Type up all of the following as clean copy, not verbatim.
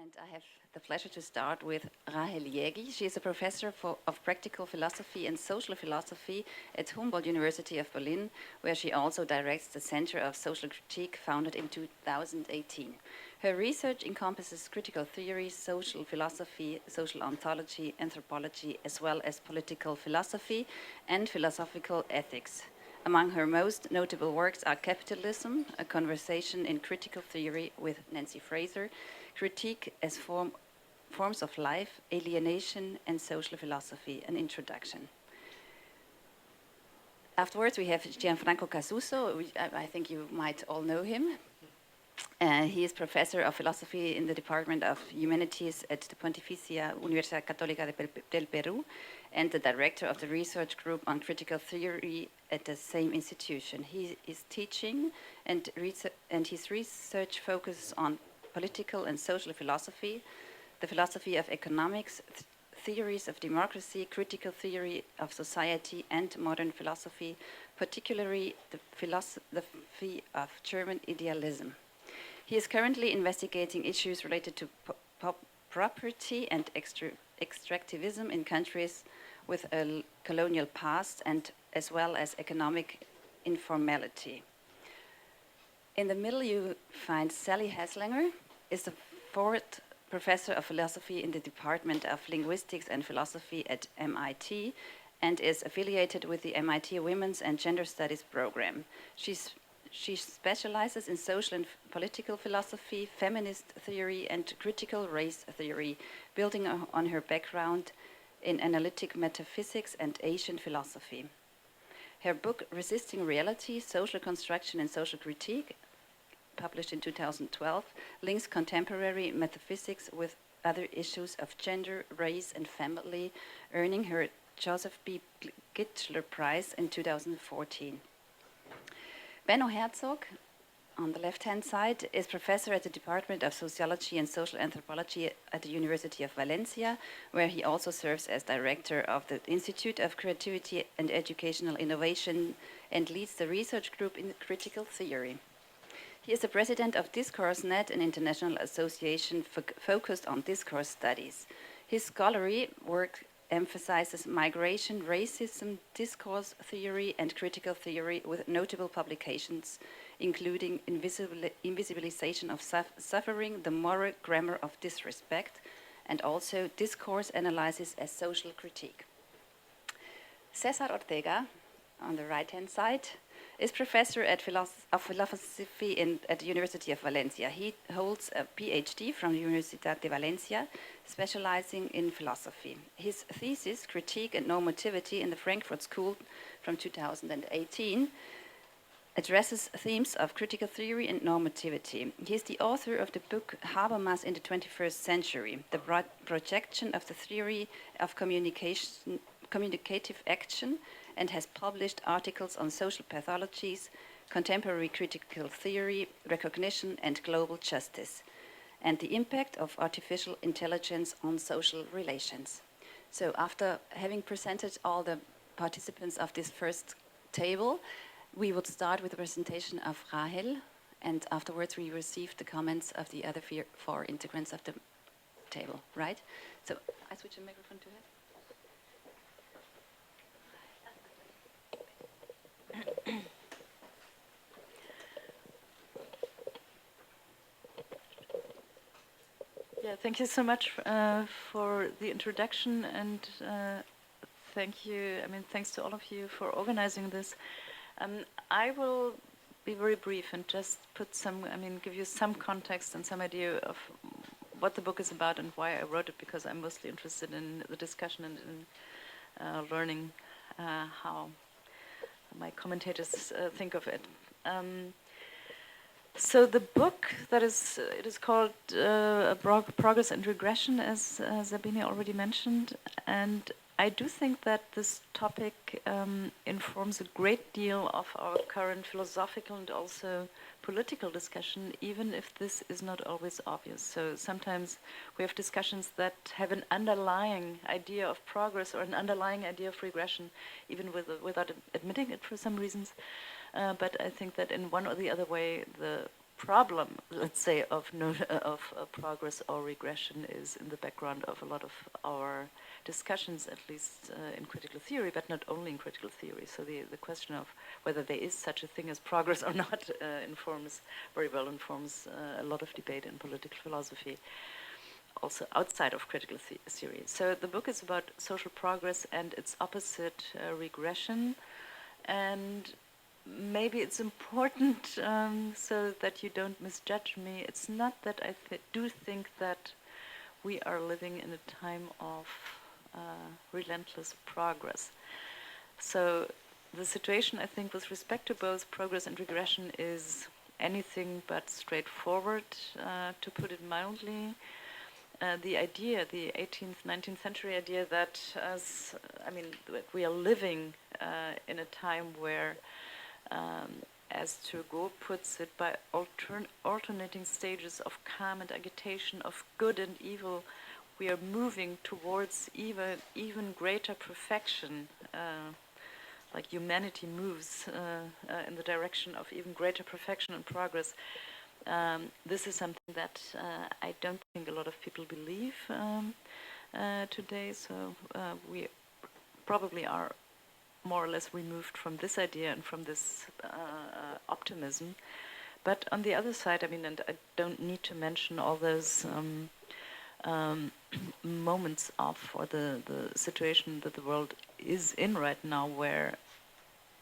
And I have the pleasure to start with Rahel Jaeggi. She is a professor of practical philosophy and social philosophy at Humboldt University of Berlin, where she also directs the Center of Social Critique, founded in 2018. Her research encompasses critical theory, social philosophy, social ontology, anthropology, as well as political philosophy and philosophical ethics. Among her most notable works are Capitalism, a conversation in critical theory with Nancy Fraser, Critique as Forms of Life, Alienation, and Social Philosophy, an introduction. Afterwards, we have Gianfranco Casuso. I think you might all know him. He is professor of philosophy in the Department of Humanities at the Pontificia Universidad Católica del Perú and the director of the research group on critical theory at the same institution. He is teaching and his research focuses on political and social philosophy, the philosophy of economics, theories of democracy, critical theory of society, and modern philosophy, particularly the philosophy of German idealism. He is currently investigating issues related to property and extractivism in countries with a colonial past, and as well as economic informality. In the middle, you find Sally Haslanger, is the fourth professor of philosophy in the Department of Linguistics and Philosophy at MIT, and is affiliated with the MIT Women's and Gender Studies program. She specializes in social and political philosophy, feminist theory, and critical race theory, building on her background in analytic metaphysics and Asian philosophy. Her book, Resisting Reality, Social Construction and Social Critique, published in 2012, links contemporary metaphysics with other issues of gender, race, and family, earning her Joseph B. Gittler Prize in 2014. Benno Herzog, on the left-hand side, is professor at the Department of Sociology and Social Anthropology at the University of Valencia, where he also serves as director of the Institute of Creativity and Educational Innovation and leads the research group in critical theory. He is the president of DiscourseNet, an international association focused on discourse studies. His scholarly work emphasizes migration, racism, discourse theory, and critical theory, with notable publications including Invisibilization of Suffering, the Moral Grammar of Disrespect, and also Discourse Analysis as Social Critique. César Ortega, on the right-hand side, is professor of philosophy at the University of Valencia. He holds a PhD from the Universität de Valencia, specializing in philosophy. His thesis, Critique and Normativity in the Frankfurt School from 2018, addresses themes of critical theory and normativity. He is the author of the book Habermas in the 21st Century, the projection of the theory of communicative action, and has published articles on social pathologies, contemporary critical theory, recognition, and global justice, and the impact of artificial intelligence on social relations. So after having presented all the participants of this first table, we would start with the presentation of Rahel, and afterwards we receive the comments of the other four integrants of the table, right? So I switch the microphone to her. Yeah, thank you so much for the introduction, and thanks to all of you for organizing this. I will be very brief and just give you some context and some idea of what the book is about and why I wrote it, because I'm mostly interested in the discussion and in learning how my commentators think of it. So the book it is called Progress and Regression, as Sabine already mentioned, and I do think that this topic informs a great deal of our current philosophical and also political discussion, even if this is not always obvious. So sometimes we have discussions that have an underlying idea of progress or an underlying idea of regression, even without admitting it for some reasons. But I think that in one or the other way, the problem, let's say, of progress or regression is in the background of a lot of our discussions, at least in critical theory, but not only in critical theory. So the question of whether there is such a thing as progress or not very well informs a lot of debate in political philosophy, also outside of critical theory. So the book is about social progress and its opposite, regression. And maybe it's important so that you don't misjudge me. It's not that I do think that we are living in a time of relentless progress. So the situation, I think, with respect to both progress and regression is anything but straightforward, to put it mildly. The idea, the 18th, 19th century idea that that we are living in a time where, as Turgot puts it, by alternating stages of calm and agitation, of good and evil, we are moving towards even greater perfection, like humanity moves in the direction of even greater perfection and progress. This is something that I don't think a lot of people believe today, so we probably are more or less removed from this idea and from this optimism. But on the other side, and I don't need to mention all those moments of, or the situation that the world is in right now, where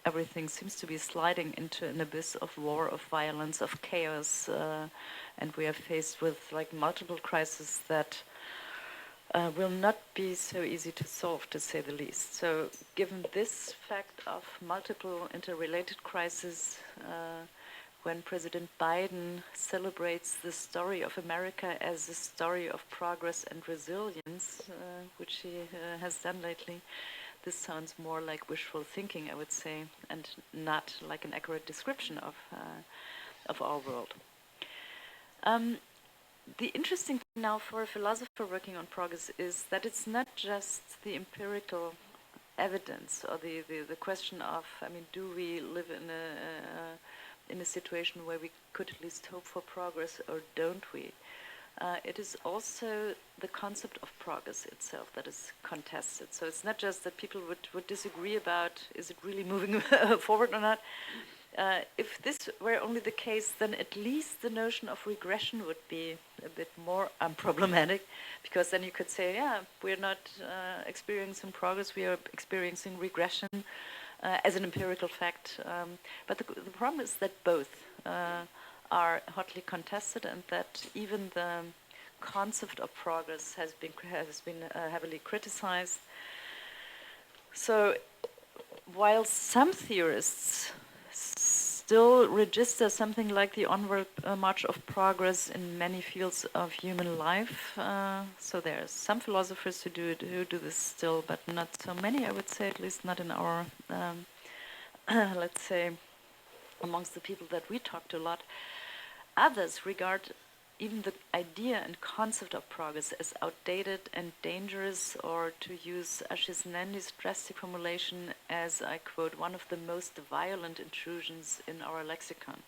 everything seems to be sliding into an abyss of war, of violence, of chaos, and we are faced with multiple crises that will not be so easy to solve, to say the least. So given this fact of multiple interrelated crises, when President Biden celebrates the story of America as a story of progress and resilience, which he has done lately, this sounds more like wishful thinking, I would say, and not like an accurate description of our world. The interesting thing now for a philosopher working on progress is that it's not just the empirical evidence or the question of, do we live in a situation where we could at least hope for progress, or don't we? It is also the concept of progress itself that is contested. So it's not just that people would disagree about, is it really moving forward or not? If this were only the case, then at least the notion of regression would be a bit more unproblematic, because then you could say, yeah, we're not experiencing progress, we are experiencing regression as an empirical fact. But the problem is that both are hotly contested, and that even the concept of progress has been heavily criticized. So while some theorists still register something like the onward march of progress in many fields of human life, so there are some philosophers who do this still, but not so many, I would say, at least not in our let's say amongst the people that we talk to a lot. Others regard even the idea and concept of progress as outdated and dangerous, or to use Ashish Nandy's drastic formulation, as I quote, one of the most violent intrusions in our lexicon.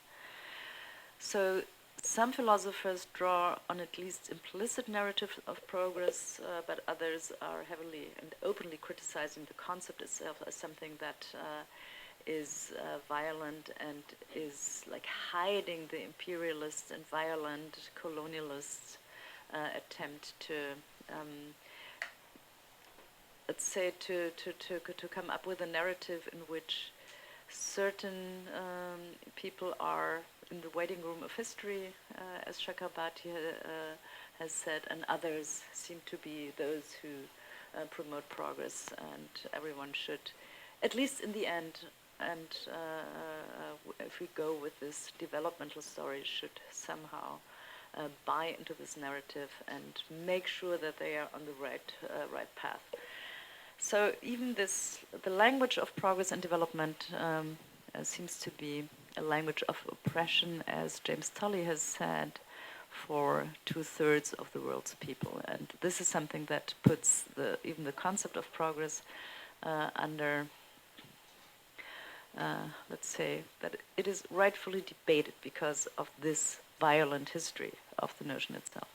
So some philosophers draw on at least implicit narratives of progress, but others are heavily and openly criticizing the concept itself as something that is violent and is hiding the imperialist and violent colonialist attempt to, let's say, to come up with a narrative in which certain people are in the waiting room of history, as Chakrabarty has said, and others seem to be those who promote progress, and everyone should, at least in the end, and if we go with this developmental story, should somehow buy into this narrative and make sure that they are on the right path. So even the language of progress and development seems to be a language of oppression, as James Tully has said, for 2/3 of the world's people. And this is something that puts even the concept of progress under, let's say, that it is rightfully debated because of this violent history of the notion itself.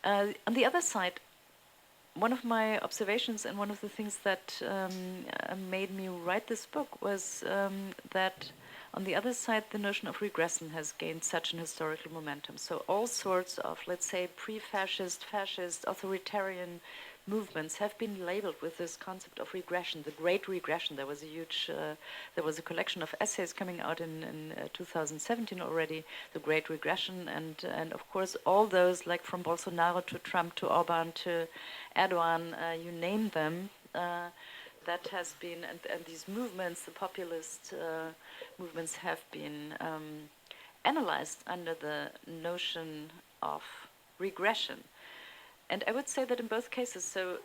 On the other side, one of my observations and one of the things that made me write this book was that on the other side, the notion of regression has gained such an historical momentum. So all sorts of, let's say, pre-fascist, fascist, authoritarian movements have been labeled with this concept of regression, the Great Regression. There was a huge, there was a collection of essays coming out in 2017 already, the Great Regression, and of course all those, like from Bolsonaro to Trump to Orban to Erdogan, you name them, that has been, and these movements, the populist movements have been analyzed under the notion of regression. And I would say that in both cases, so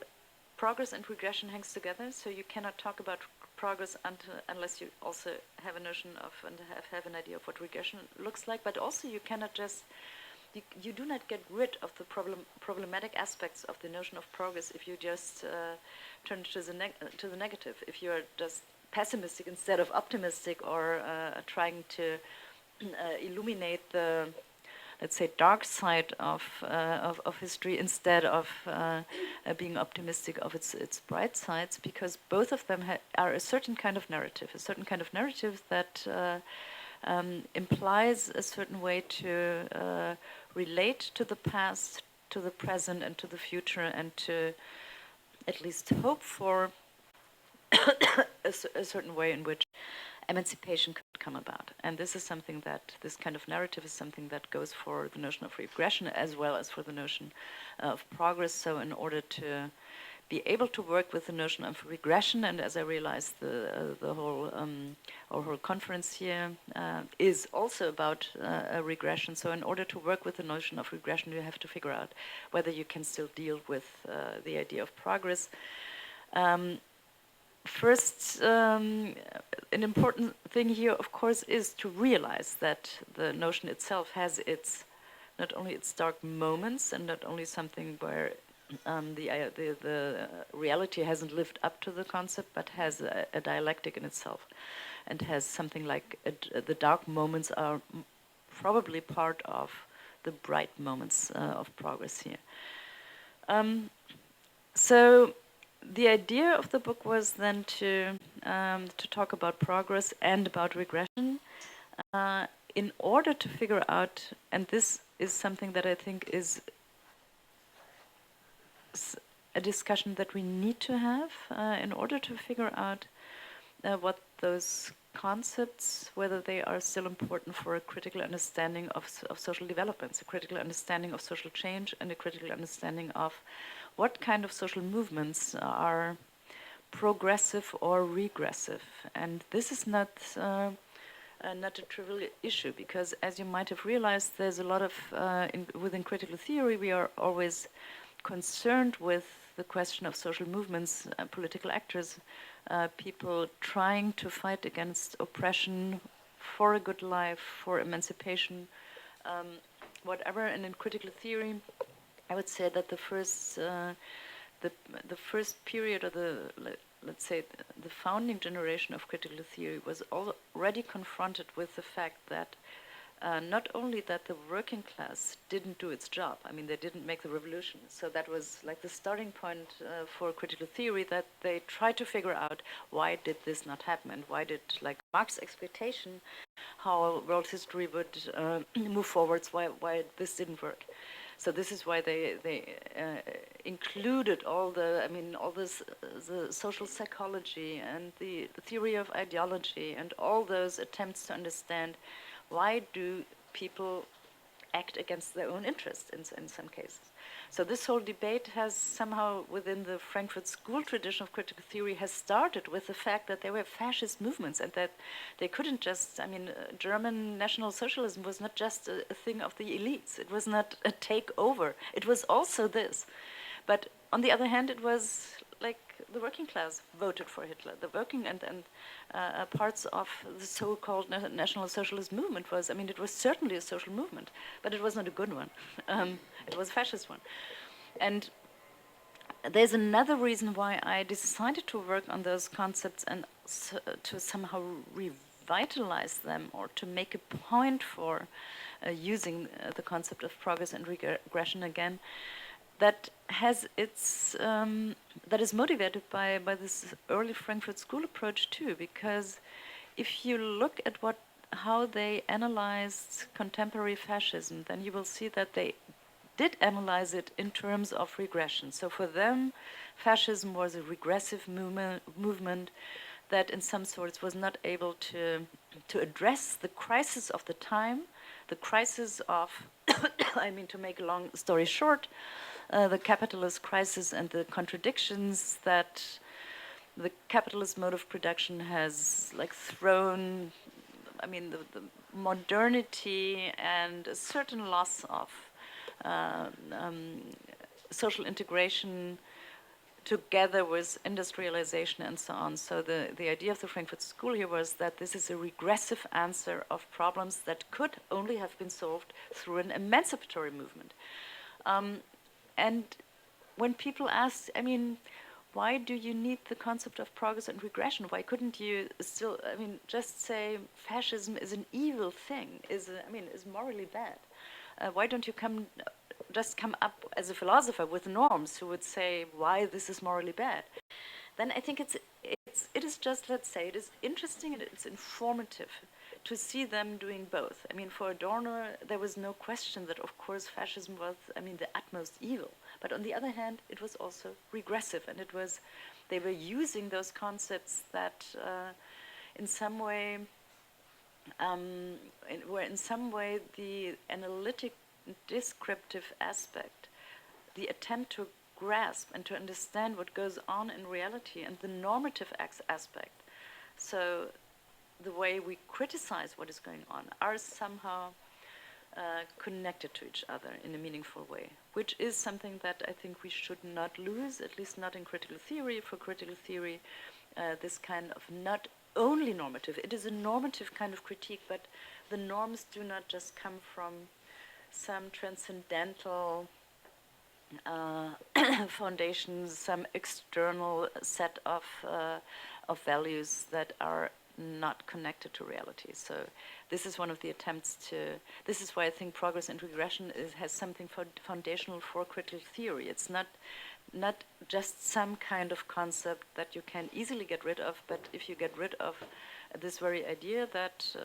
progress and regression hangs together, so you cannot talk about progress unless you also have a notion of, and have an idea of what regression looks like, but also you cannot just, you do not get rid of the problematic aspects of the notion of progress if you just turn to the negative, if you are just pessimistic instead of optimistic, or trying to illuminate the, let's say, dark side of history instead of being optimistic of its bright sides, because both of them are a certain kind of narrative that implies a certain way to relate to the past, to the present, and to the future, and to at least hope for a certain way in which emancipation could come about. And this is something that, this kind of narrative is something that goes for the notion of regression as well as for the notion of progress. So in order to be able to work with the notion of regression, and as I realized the whole conference here is also about a regression. So in order to work with the notion of regression, you have to figure out whether you can still deal with the idea of progress. First, an important thing here, of course, is to realize that the notion itself has its, not only its dark moments, and not only something where the reality hasn't lived up to the concept, but has a dialectic in itself, and has something like the dark moments are probably part of the bright moments of progress here. So the idea of the book was then to talk about progress and about regression in order to figure out, and this is something that I think is a discussion that we need to have in order to figure out what those concepts, whether they are still important for a critical understanding of social developments, a critical understanding of social change, and a critical understanding of what kind of social movements are progressive or regressive. And this is not a trivial issue, because as you might have realized, there's a lot of, within critical theory, we are always concerned with the question of social movements, political actors, people trying to fight against oppression, for a good life, for emancipation, whatever. And in critical theory, I would say that the first period, or let's say the founding generation of critical theory, was already confronted with the fact that not only that the working class didn't do its job, I mean, they didn't make the revolution. So that was like the starting point for critical theory, that they tried to figure out why did this not happen, and why did, like, Marx's expectation how world history would move forwards, why this didn't work. So this is why they included all the, I mean, all this, the social psychology and the theory of ideology and all those attempts to understand why do people act against their own interests in some cases. So this whole debate has somehow, within the Frankfurt School tradition of critical theory, has started with the fact that there were fascist movements, and that they couldn't just, I mean, German National Socialism was not just a thing of the elites. It was not a takeover. It was also this. But on the other hand, it was like the working class voted for Hitler. The working and parts of the so-called National Socialist movement was, I mean, it was certainly a social movement, but it was not a good one. It was a fascist one. And there's another reason why I decided to work on those concepts and to somehow revitalize them or to make a point for using the concept of progress and regression again, that has its that is motivated by this early Frankfurt School approach too, because if you look at how they analyzed contemporary fascism, then you will see that they did analyze it in terms of regression. So for them, fascism was a regressive movement that in some sorts was not able to address the crisis of the time, the crisis of, I mean, to make a long story short, the capitalist crisis and the contradictions that the capitalist mode of production has like thrown, I mean, the modernity and a certain loss of social integration together with industrialization and so on. So the idea of the Frankfurt School here was that this is a regressive answer of problems that could only have been solved through an emancipatory movement. And when people ask, I mean, why do you need the concept of progress and regression? Why couldn't you still, I mean, just say fascism is an evil thing, is morally bad? Why don't you just come up as a philosopher with norms who would say why this is morally bad? Then I think it is just, let's say, it is interesting and it's informative to see them doing both. I mean, for Adorno, there was no question that, of course, fascism was, I mean, the utmost evil. But on the other hand, it was also regressive, and they were using those concepts that in some way the analytic descriptive aspect, the attempt to grasp and to understand what goes on in reality, and the normative aspect. So the way we criticize what is going on are somehow connected to each other in a meaningful way, which is something that I think we should not lose, at least not in critical theory. For critical theory, this kind of not only normative, it is a normative kind of critique, but the norms do not just come from some transcendental foundations, some external set of values that are not connected to reality. So this is one of the attempts this is why I think progress and regression has something foundational for critical theory. It's not just some kind of concept that you can easily get rid of, but if you get rid of this very idea that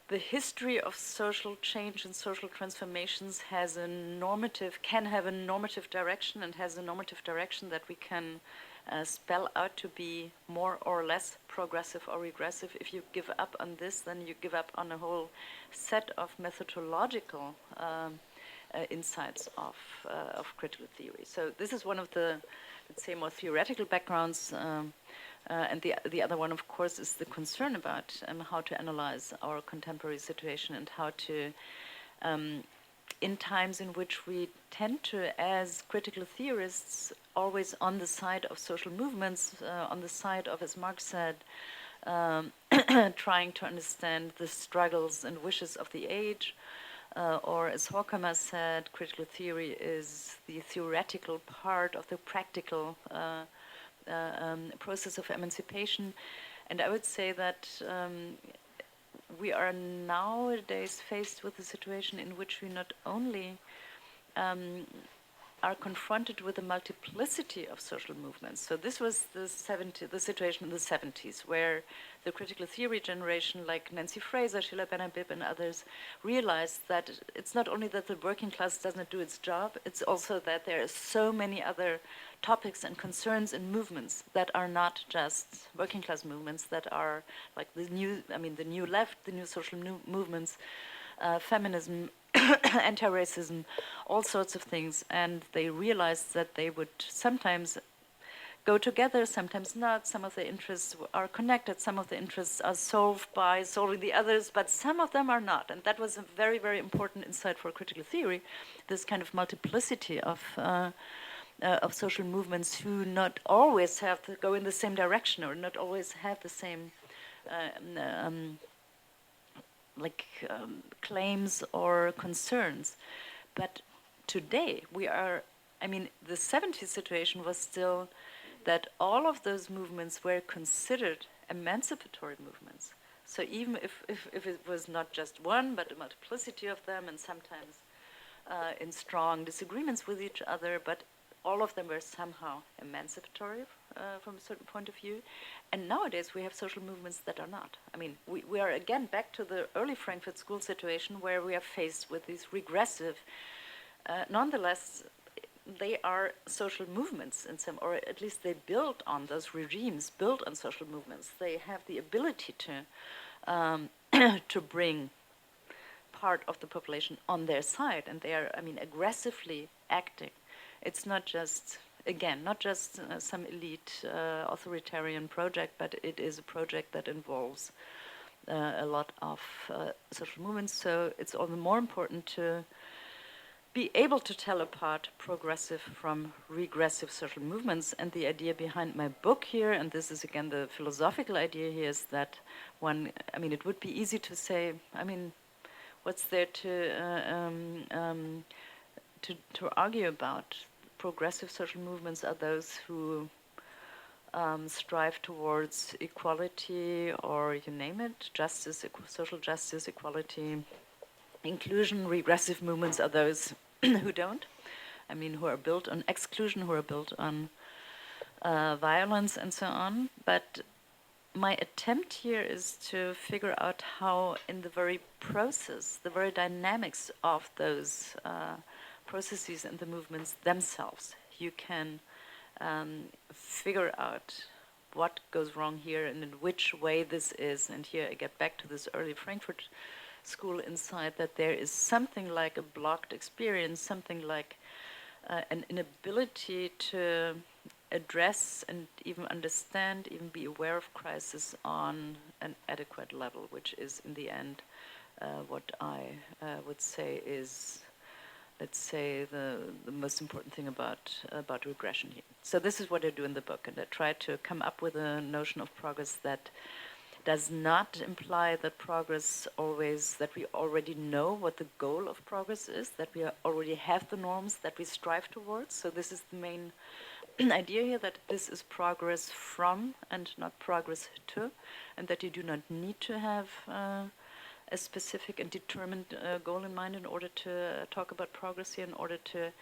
the history of social change and social transformations can have a normative direction, and has a normative direction that we can spell out to be more or less progressive or regressive. If you give up on this, then you give up on a whole set of methodological insights of critical theory. So this is one of the, let's say, more theoretical backgrounds. And the other one, of course, is the concern about how to analyze our contemporary situation, and how to, in times in which we tend to, as critical theorists, always on the side of social movements, on the side of, as Marx said, trying to understand the struggles and wishes of the age, or as Horkheimer said, critical theory is the theoretical part of the practical process of emancipation. And I would say that we are nowadays faced with a situation in which we not only are confronted with a multiplicity of social movements. So this was the situation in the 70s, where the critical theory generation, like Nancy Fraser, Sheila Benhabib, and others, realized that it's not only that the working class does not do its job, it's also that there are so many other topics and concerns and movements that are not just working class movements, that are like the new left, the new social movements, feminism, anti-racism, all sorts of things. And they realized that they would sometimes go together, sometimes not. Some of the interests are connected, some of the interests are solved by solving the others, but some of them are not. And that was a very, very important insight for critical theory, this kind of multiplicity of social movements who not always have to go in the same direction, or not always have the same claims or concerns. But today we are, the 70s situation was still that all of those movements were considered emancipatory movements. So even if it was not just one, but a multiplicity of them, and sometimes in strong disagreements with each other, but all of them were somehow emancipatory from a certain point of view. And nowadays we have social movements that are not. I mean, we are again back to the early Frankfurt School situation where we are faced with these regressive, nonetheless, they are social movements in some, or at least they build on those regimes, build on social movements. They have the ability to to bring part of the population on their side, and they are, I mean, aggressively acting. It's not just, again, not just some elite authoritarian project, but it is a project that involves a lot of social movements. So it's all the more important to be able to tell apart progressive from regressive social movements. And the idea behind my book here, and this is again the philosophical idea here, is that one, I mean, it would be easy to say, I mean, what's there to argue about? Progressive social movements are those who strive towards equality, or you name it, justice, social justice, equality, inclusion. Regressive movements are those who don't. I mean, who are built on exclusion, who are built on violence and so on. But my attempt here is to figure out how in the very process, the very dynamics of those processes and the movements themselves, you can figure out what goes wrong here and in which way this is. And here I get back to this early Frankfurt School insight that there is something like a blocked experience, something like an inability to address and even understand, even be aware of crisis on an adequate level, which is in the end what I would say is, let's say, the most important thing about regression here. So this is what I do in the book, and I try to come up with a notion of progress that does not imply that progress always, that we already know what the goal of progress is, that we already have the norms that we strive towards. So this is the main idea here, that this is progress from and not progress to, and that you do not need to have a specific and determined goal in mind in order to talk about progress here, in order to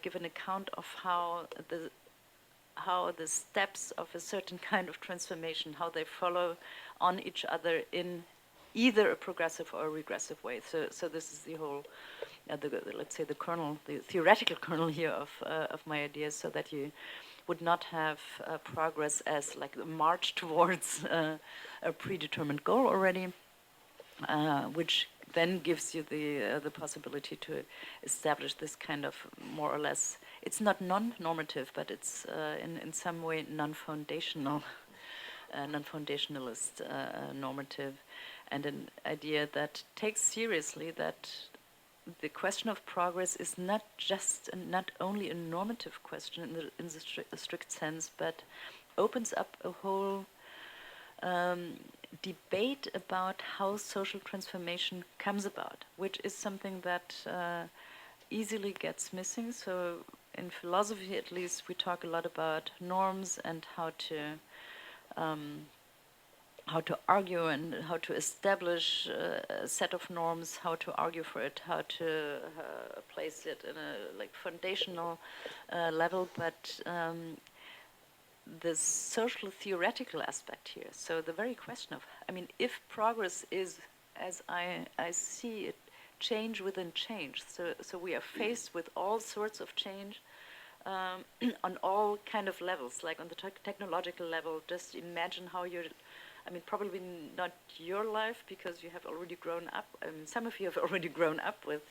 give an account of how the steps of a certain kind of transformation, how they follow on each other in either a progressive or a regressive way. So this is the whole, let's say, the kernel, the theoretical kernel here of my ideas, so that you would not have progress as like the march towards a predetermined goal already, which then gives you the possibility to establish this kind of more or less, it's not non-normative, but it's in some way non-foundational, non-foundationalist normative, and an idea that takes seriously that the question of progress is not just and not only a normative question in the strict sense, but opens up a whole debate about how social transformation comes about, which is something that easily gets missing. So in philosophy, at least, we talk a lot about norms and how to argue and how to establish a set of norms, how to argue for it, how to place it in a like foundational level, but the social theoretical aspect here. So the very question of, I mean, if progress is, as I see it, change within change. So we are faced with all sorts of change on all kind of levels, like on the technological level. Just imagine how you're, I mean, probably not your life because you have already grown up. Some of you have already grown up with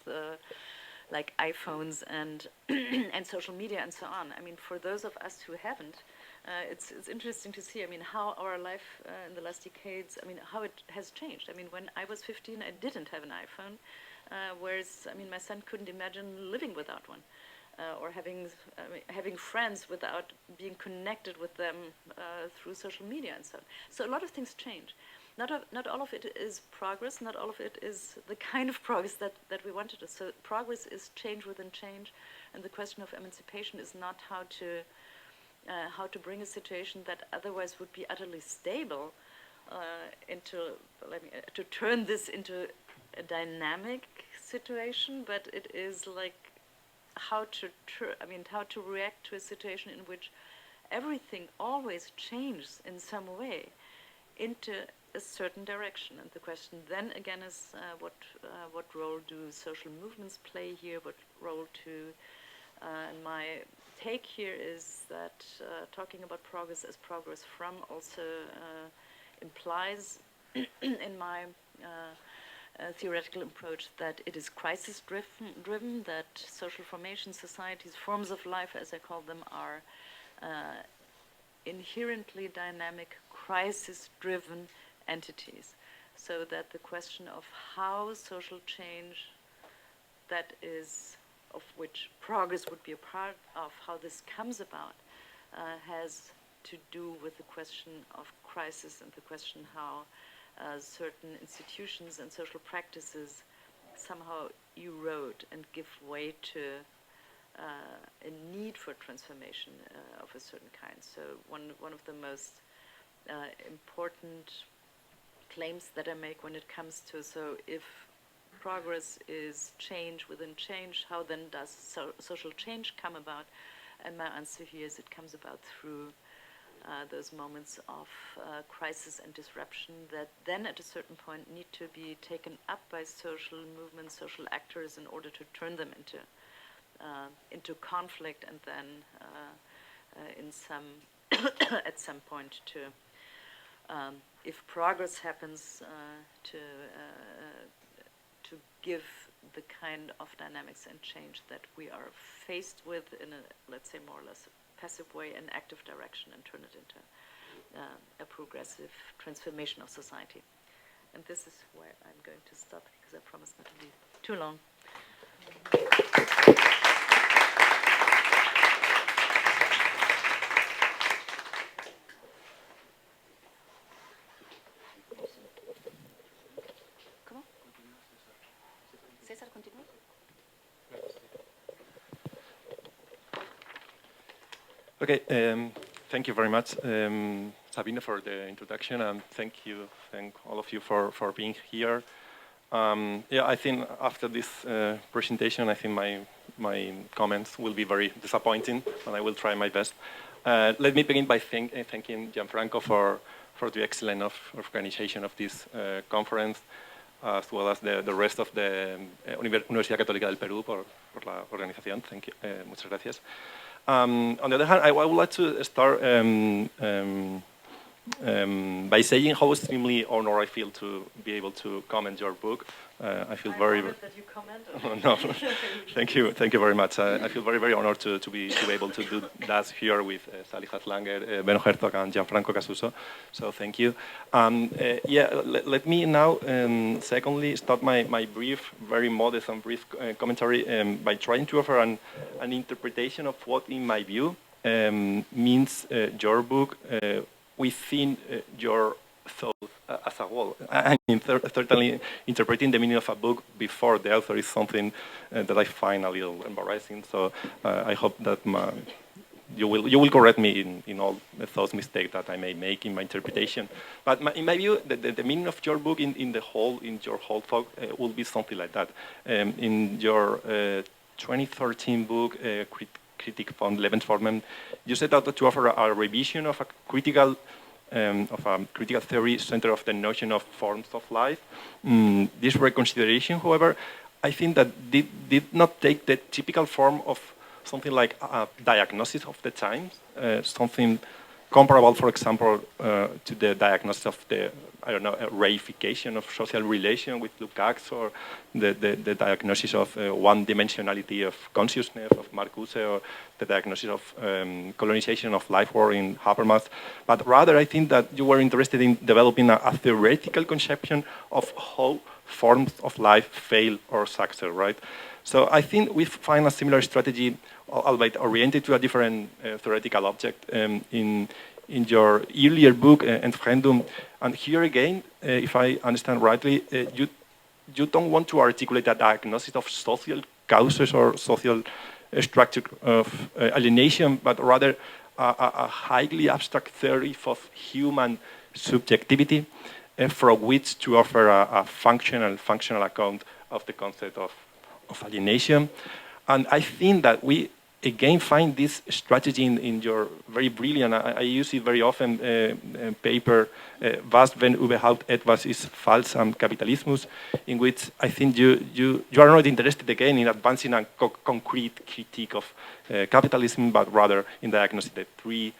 like iPhones and and social media and so on. I mean, for those of us who haven't, it's interesting to see, I mean, how our life in the last decades, I mean, how it has changed. I mean, when I was 15, I didn't have an iPhone, whereas, I mean, my son couldn't imagine living without one, or having friends without being connected with them through social media and so on. So a lot of things change. Not all of it is progress, not all of it is the kind of progress that we wanted to. So progress is change within change, and the question of emancipation is not how to how to bring a situation that otherwise would be utterly stable to turn this into a dynamic situation, but it is like how to react to a situation in which everything always changes in some way into a certain direction. And the question then again is what role do social movements play here? What role and my take here is that talking about progress as progress from also implies in my theoretical approach that it is crisis-driven, that social formations, societies, forms of life, as I call them, are inherently dynamic, crisis-driven entities. So that the question of how social change, that is, of which progress would be a part of, how this comes about, has to do with the question of crisis and the question how certain institutions and social practices somehow erode and give way to a need for transformation of a certain kind. So one of the most important claims that I make when it comes to, so if progress is change within change, how then does social change come about? And my answer here is it comes about through those moments of crisis and disruption that then at a certain point need to be taken up by social movements, social actors, in order to turn them into conflict, and then in some at some point to if progress happens to give the kind of dynamics and change that we are faced with in a, let's say, more or less passive way, an active direction, and turn it into a progressive transformation of society. And this is where I'm going to stop, because I promised not to be too long. César, continúa. Okay, thank you very much, Sabine, for the introduction, and thank all of you for being here. Yeah, I think after this presentation, I think my comments will be very disappointing, and I will try my best. Let me begin by thanking Gianfranco for the excellent organization of this conference, as well as the rest of the Universidad Católica del Perú por la organización. Thank you. Muchas gracias. On the other hand, I would like to start by saying how extremely honored I feel to be able to comment your book. I feel very honored that you commented. No, thank you very much. I feel very honored to be able to do that here with Sally Haslanger, Benno Herzog, and Gianfranco Casuso. So thank you. Yeah, let me now, secondly, start my brief, very modest and brief commentary by trying to offer an interpretation of what, in my view, means your book within your thought as a whole. I mean, certainly interpreting the meaning of a book before the author is something that I find a little embarrassing. So I hope that you will correct me in all those mistakes that I may make in my interpretation. But in my view, the meaning of your book in your whole thought will be something like that. In your 2013 book, Critique von Lebensformen, you set out to offer a revision of a critical theory centered of the notion of forms of life. This reconsideration, however, I think that did not take the typical form of something like a diagnosis of the times, something comparable, for example, to the diagnosis of the, I don't know, a reification of social relation with Lukács, or the diagnosis of one-dimensionality of consciousness of Marcuse, or the diagnosis of colonization of life work in Habermas. But rather, I think that you were interested in developing a theoretical conception of how forms of life fail or succeed, right? So I think we find a similar strategy, albeit oriented to a different theoretical object, in your earlier book, Entfremdung. And here again, if I understand rightly, you don't want to articulate a diagnosis of social causes or social structure of alienation, but rather a highly abstract theory of human subjectivity from which to offer a functional account of the concept of alienation. And I think that we, again, find this strategy in your very brilliant, I use it very often, paper, Was, wenn überhaupt etwas ist falsch am Kapitalismus, in which I think you are not interested again in advancing a concrete critique of capitalism, but rather in diagnosing the three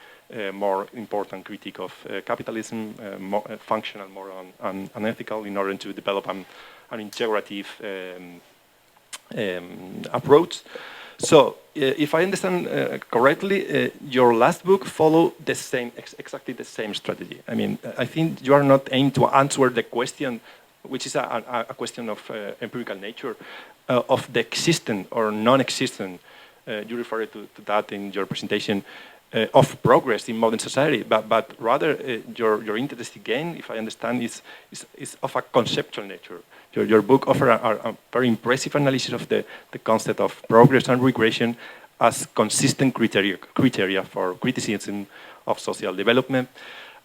more important critique of capitalism, more functional, more unethical, in order to develop an integrative approach. So, if I understand correctly, your last book followed the same, exactly the same strategy. I mean, I think you are not aimed to answer the question, which is a question of empirical nature, of the existent or non-existent. You referred to that in your presentation, of progress in modern society, but rather your interest again, if I understand, is of a conceptual nature. Your book offers a very impressive analysis of the concept of progress and regression as consistent criteria for criticism of social development.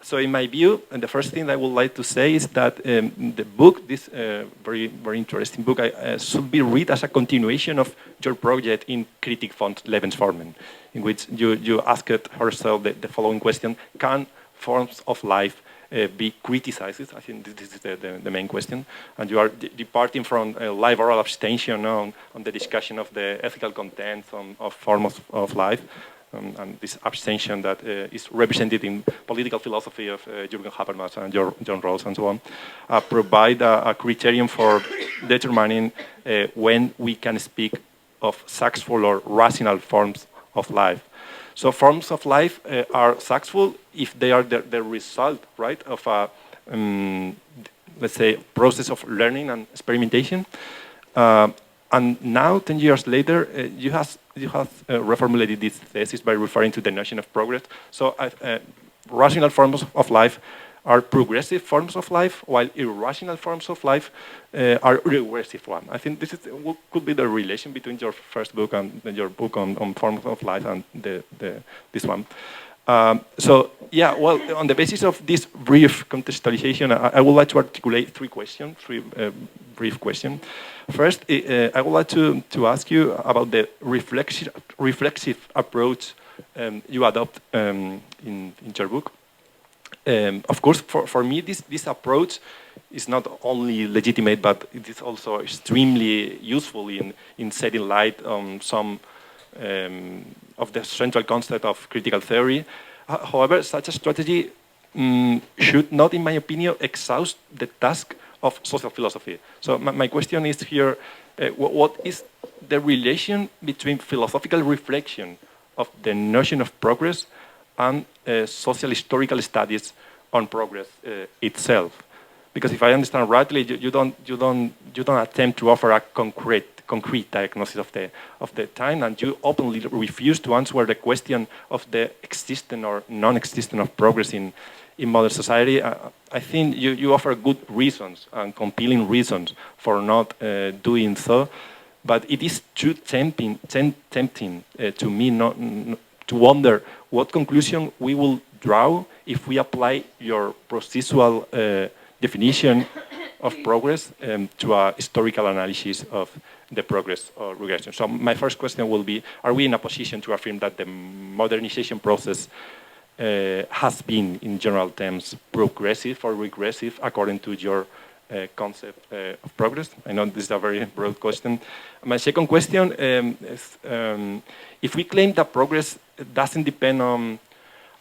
So in my view, and the first thing I would like to say is that the book, this very, very interesting book, should be read as a continuation of your project in Kritik von Lebensformen, in which you asked herself the following question: can forms of life be criticized? I think this is the main question. And you are departing from live oral abstention on the discussion of the ethical contents of forms of life. And this abstention that is represented in political philosophy of Jürgen Habermas and John Rawls and so on, provide a criterion for determining when we can speak of successful or rational forms of life. So forms of life are successful if they are the result, right, of a, let's say, process of learning and experimentation. And now, 10 years later, you have reformulated this thesis by referring to the notion of progress. So rational forms of life are progressive forms of life, while irrational forms of life are regressive ones. I think this is could be the relation between your first book and your book on forms of life and this one. So, yeah, well, on the basis of this brief contextualization, I would like to articulate three brief questions. First, I would like to ask you about the reflexive approach you adopt in your book. Of course, for me, this approach is not only legitimate, but it is also extremely useful in setting light on some of the central concept of critical theory. However, such a strategy should not, in my opinion, exhaust the task of social philosophy. So my question is here, what is the relation between philosophical reflection of the notion of progress and social historical studies on progress itself? Because if I understand rightly, you don't attempt to offer a concrete diagnosis of the time, and you openly refuse to answer the question of the existence or non-existence of progress in modern society. I think you offer good reasons and compelling reasons for not doing so, but it is too tempting to me not to wonder what conclusion we will draw if we apply your processual definition of progress to a historical analysis of the progress or regression. So my first question will be, are we in a position to affirm that the modernization process has been, in general terms, progressive or regressive according to your concept of progress? I know this is a very broad question. My second question is, if we claim that progress doesn't depend on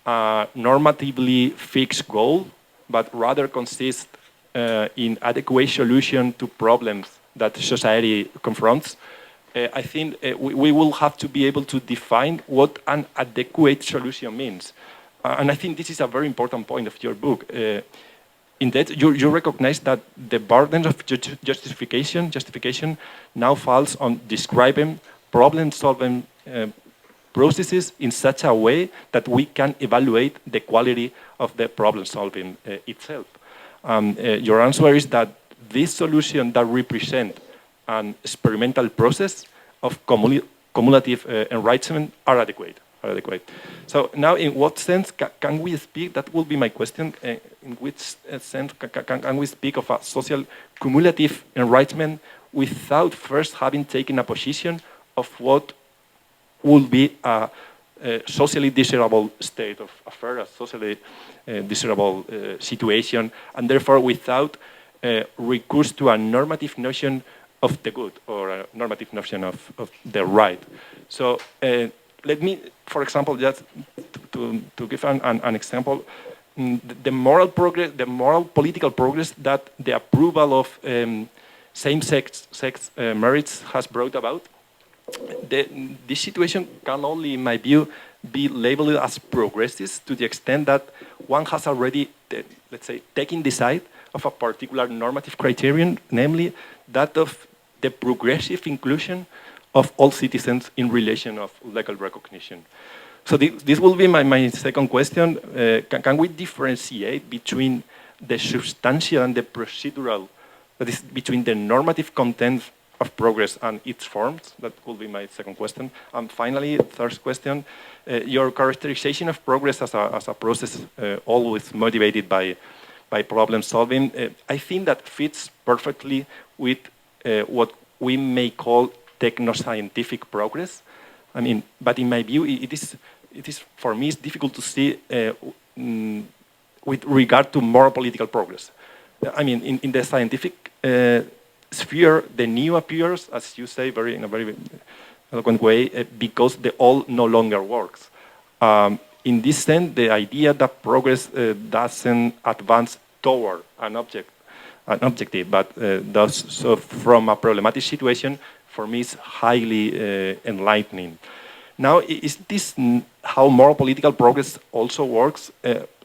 a normatively fixed goal, but rather consists in adequate solution to problems that society confronts, I think we will have to be able to define what an adequate solution means. And I think this is a very important point of your book. In that, you recognize that the burden of justification now falls on describing problem-solving processes in such a way that we can evaluate the quality of the problem-solving itself. Your answer is that this solution that represent an experimental process of cumulative enrichment are adequate. are adequate. So now, in what sense can we speak, that will be my question, in which sense can we speak of a social cumulative enrichment without first having taken a position of what would be a socially desirable state of affairs, a socially desirable situation, and therefore without recourse to a normative notion of the good or a normative notion of the right. So let me, for example, just to give an example, the moral progress, the moral political progress that the approval of same-sex marriage has brought about, this situation can only, in my view, be labeled as progressist to the extent that one has already, let's say, taken the side of a particular normative criterion, namely that of the progressive inclusion of all citizens in relation of legal recognition. So this will be my second question. Can we differentiate between the substantial and the procedural, that is, between the normative content of progress and its forms? That will be my second question. And finally, third question, your characterization of progress as a process always motivated by problem solving, I think that fits perfectly with what we may call techno-scientific progress. I mean, but in my view, it is for me, it's difficult to see with regard to moral political progress. I mean, in the scientific sphere, the new appears, as you say, in a very eloquent way, because the old no longer works. In this sense, the idea that progress doesn't advance toward an objective, but does so from a problematic situation, for me, is highly enlightening. Now, is this how moral political progress also works?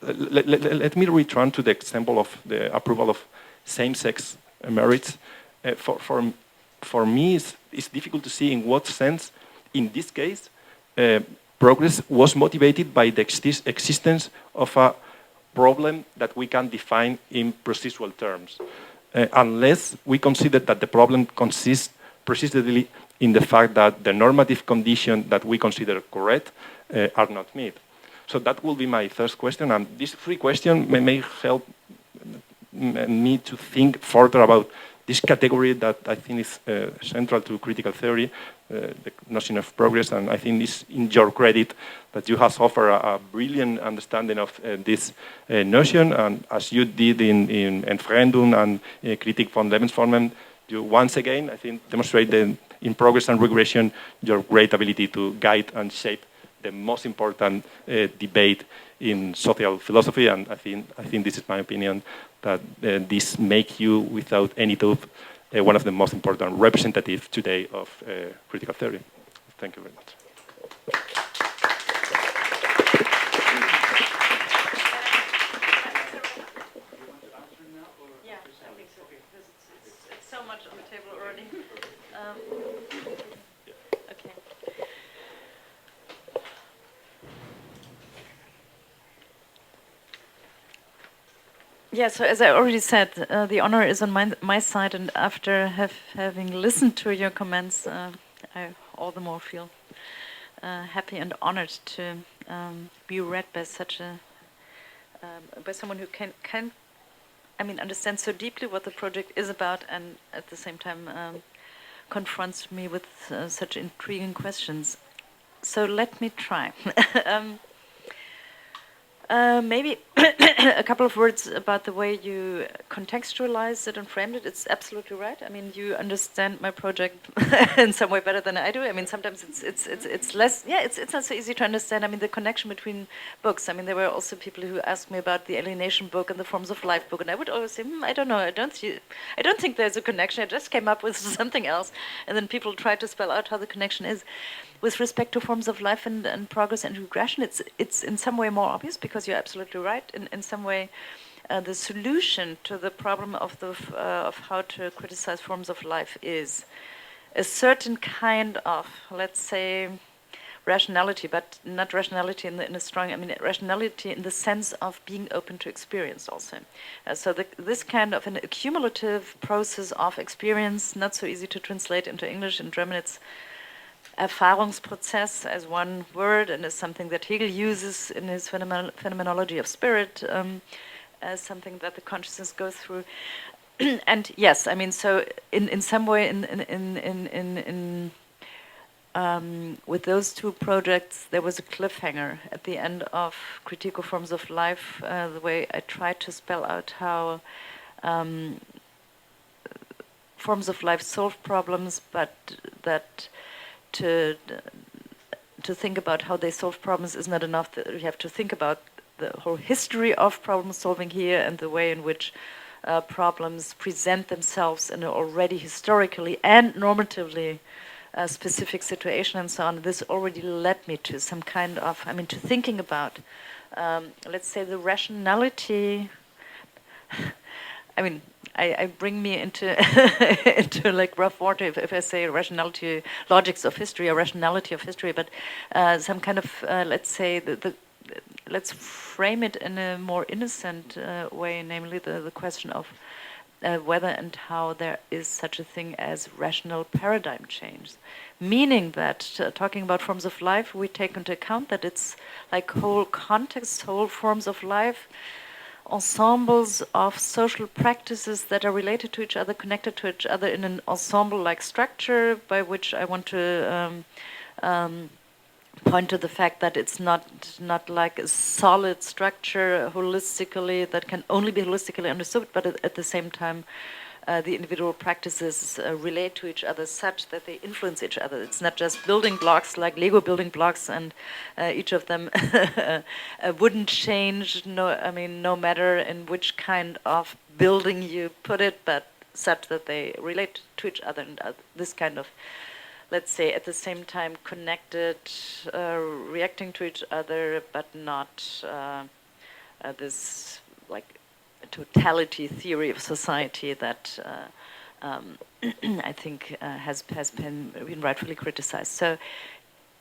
Let me return to the example of the approval of same-sex marriage. For me, it's difficult to see in what sense, in this case, progress was motivated by the existence of a problem that we can define in procedural terms, unless we consider that the problem consists precisely in the fact that the normative conditions that we consider correct are not met. So that will be my first question, and these three questions may help me to think further about this category that I think is central to critical theory, the notion of progress, and I think it's in your credit that you have offered a brilliant understanding of this notion, and as you did in Entfremdung and Kritik von Lebensformen, you once again, I think, demonstrate in Progress and Regression your great ability to guide and shape the most important debate in social philosophy, and I think this is my opinion, that this makes you, without any doubt, one of the most important representatives today of critical theory. Thank you very much. Yeah, I think so. It's so much on the table already. Okay. Yeah, so as I already said, the honor is on my side, and after having listened to your comments, I all the more feel happy and honored to be read by such a by someone who can I mean understand so deeply what the project is about, and at the same time confronts me with such intriguing questions. So let me try. Maybe a couple of words about the way you contextualized it and framed it. It's absolutely right. I mean, you understand my project in some way better than I do. I mean, sometimes it's less. Yeah, it's not so easy to understand. I mean, the connection between books. I mean, there were also people who asked me about the alienation book and the Forms of Life book, and I would always say, I don't know. I don't think there's a connection. I just came up with something else, and then people try to spell out how the connection is. With respect to Forms of Life and Progress and Regression, it's in some way more obvious, because you're absolutely right. In some way, the solution to the problem of how to criticize forms of life is a certain kind of, let's say, rationality, but not rationality in a strong. I mean, rationality in the sense of being open to experience also. So this kind of an accumulative process of experience, not so easy to translate into English. In German, it's Erfahrungsprozess as one word, and is something that Hegel uses in his phenomenology of spirit, as something that the consciousness goes through. And yes, I mean, so in some way, with those two projects, there was a cliffhanger at the end of Critical Forms of Life, the way I tried to spell out how forms of life solve problems, but that to think about how they solve problems is not enough. That you have to think about the whole history of problem solving here and the way in which problems present themselves in an already historically and normatively specific situation and so on. This already led me to some kind of, I mean, to thinking about, let's say, the rationality. I mean, I bring me into into like rough water if I say rationality, logics of history, or rationality of history, but some kind of, let's say, let's frame it in a more innocent way, namely the question of whether and how there is such a thing as rational paradigm change. Meaning that, talking about forms of life, we take into account that it's like whole contexts, whole forms of life, ensembles of social practices that are related to each other, connected to each other in an ensemble-like structure, by which I want to point to the fact that it's not like a solid structure holistically that can only be holistically understood, but at the same time the individual practices relate to each other such that they influence each other. It's not just building blocks like Lego building blocks, and each of them wouldn't change. No matter in which kind of building you put it, but such that they relate to each other, and this kind of, let's say, at the same time connected, reacting to each other, but not this like totality theory of society that I think has been rightfully criticized. So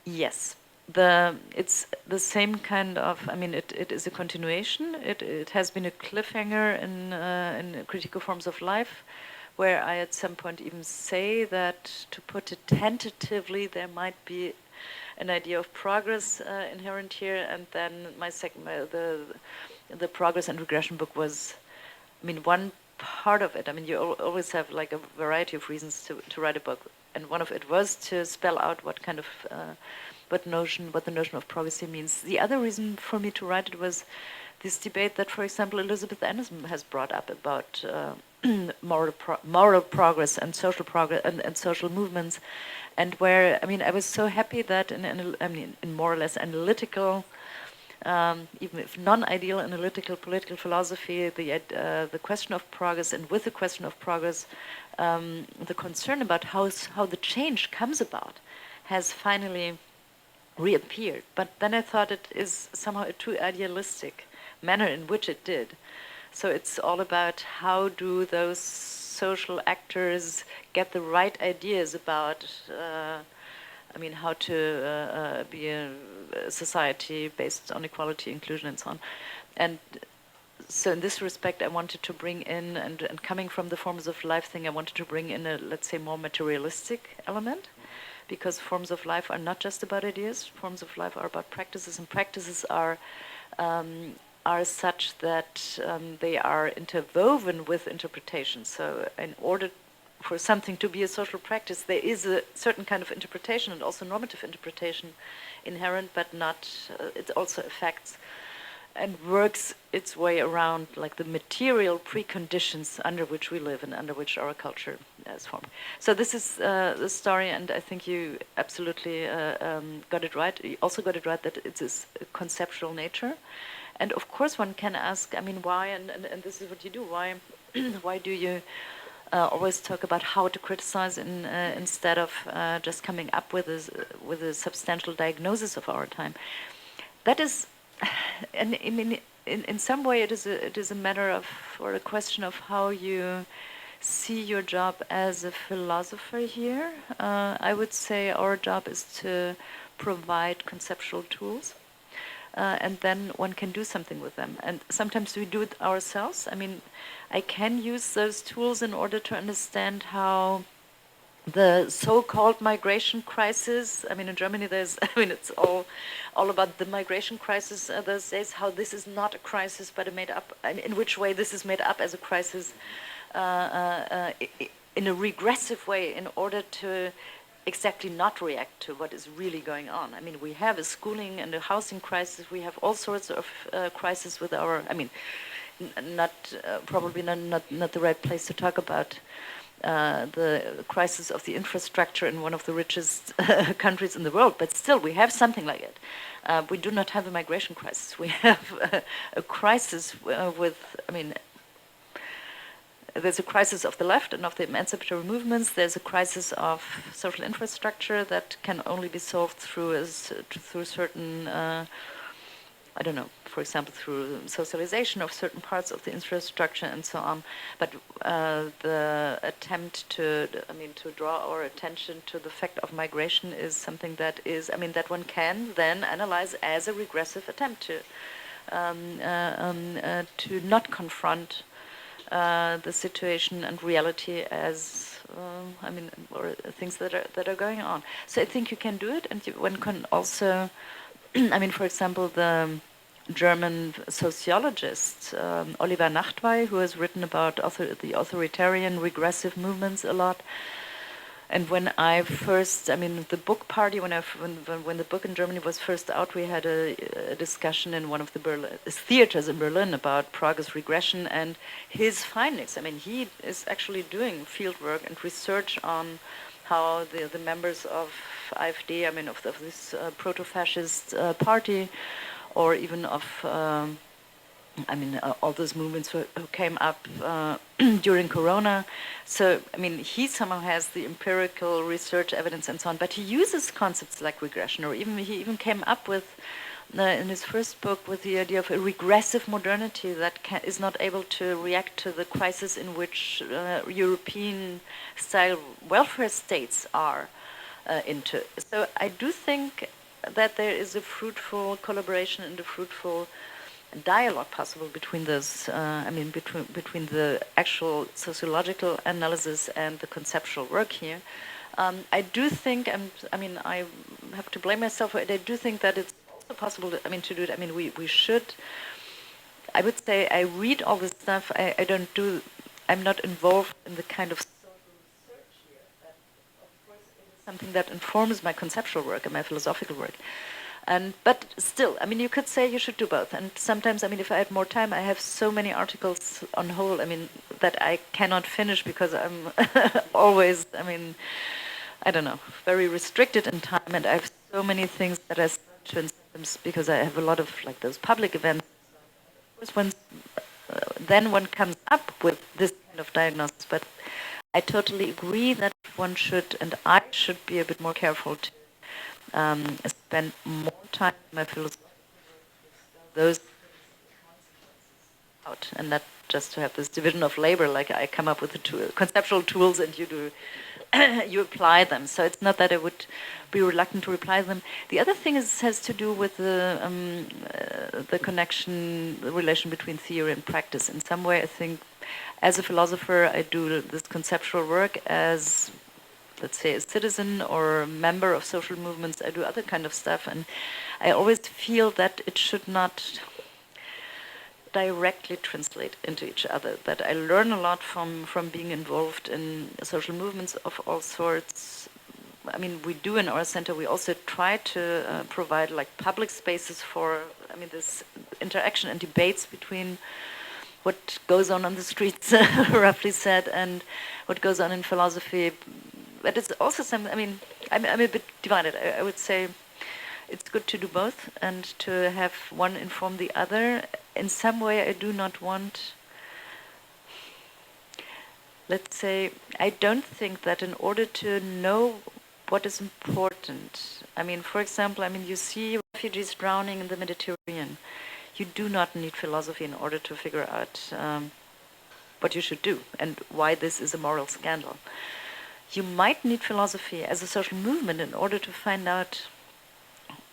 yes, it's the same kind of, I mean, it is a continuation. It has been a cliffhanger in Critical Forms of Life, where I at some point even say that, to put it tentatively, there might be an idea of progress inherent here. And then the Progress and Regression book was, I mean, one part of it. I mean, you always have like a variety of reasons to write a book, and one of it was to spell out what kind of what the notion of progress means. The other reason for me to write it was this debate that, for example, Elizabeth Anderson has brought up about moral progress and social progress and social movements, and where, I mean, I was so happy that in more or less analytical, even if non-ideal analytical political philosophy, the question of progress, and with the question of progress, the concern about how the change comes about, has finally reappeared. But then I thought it is somehow a too idealistic manner in which it did. So it's all about how do those social actors get the right ideas about, I mean, how to be a society based on equality, inclusion, and so on. And so in this respect, I wanted to bring in, and coming from the forms of life thing, I wanted to bring in a, let's say, more materialistic element, because forms of life are not just about ideas. Forms of life are about practices, and practices are such that they are interwoven with interpretation. So in order for something to be a social practice, there is a certain kind of interpretation, and also normative interpretation inherent, but not, it also affects and works its way around like the material preconditions under which we live and under which our culture is formed. So this is the story, and I think you absolutely got it right. You also got it right that it's a conceptual nature. And of course one can ask, I mean, why, and this is what you do, why do you always talk about how to criticize instead of just coming up with a substantial diagnosis of our time? That is, and in some way it is a matter of, or a question of how you see your job as a philosopher here. I would say our job is to provide conceptual tools. And then one can do something with them. And sometimes we do it ourselves. I mean, I can use those tools in order to understand how the so-called migration crisis. I mean, in Germany, there's, I mean, it's all about the migration crisis those days, how this is not a crisis, but in which way this is made up as a crisis in a regressive way in order to exactly not react to what is really going on. I mean, we have a schooling and a housing crisis. We have all sorts of crises with our, I mean, probably not the right place to talk about the crisis of the infrastructure in one of the richest countries in the world, but still we have something like it. We do not have a migration crisis. We have a crisis with, I mean, there's a crisis of the left and of the emancipatory movements. There's a crisis of social infrastructure that can only be solved through certain, I don't know, for example, through socialization of certain parts of the infrastructure and so on. But the attempt to draw our attention to the fact of migration is something that is, I mean, that one can then analyze as a regressive attempt to not confront the situation and reality as, I mean, or things that are going on. So I think you can do it, and one can also, I mean, for example, the German sociologist Oliver Nachtwey, who has written about the authoritarian regressive movements a lot. And when I first, I mean, the book party, when the book in Germany was first out, we had a discussion in one of the theaters in Berlin about Progress Regression and his findings. I mean, he is actually doing field work and research on how the members of AfD, I mean, of this proto-fascist party, or even of I mean, all those movements who came up during Corona. So, I mean, he somehow has the empirical research evidence and so on, but he uses concepts like regression, or he even came up with, in his first book, with the idea of a regressive modernity that is not able to react to the crisis in which European-style welfare states are into. So I do think that there is a fruitful collaboration and a fruitful dialogue possible between those, I mean, between the actual sociological analysis and the conceptual work here. I do think, I mean, I have to blame myself for it. I do think that it's also possible to, I mean, to do it. I mean, we should, I would say, I read all this stuff. I'm not involved in the kind of social research here, but of course it is something that informs my conceptual work and my philosophical work. But still, I mean, you could say you should do both. And sometimes, I mean, if I had more time, I have so many articles on hold, I mean, that I cannot finish because I'm always, I mean, I don't know, very restricted in time. And I have so many things that I start to, and sometimes because I have a lot of, like, those public events. Of course, then one comes up with this kind of diagnosis. But I totally agree that one should, and I should be a bit more careful to spend more time in my philosophy those out, and not just to have this division of labor, like I come up with the conceptual tools and you do you apply them. So it's not that I would be reluctant to apply them. The other thing has to do with the connection, the relation between theory and practice. In some way, I think, as a philosopher, I do this conceptual work. As, let's say, a citizen or a member of social movements, I do other kind of stuff, and I always feel that it should not directly translate into each other, that I learn a lot from being involved in social movements of all sorts. I mean, we do in our center, we also try to provide like public spaces for, I mean, this interaction and debates between what goes on the streets, roughly said, and what goes on in philosophy. But it's also something, I mean, I'm a bit divided. I would say it's good to do both and to have one inform the other. In some way, I do not want, let's say, I don't think that in order to know what is important, I mean, for example, I mean, you see refugees drowning in the Mediterranean. You do not need philosophy in order to figure out what you should do and why this is a moral scandal. You might need philosophy as a social movement in order to find out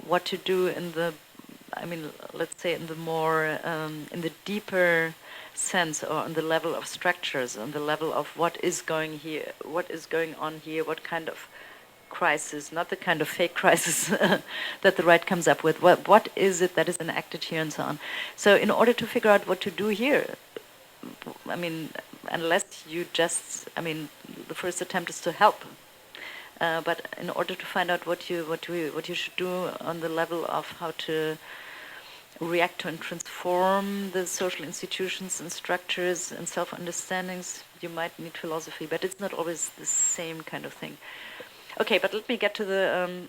what to do in the, I mean, let's say in the more, in the deeper sense, or on the level of structures, on the level of what is going on here, what kind of crisis, not the kind of fake crisis that the right comes up with. What is it that is enacted here, and so on. So in order to figure out what to do here, I mean, unless you just, I mean, the first attempt is to help. But in order to find out what you should do on the level of how to react to and transform the social institutions and structures and self-understandings, you might need philosophy, but it's not always the same kind of thing. Okay, but let me get to the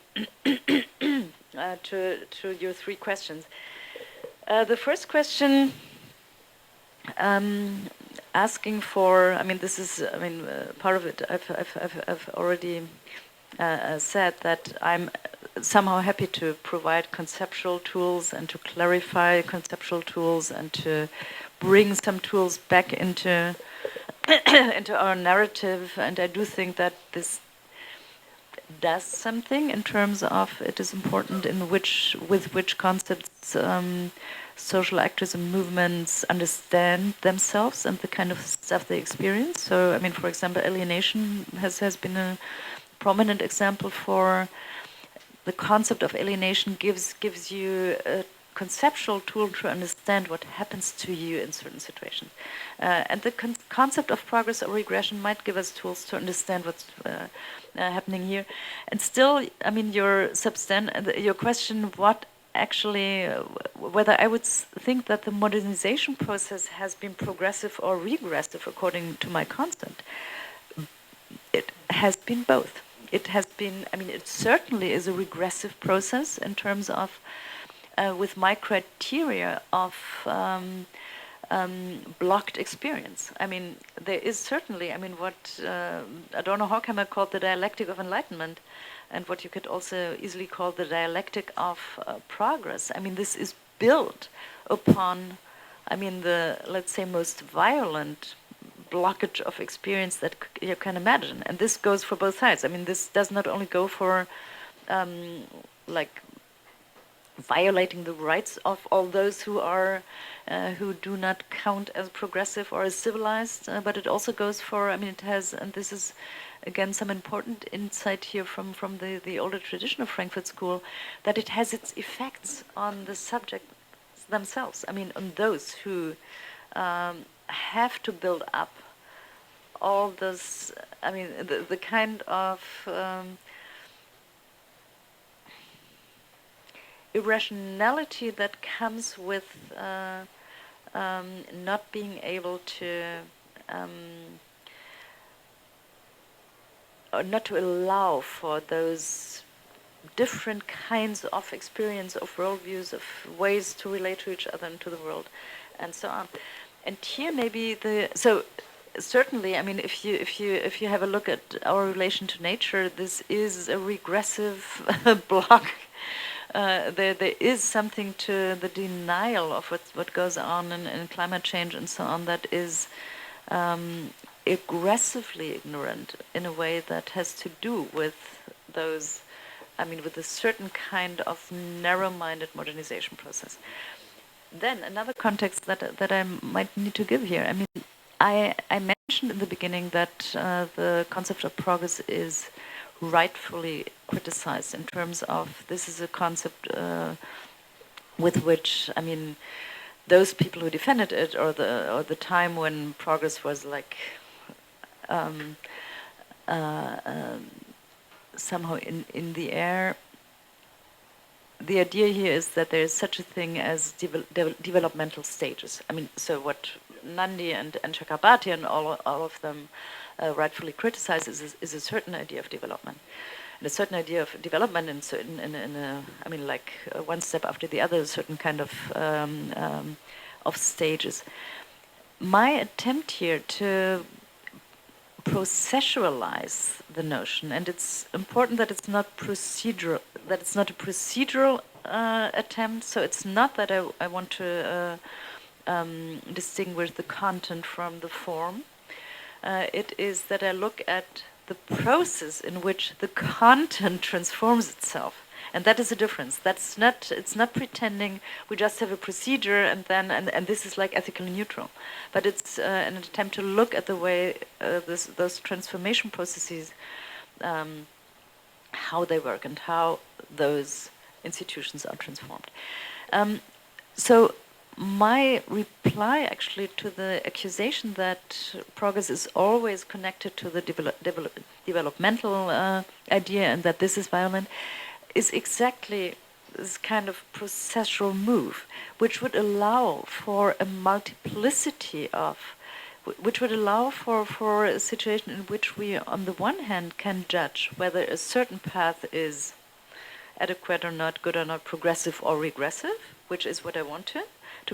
to your three questions. The first question, asking for, I mean, this is, I mean, part of it. I've already said that I'm somehow happy to provide conceptual tools and to clarify conceptual tools and to bring some tools back into into our narrative. And I do think that this does something in terms of it is important in with which concepts social actors and movements understand themselves and the kind of stuff they experience. So, I mean, for example, alienation has been a prominent example for the concept of alienation gives you a conceptual tool to understand what happens to you in certain situations. And the concept of progress or regression might give us tools to understand what's happening here. And still, I mean, your question, what actually, whether I would think that the modernization process has been progressive or regressive according to my concept, it has been both. It has been, I mean, it certainly is a regressive process in terms of, with my criteria of blocked experience. I mean, there is certainly, I mean, what Adorno Horkheimer called the dialectic of enlightenment, and what you could also easily call the dialectic of progress. I mean, this is built upon, I mean, the, let's say, most violent blockage of experience that you can imagine. And this goes for both sides. I mean, this does not only go for, like, violating the rights of all those who are, who do not count as progressive or as civilized, but it also goes for, I mean, it has, and this is, again, some important insight here from the older tradition of Frankfurt School, that it has its effects on the subjects themselves. I mean, on those who have to build up all this, I mean, the kind of irrationality that comes with not being able to, or not to allow for those different kinds of experience, of worldviews, of ways to relate to each other and to the world, and so on. And here maybe so certainly, I mean, if you have a look at our relation to nature, this is a regressive block. There is something to the denial of what goes on in climate change and so on that is aggressively ignorant in a way that has to do with those, I mean, with a certain kind of narrow-minded modernization process. Then another context that I might need to give here. I mean, I mentioned in the beginning that the concept of progress is rightfully criticized in terms of this is a concept with which, I mean, those people who defended it, or the time when progress was like somehow in the air. The idea here is that there is such a thing as developmental stages. I mean, so what Nandi and Chakrabarty and all of them rightfully criticize is a certain idea of development. And a certain idea of development in a, I mean, like one step after the other, a certain kind of stages. My attempt here to processualize the notion, and it's important that it's not procedural, that it's not a procedural attempt. So it's not that I want to distinguish the content from the form. It is that I look at the process in which the content transforms itself, And that is a difference. It's not pretending we just have a procedure and then, and this is like ethically neutral. But it's an attempt to look at the way those transformation processes, how they work and how those institutions are transformed. So my reply actually to the accusation that progress is always connected to the developmental idea and that this is violent is exactly this kind of processual move, which would allow for a multiplicity of, which would allow for a situation in which we, on the one hand, can judge whether a certain path is adequate or not, good or not, progressive or regressive, which is what I want to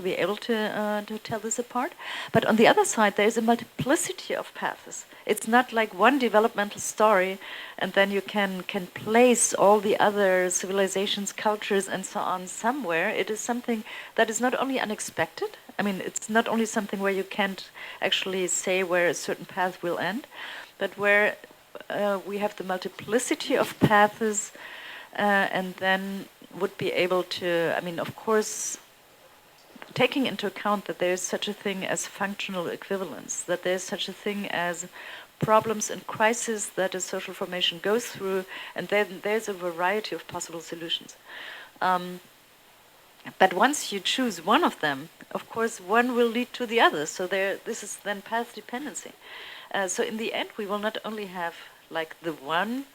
be able to tell this apart. But on the other side, there is a multiplicity of paths. It's not like one developmental story, and then you can place all the other civilizations, cultures, and so on somewhere. It is something that is not only unexpected. I mean, it's not only something where you can't actually say where a certain path will end, but where we have the multiplicity of paths, and then would be able to, I mean, of course, taking into account that there is such a thing as functional equivalence, that there is such a thing as problems and crises that a social formation goes through, and then there's a variety of possible solutions. But once you choose one of them, of course, one will lead to the other. So this is then path dependency. So in the end, we will not only have like the one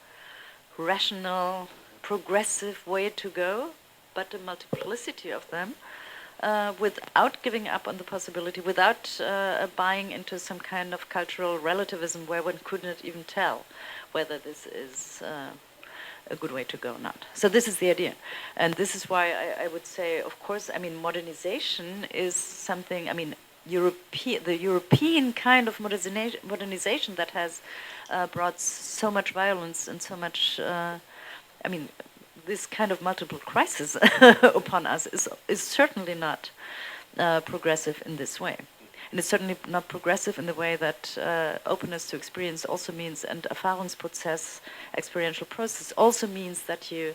rational, progressive way to go, but a multiplicity of them, without giving up on the possibility, without buying into some kind of cultural relativism where one could not even tell whether this is a good way to go or not. So this is the idea. And this is why I would say, of course, I mean, modernization is something, I mean, the European kind of modernization that has brought so much violence and so much, I mean, this kind of multiple crisis upon us is certainly not progressive in this way. And it's certainly not progressive in the way that openness to experience also means, and Erfahrungsprozess, experiential process, also means that you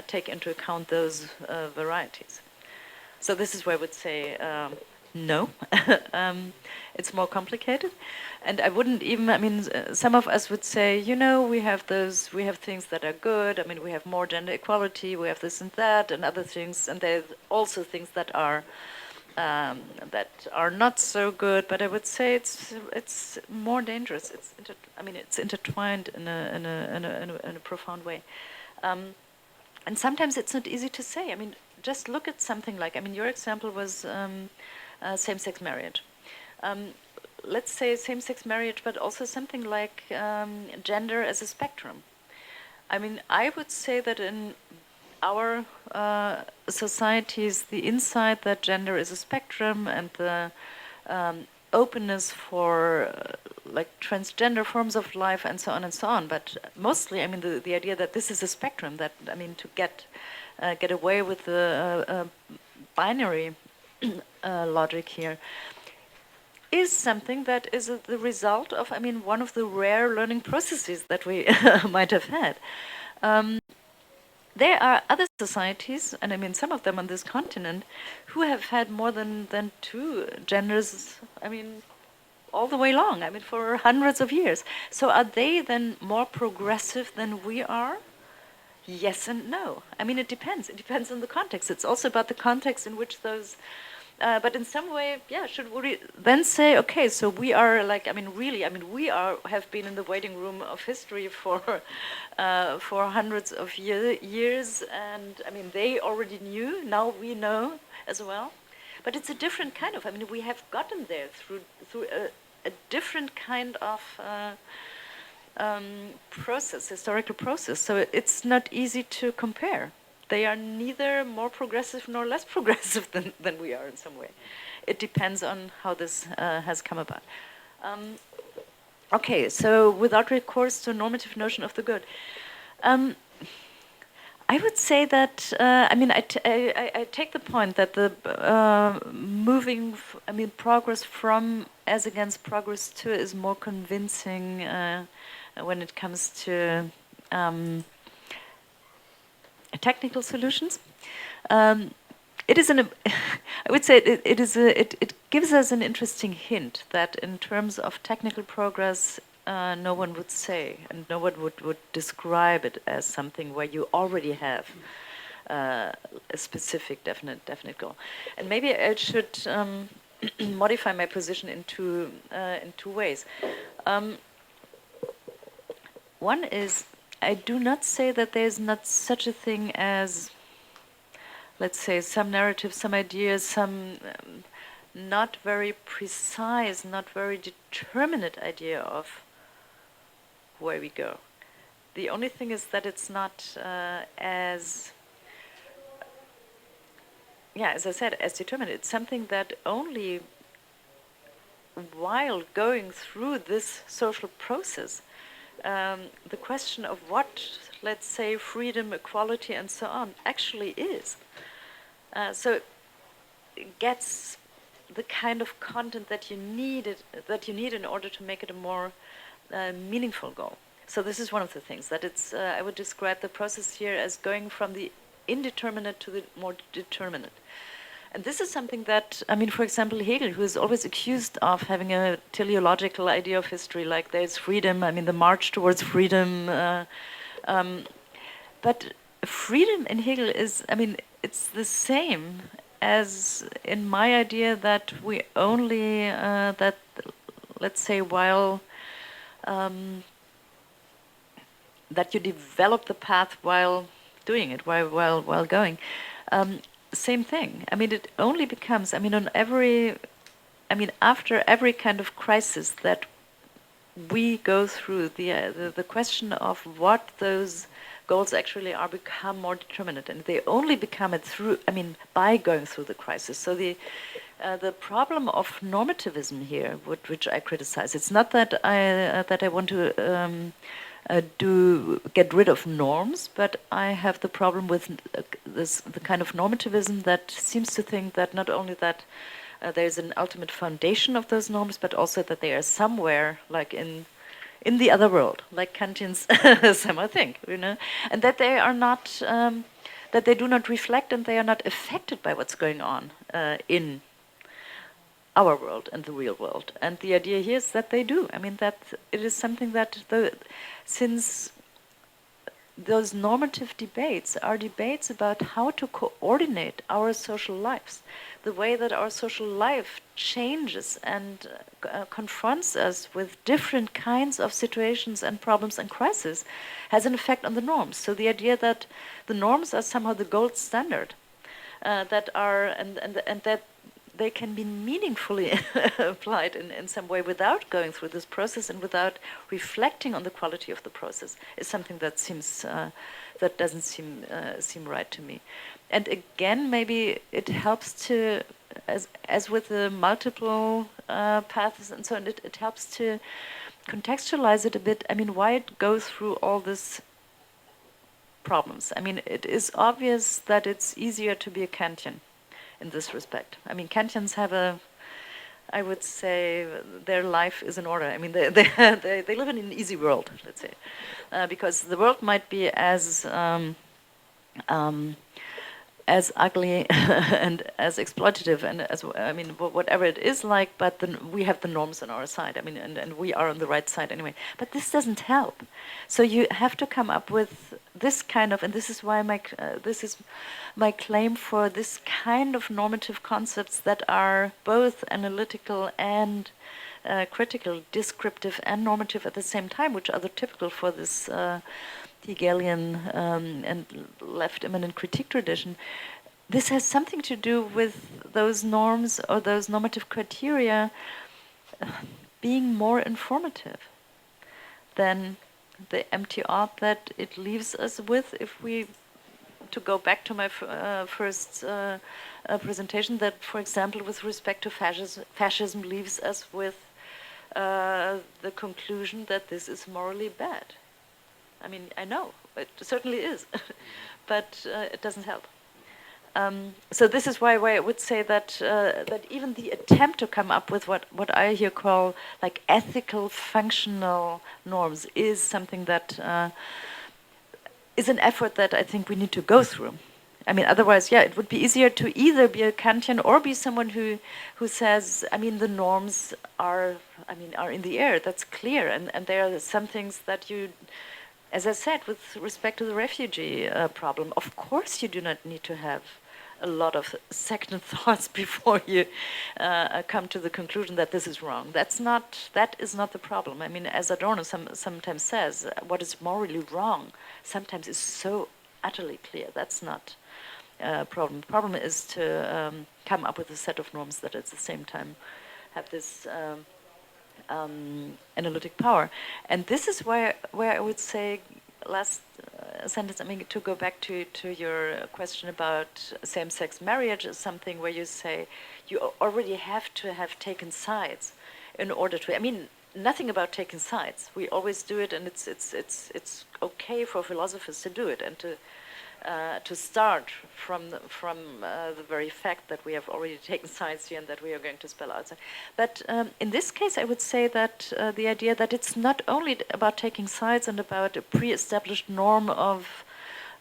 take into account those varieties. So this is where I would say no. It's more complicated. And I wouldn't even, I mean, some of us would say, you know, we have things that are good. I mean, we have more gender equality, we have this and that, and other things. And there's also things that are not so good. But I would say it's more dangerous. It's intertwined in a profound way. And sometimes it's not easy to say. I mean, just look at something like, I mean, your example was same-sex marriage. Let's say same-sex marriage, but also something like gender as a spectrum. I mean, I would say that in our societies, the insight that gender is a spectrum and the openness for like transgender forms of life and so on, but mostly, I mean, the idea that this is a spectrum, that, I mean, to get away with the binary logic here, is something that is the result of, I mean, one of the rare learning processes that we might have had. There are other societies, and I mean some of them on this continent, who have had more than two genders, I mean, all the way long, I mean, for hundreds of years. So are they then more progressive than we are? Yes and no. I mean, it depends. It depends on the context. It's also about the context in which those... but in some way, yeah, should we then say, okay, so we are like, I mean, really, I mean, we have been in the waiting room of history for hundreds of years, and I mean, they already knew, now we know as well. But it's a different kind of, I mean, we have gotten there through a different kind of historical process. So it's not easy to compare. They are neither more progressive nor less progressive than we are in some way. It depends on how this has come about. Okay, so without recourse to a normative notion of the good. I would say that, I mean, I take the point that the progress from as against progress to is more convincing when it comes to technical solutions. It is I would say it gives us an interesting hint that in terms of technical progress, no one would say, and no one would describe it as something where you already have a specific, definite goal. And maybe I should modify my position in two ways. One is, I do not say that there is not such a thing as, let's say, some narrative, some ideas, some not very precise, not very determinate idea of where we go. The only thing is that it's not as I said, as determined. It's something that only while going through this social process, the question of what, let's say, freedom, equality, and so on actually is. So it gets the kind of content that you need in order to make it a more meaningful goal. So this is one of the things that it's. I would describe the process here as going from the indeterminate to the more determinate. And this is something that, I mean, for example, Hegel, who is always accused of having a teleological idea of history, like there's freedom, I mean, the march towards freedom. But freedom in Hegel is, I mean, it's the same as in my idea that we only, that, let's say, while, that you develop the path while doing it, while going. Same thing. I mean, it only becomes, I mean, after every kind of crisis that we go through, the question of what those goals actually are become more determinate, and they only become it through, I mean, by going through the crisis. So the problem of normativism here, which I criticize, it's not that I want to get rid of norms, but I have the problem with the kind of normativism that seems to think that not only that there's an ultimate foundation of those norms, but also that they are somewhere, like in the other world, like Kantians somehow think, you know, and that they are not, that they do not reflect and they are not affected by what's going on in our world and the real world. And the idea here is that they do. I mean, that it is something that, since those normative debates are debates about how to coordinate our social lives, the way that our social life changes and confronts us with different kinds of situations and problems and crises, has an effect on the norms. So the idea that the norms are somehow the gold standard, that are, and that they can be meaningfully applied in some way without going through this process and without reflecting on the quality of the process, is something that seems that doesn't seem right to me. And again, maybe it helps to, as with the multiple paths and so on, it helps to contextualize it a bit. I mean, why it goes through all this problems. I mean, it is obvious that it's easier to be a Kantian in this respect. I mean, Kantians have I would say, their life is in order. I mean, they live in an easy world, let's say, because the world might be as ugly and as exploitative and as, I mean, whatever it is like, but then we have the norms on our side. I mean, and we are on the right side anyway. But this doesn't help. So you have to come up with this kind of, and this is why this is my claim for this kind of normative concepts that are both analytical and critical, descriptive and normative at the same time, which are the typical for this Hegelian and left immanent critique tradition. This has something to do with those norms or those normative criteria being more informative than the empty art that it leaves us with. If we, to go back to my first presentation, that, for example, with respect to fascism leaves us with the conclusion that this is morally bad. I mean, I know, it certainly is, but it doesn't help. So this is why I would say that that even the attempt to come up with what I here call like ethical functional norms is something that is an effort that I think we need to go through. I mean, otherwise, yeah, it would be easier to either be a Kantian or be someone who says, I mean, the norms are in the air. That's clear, and there are some things that you, as I said, with respect to the refugee problem, of course, you do not need to have a lot of second thoughts before you come to the conclusion that this is wrong. That is not the problem. I mean, as Adorno sometimes says, what is morally wrong sometimes is so utterly clear. That's not a problem. The problem is to come up with a set of norms that at the same time have this analytic power. And this is where I would say, last sentence, I mean, to go back to your question about same-sex marriage is something where you say you already have to have taken sides in order to, I mean, nothing about taking sides. We always do it, and it's okay for philosophers to do it and to start from the very fact that we have already taken sides here and that we are going to spell out. But in this case, I would say that the idea that it's not only about taking sides and about a pre-established norm of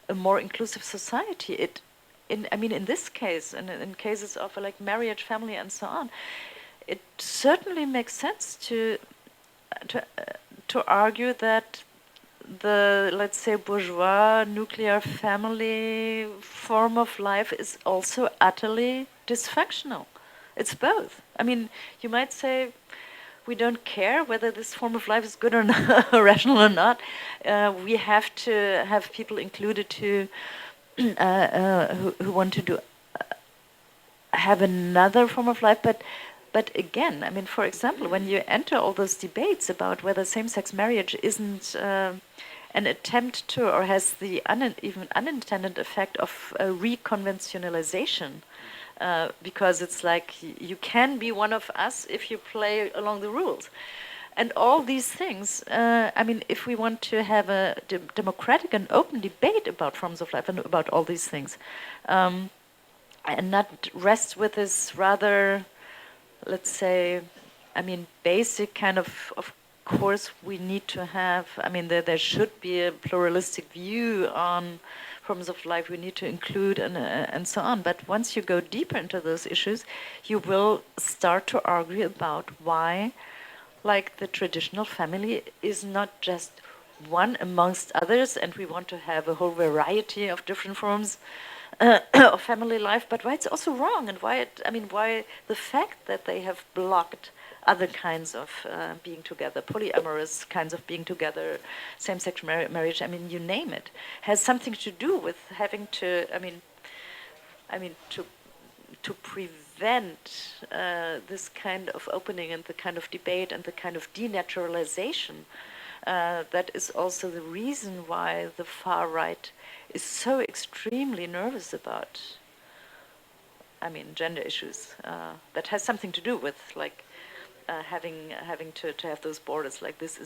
a more inclusive society. In this case, and in cases of like marriage, family, and so on, it certainly makes sense to argue that the, let's say, bourgeois nuclear family form of life is also utterly dysfunctional. It's both. I mean, you might say we don't care whether this form of life is good or not, rational or not. We have to have people included who want to have another form of life, but again, I mean, for example, when you enter all those debates about whether same-sex marriage isn't an attempt to, or has the even unintended effect of reconventionalization, because it's like you can be one of us if you play along the rules. And all these things, I mean, if we want to have a democratic and open debate about forms of life and about all these things, and not rest with this rather, let's say, I mean, basic kind of course we need to have, I mean, there should be a pluralistic view on forms of life we need to include and so on. But once you go deeper into those issues, you will start to argue about why, like, the traditional family is not just one amongst others, and we want to have a whole variety of different forms of family life, but why it's also wrong, and why the fact that they have blocked other kinds of being together, polyamorous kinds of being together, same-sex marriage, I mean, you name it, has something to do with having to, to prevent this kind of opening and the kind of debate and the kind of denaturalization. That is also the reason why the far right is so extremely nervous about, I mean, gender issues. That has something to do with, like, having to have those borders, like this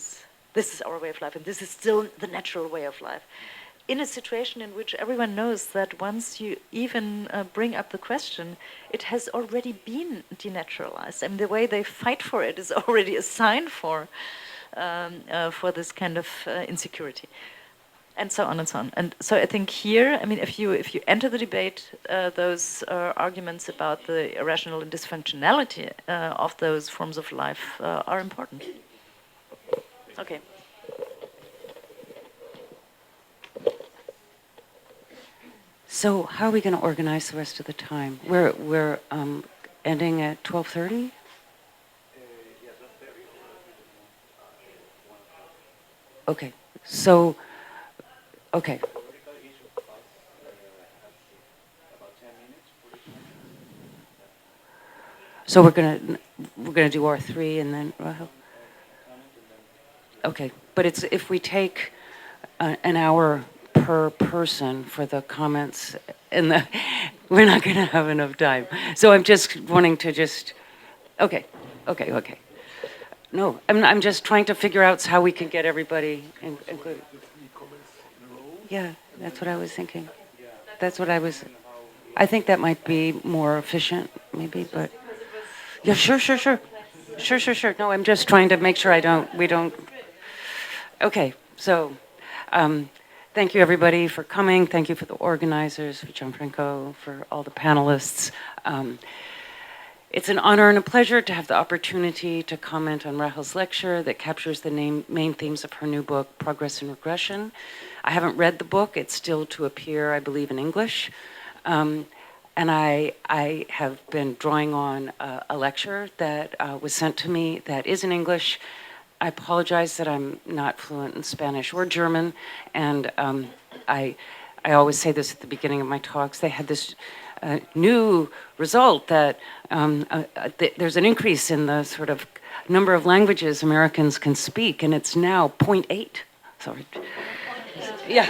is our way of life, and this is still the natural way of life. In a situation in which everyone knows that once you even bring up the question, it has already been denaturalized. I mean, the way they fight for it is already a sign for this kind of insecurity, and so on and so on. And so I think here, I mean, if you enter the debate, those arguments about the irrational and dysfunctionality of those forms of life are important. Okay. So how are we going to organize the rest of the time? We're ending at 12:30? Okay. So, okay. So we're gonna do our three and then Rahel. Okay, but it's if we take an hour per person for the comments, and we're not going to have enough time. So I'm just wanting to okay. No, I'm just trying to figure out how we can get everybody included. Yeah, that's what I was thinking. I think that might be more efficient, maybe, but yeah, sure. No, I'm just trying to make sure we don't. Okay, so. Thank you, everybody, for coming. Thank you for the organizers, for Gianfranco, for all the panelists. It's an honor and a pleasure to have the opportunity to comment on Rahel's lecture that captures the main themes of her new book, Progress and Regression. I haven't read the book. It's still to appear, I believe, in English. And I have been drawing on a lecture that was sent to me that is in English. I apologize that I'm not fluent in Spanish or German, and I always say this at the beginning of my talks. They had this new result that there's an increase in the sort of number of languages Americans can speak, and it's now 0.8. Sorry. Yeah.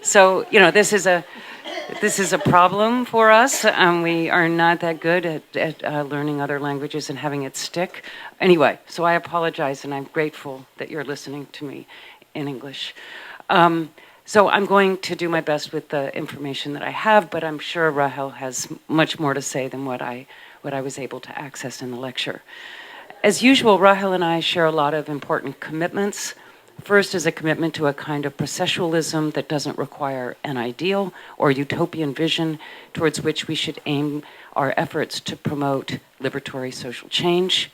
So, you know, this is a problem for us. We are not that good at learning other languages and having it stick. Anyway, so I apologize, and I'm grateful that you're listening to me in English. So I'm going to do my best with the information that I have, but I'm sure Rahel has much more to say than what I was able to access in the lecture. As usual, Rahel and I share a lot of important commitments. First is a commitment to a kind of processualism that doesn't require an ideal or utopian vision towards which we should aim our efforts to promote liberatory social change,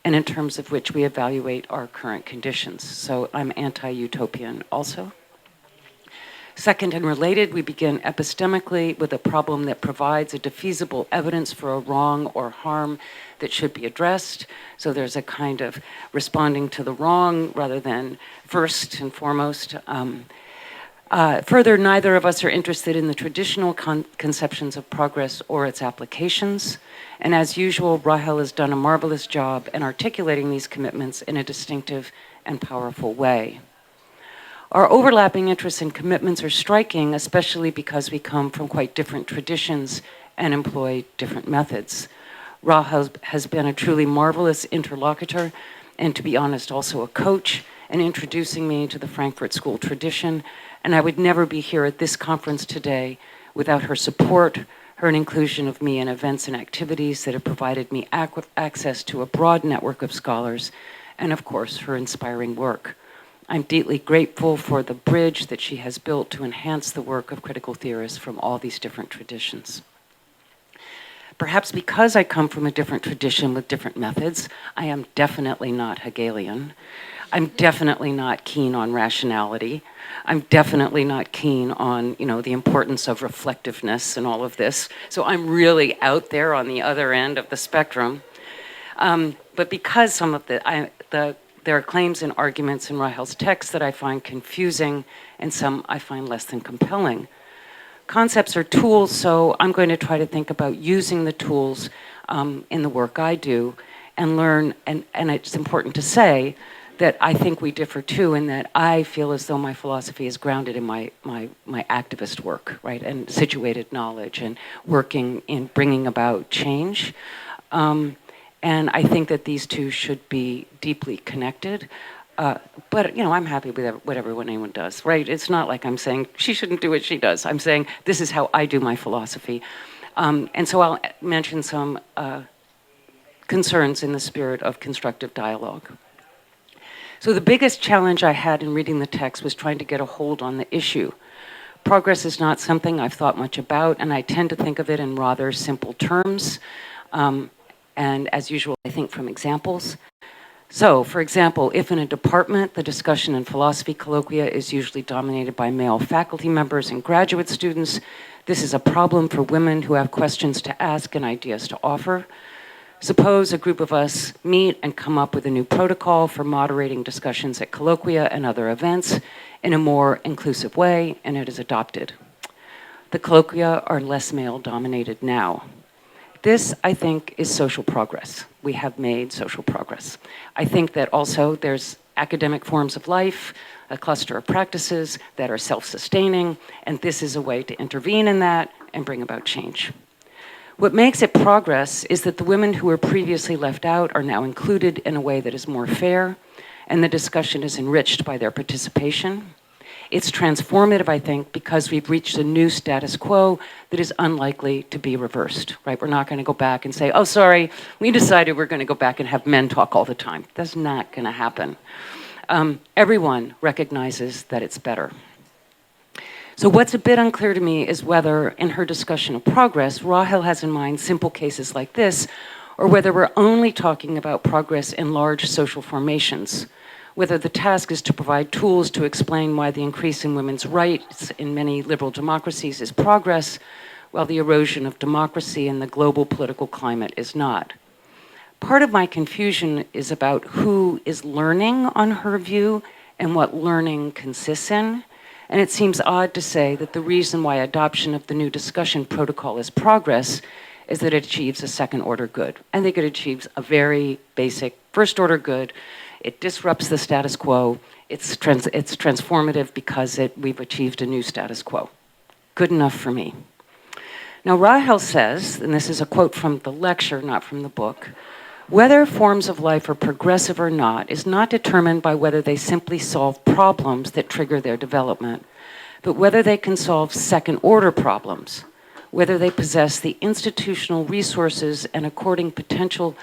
and in terms of which we evaluate our current conditions. So I'm anti-utopian also. Second and related, we begin epistemically with a problem that provides a defeasible evidence for a wrong or harm that should be addressed. So there's a kind of responding to the wrong rather than first and foremost. Further, neither of us are interested in the traditional conceptions of progress or its applications. And as usual, Rahel has done a marvelous job in articulating these commitments in a distinctive and powerful way. Our overlapping interests and commitments are striking, especially because we come from quite different traditions and employ different methods. Rahel has been a truly marvelous interlocutor, and to be honest, also a coach, in introducing me to the Frankfurt School tradition, and I would never be here at this conference today without her support, her inclusion of me in events and activities that have provided me access to a broad network of scholars, and of course, her inspiring work. I'm deeply grateful for the bridge that she has built to enhance the work of critical theorists from all these different traditions. Perhaps because I come from a different tradition with different methods, I am definitely not Hegelian. I'm definitely not keen on rationality. I'm definitely not keen on, you know, the importance of reflectiveness and all of this. So I'm really out there on the other end of the spectrum. But because some of there are claims and arguments in Rahel's text that I find confusing, and some I find less than compelling. Concepts are tools, so I'm going to try to think about using the tools in the work I do and learn, and it's important to say that I think we differ too, in that I feel as though my philosophy is grounded in my activist work, right, and situated knowledge and working in bringing about change. And I think that these two should be deeply connected. But, you know, I'm happy with whatever anyone does, right? It's not like I'm saying she shouldn't do what she does. I'm saying this is how I do my philosophy. And so I'll mention some concerns in the spirit of constructive dialogue. So the biggest challenge I had in reading the text was trying to get a hold on the issue. Progress is not something I've thought much about, and I tend to think of it in rather simple terms. And as usual, I think from examples. So, for example, if in a department, the discussion in philosophy colloquia is usually dominated by male faculty members and graduate students, this is a problem for women who have questions to ask and ideas to offer. Suppose a group of us meet and come up with a new protocol for moderating discussions at colloquia and other events in a more inclusive way, and it is adopted. The colloquia are less male-dominated now. This, I think, is social progress. We have made social progress. I think that also there's academic forms of life, a cluster of practices that are self-sustaining, and this is a way to intervene in that and bring about change. What makes it progress is that the women who were previously left out are now included in a way that is more fair, and the discussion is enriched by their participation. It's transformative, I think, because we've reached a new status quo that is unlikely to be reversed, right? We're not going to go back and say, oh, sorry, we decided we're going to go back and have men talk all the time. That's not going to happen. Everyone recognizes that it's better. So what's a bit unclear to me is whether, in her discussion of progress, Rahel has in mind simple cases like this, or whether we're only talking about progress in large social formations, whether the task is to provide tools to explain why the increase in women's rights in many liberal democracies is progress, while the erosion of democracy in the global political climate is not. Part of my confusion is about who is learning on her view and what learning consists in. And it seems odd to say that the reason why adoption of the new discussion protocol is progress is that it achieves a second order good. I think it achieves a very basic first order good. It disrupts the status quo. It's transformative because we've achieved a new status quo. Good enough for me. Now Rahel says, and this is a quote from the lecture, not from the book, whether forms of life are progressive or not is not determined by whether they simply solve problems that trigger their development, but whether they can solve second-order problems, whether they possess the institutional resources and according potential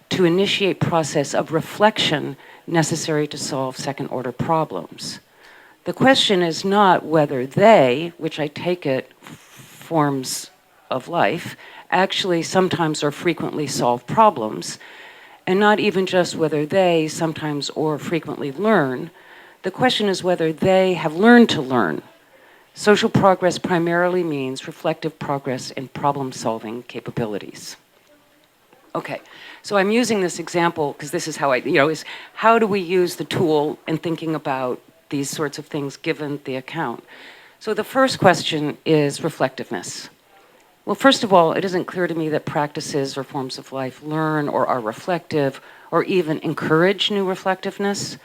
to initiate process of reflection necessary to solve second-order problems. The question is not whether they, which I take it forms of life, actually sometimes or frequently solve problems, and not even just whether they sometimes or frequently learn. The question is whether they have learned to learn. Social progress primarily means reflective progress in problem-solving capabilities. Okay, so I'm using this example because this is how is how do we use the tool in thinking about these sorts of things given the account? So the first question is reflectiveness. Well, first of all, it isn't clear to me that practices or forms of life learn or are reflective or even encourage new reflectiveness.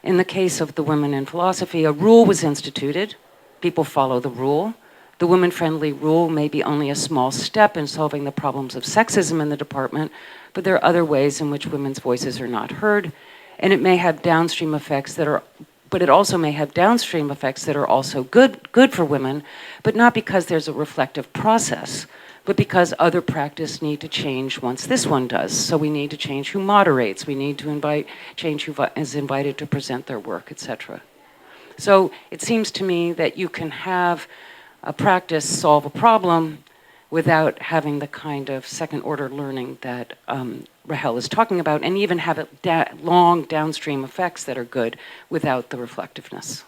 In the case of the women in philosophy, a rule was instituted. People follow the rule. The women-friendly rule may be only a small step in solving the problems of sexism in the department, but there are other ways in which women's voices are not heard, and it may have downstream effects that are but it also may have downstream effects that are also good for women, but not because there's a reflective process, but because other practice need to change once this one does. So we need to change who moderates, we need to change who is invited to present their work, etc. So it seems to me that you can have a practice solve a problem without having the kind of second order learning that Rahel is talking about, and even have long downstream effects that are good without the reflectiveness.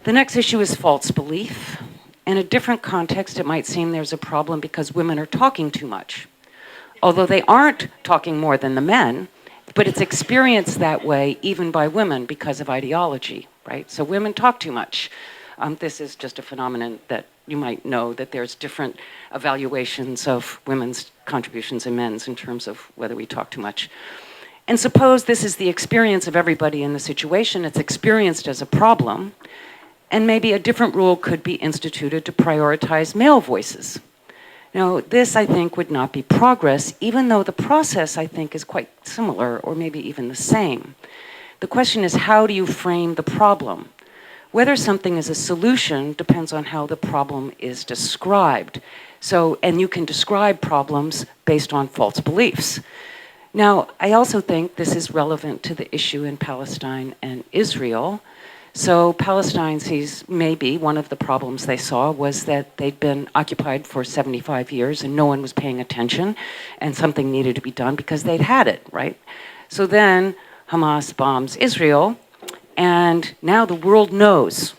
The next issue is false belief. In a different context, it might seem there's a problem because women are talking too much. Although they aren't talking more than the men, but it's experienced that way even by women because of ideology, right? So women talk too much. This is just a phenomenon that you might know, that there's different evaluations of women's contributions and men's in terms of whether we talk too much. And suppose this is the experience of everybody in the situation, it's experienced as a problem, and maybe a different rule could be instituted to prioritize male voices. Now, this, I think, would not be progress, even though the process, I think, is quite similar, or maybe even the same. The question is, how do you frame the problem? Whether something is a solution depends on how the problem is described. So, and you can describe problems based on false beliefs. Now, I also think this is relevant to the issue in Palestine and Israel. So Palestine sees maybe one of the problems they saw was that they'd been occupied for 75 years and no one was paying attention, and something needed to be done because they'd had it, right? So then Hamas bombs Israel, and now the world knows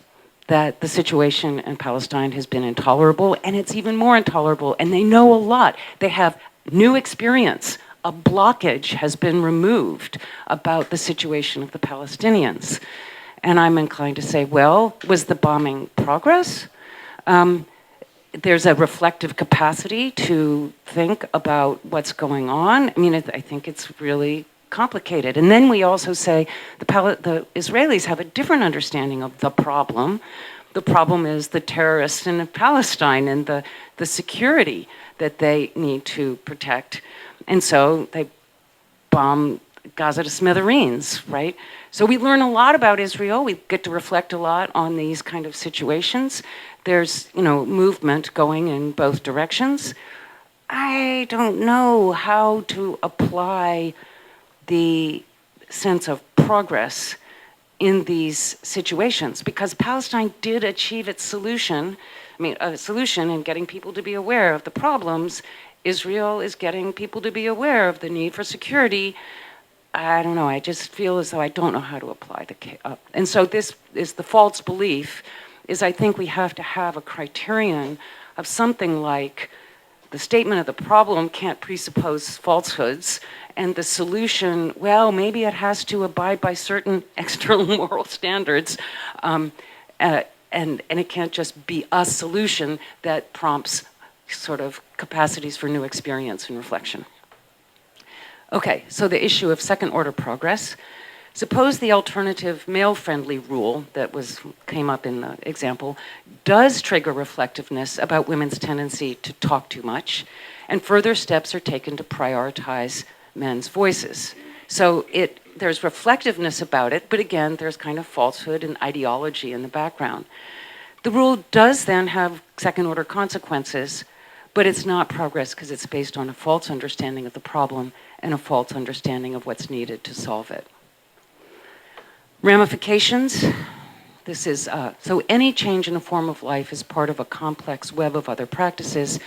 that the situation in Palestine has been intolerable, and it's even more intolerable, and they know a lot. They have new experience. A blockage has been removed about the situation of the Palestinians. And I'm inclined to say, well, was the bombing progress? There's a reflective capacity to think about what's going on. I mean, I think it's really complicated. And then we also say the Israelis have a different understanding of the problem. The problem is the terrorists in Palestine and the security that they need to protect. And so they bomb Gaza to smithereens, right? So we learn a lot about Israel. We get to reflect a lot on these kind of situations. There's, movement going in both directions. I don't know how to apply the sense of progress in these situations, because Palestine did achieve its solution, a solution in getting people to be aware of the problems. Israel is getting people to be aware of the need for security. I don't know, I just feel as though I don't know how to apply and so this is the false belief, is I think we have to have a criterion of something like the statement of the problem can't presuppose falsehoods, and the solution, well, maybe it has to abide by certain external moral standards, and it can't just be a solution that prompts sort of capacities for new experience and reflection. Okay, so the issue of second-order progress. Suppose the alternative male-friendly rule that came up in the example does trigger reflectiveness about women's tendency to talk too much, and further steps are taken to prioritize men's voices. So there's reflectiveness about it, but again, there's kind of falsehood and ideology in the background. The rule does then have second-order consequences, but it's not progress because it's based on a false understanding of the problem and a false understanding of what's needed to solve it. Ramifications. This is, so any change in a form of life is part of a complex web of other practices,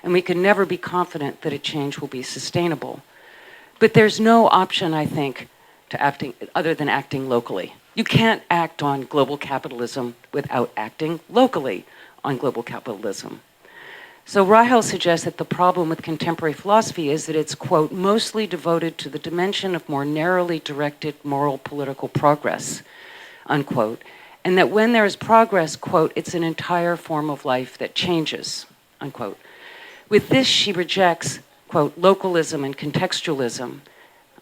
and we can never be confident that a change will be sustainable. But there's no option, I think, to acting other than acting locally. You can't act on global capitalism without acting locally on global capitalism. So Rahel suggests that the problem with contemporary philosophy is that it's, quote, mostly devoted to the dimension of more narrowly directed moral political progress, unquote, and that when there is progress, quote, it's an entire form of life that changes, unquote. With this, she rejects, quote, localism and contextualism,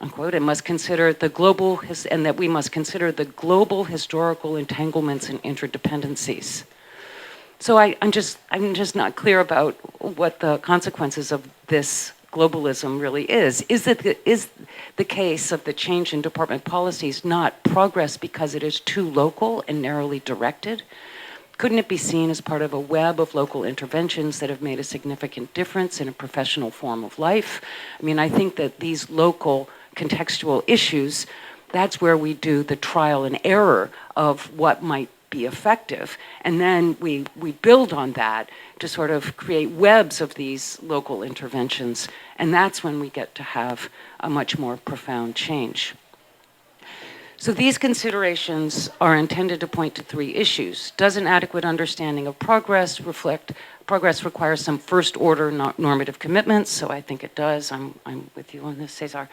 unquote, and must consider the global, and that we must consider the global historical entanglements and interdependencies. So I'm just not clear about what the consequences of this globalism really is. Is the case of the change in department policies not progress because it is too local and narrowly directed? Couldn't it be seen as part of a web of local interventions that have made a significant difference in a professional form of life? I mean, I think that these local contextual issues, that's where we do the trial and error of what might be effective, and then we build on that to sort of create webs of these local interventions, and that's when we get to have a much more profound change. So these considerations are intended to point to three issues. Does an adequate understanding of progress require some first order normative commitments? So I think it does. I'm with you on this, César.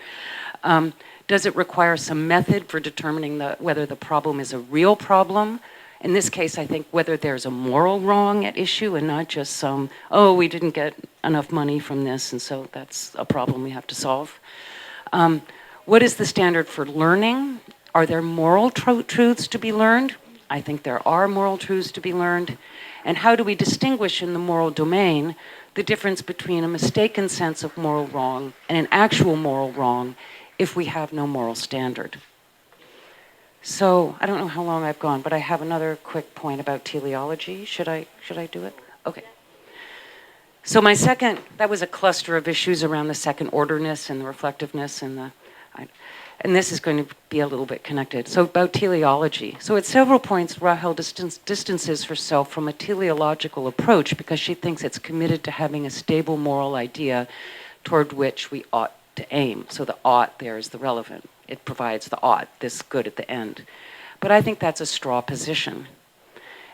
Does it require some method for determining whether the problem is a real problem? In this case, I think whether there's a moral wrong at issue and not just some, oh, we didn't get enough money from this, and so that's a problem we have to solve. What is the standard for learning? Are there moral truths to be learned? I think there are moral truths to be learned. And how do we distinguish in the moral domain the difference between a mistaken sense of moral wrong and an actual moral wrong if we have no moral standard? So I don't know how long I've gone, but I have another quick point about teleology. Should I do it? Okay. So my second, that was a cluster of issues around the second orderness and the reflectiveness and this is going to be a little bit connected. So about teleology. So at several points, Rahel distances herself from a teleological approach because she thinks it's committed to having a stable moral idea toward which we ought to aim. So the ought there is the relevant. It provides the ought, this good at the end. But I think that's a straw position.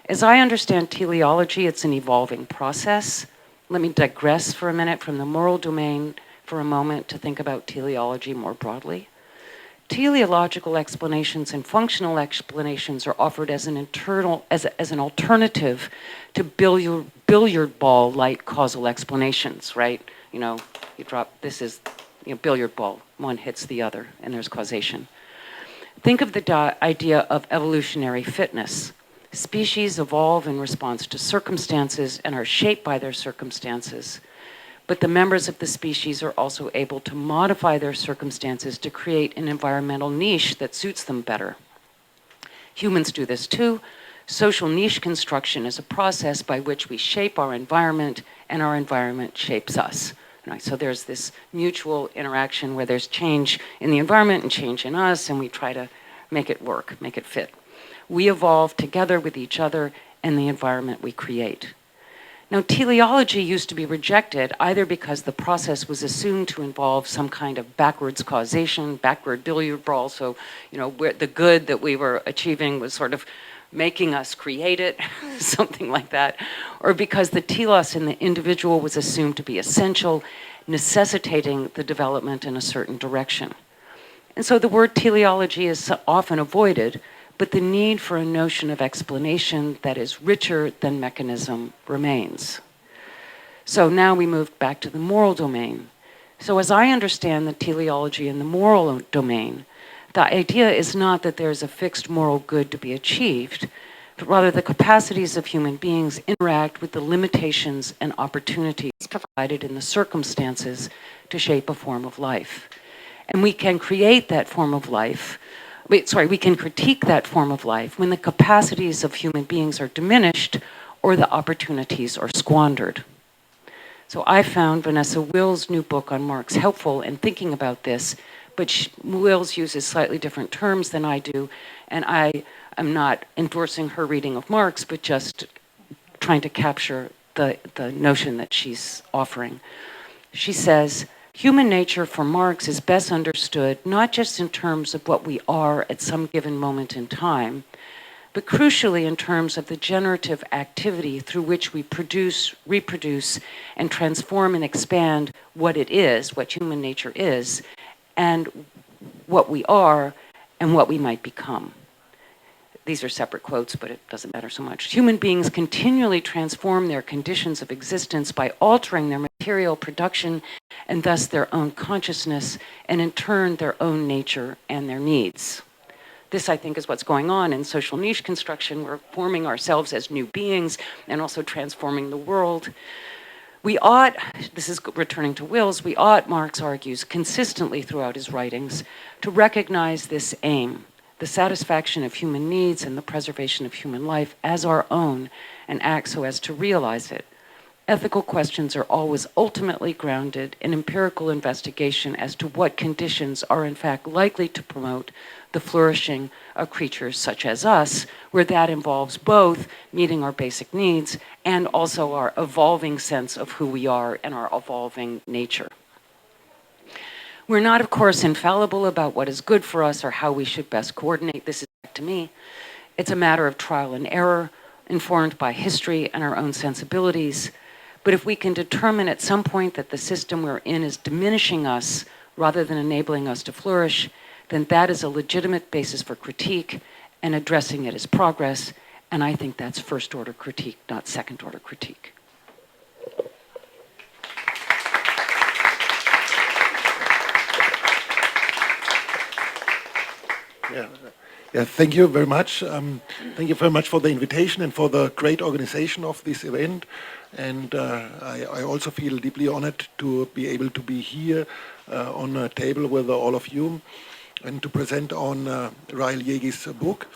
As I understand teleology, it's an evolving process. Let me digress for a minute from the moral domain for a moment to think about teleology more broadly. Teleological explanations and functional explanations are offered as an alternative to billiard ball-like causal explanations, right? You know, you drop, this is, billiard ball, one hits the other, and there's causation. Think of the idea of evolutionary fitness. Species evolve in response to circumstances and are shaped by their circumstances, but the members of the species are also able to modify their circumstances to create an environmental niche that suits them better. Humans do this too. Social niche construction is a process by which we shape our environment and our environment shapes us. So there's this mutual interaction where there's change in the environment and change in us, and we try to make it work, make it fit. We evolve together with each other and the environment we create. Now, teleology used to be rejected either because the process was assumed to involve some kind of backwards causation, backward billiard ball, so, the good that we were achieving was sort of making us create it, something like that, or because the telos in the individual was assumed to be essential, necessitating the development in a certain direction. And so the word teleology is often avoided, but the need for a notion of explanation that is richer than mechanism remains. So now we move back to the moral domain. So as I understand the teleology in the moral domain, the idea is not that there's a fixed moral good to be achieved, but rather the capacities of human beings interact with the limitations and opportunities provided in the circumstances to shape a form of life. And we can create that form of life, we can critique that form of life when the capacities of human beings are diminished or the opportunities are squandered. So I found Vanessa Wills' new book on Marx helpful in thinking about this, but Wills uses slightly different terms than I do, and I am not endorsing her reading of Marx, but just trying to capture the notion that she's offering. She says, human nature for Marx is best understood not just in terms of what we are at some given moment in time, but crucially in terms of the generative activity through which we produce, reproduce, and transform and expand what it is, what human nature is, and what we are and what we might become. These are separate quotes, but it doesn't matter so much. Human beings continually transform their conditions of existence by altering their material production and thus their own consciousness, and in turn their own nature and their needs. This, I think, is what's going on in social niche construction. We're forming ourselves as new beings and also transforming the world. We ought, this is returning to Wills, we ought, Marx argues, consistently throughout his writings, to recognize this aim, the satisfaction of human needs and the preservation of human life as our own, and act so as to realize it. Ethical questions are always ultimately grounded in empirical investigation as to what conditions are in fact likely to promote the flourishing of creatures such as us, where that involves both meeting our basic needs and also our evolving sense of who we are and our evolving nature. We're not, of course, infallible about what is good for us or how we should best coordinate. This is back to me. It's a matter of trial and error, informed by history and our own sensibilities. But if we can determine at some point that the system we're in is diminishing us rather than enabling us to flourish, then that is a legitimate basis for critique, and addressing it as progress. And I think that's first-order critique, not second-order critique. Yeah, thank you very much. Thank you very much for the invitation and for the great organization of this event. And I also feel deeply honored to be able to be here on a table with all of you and to present on Rahel Jaeggi's book.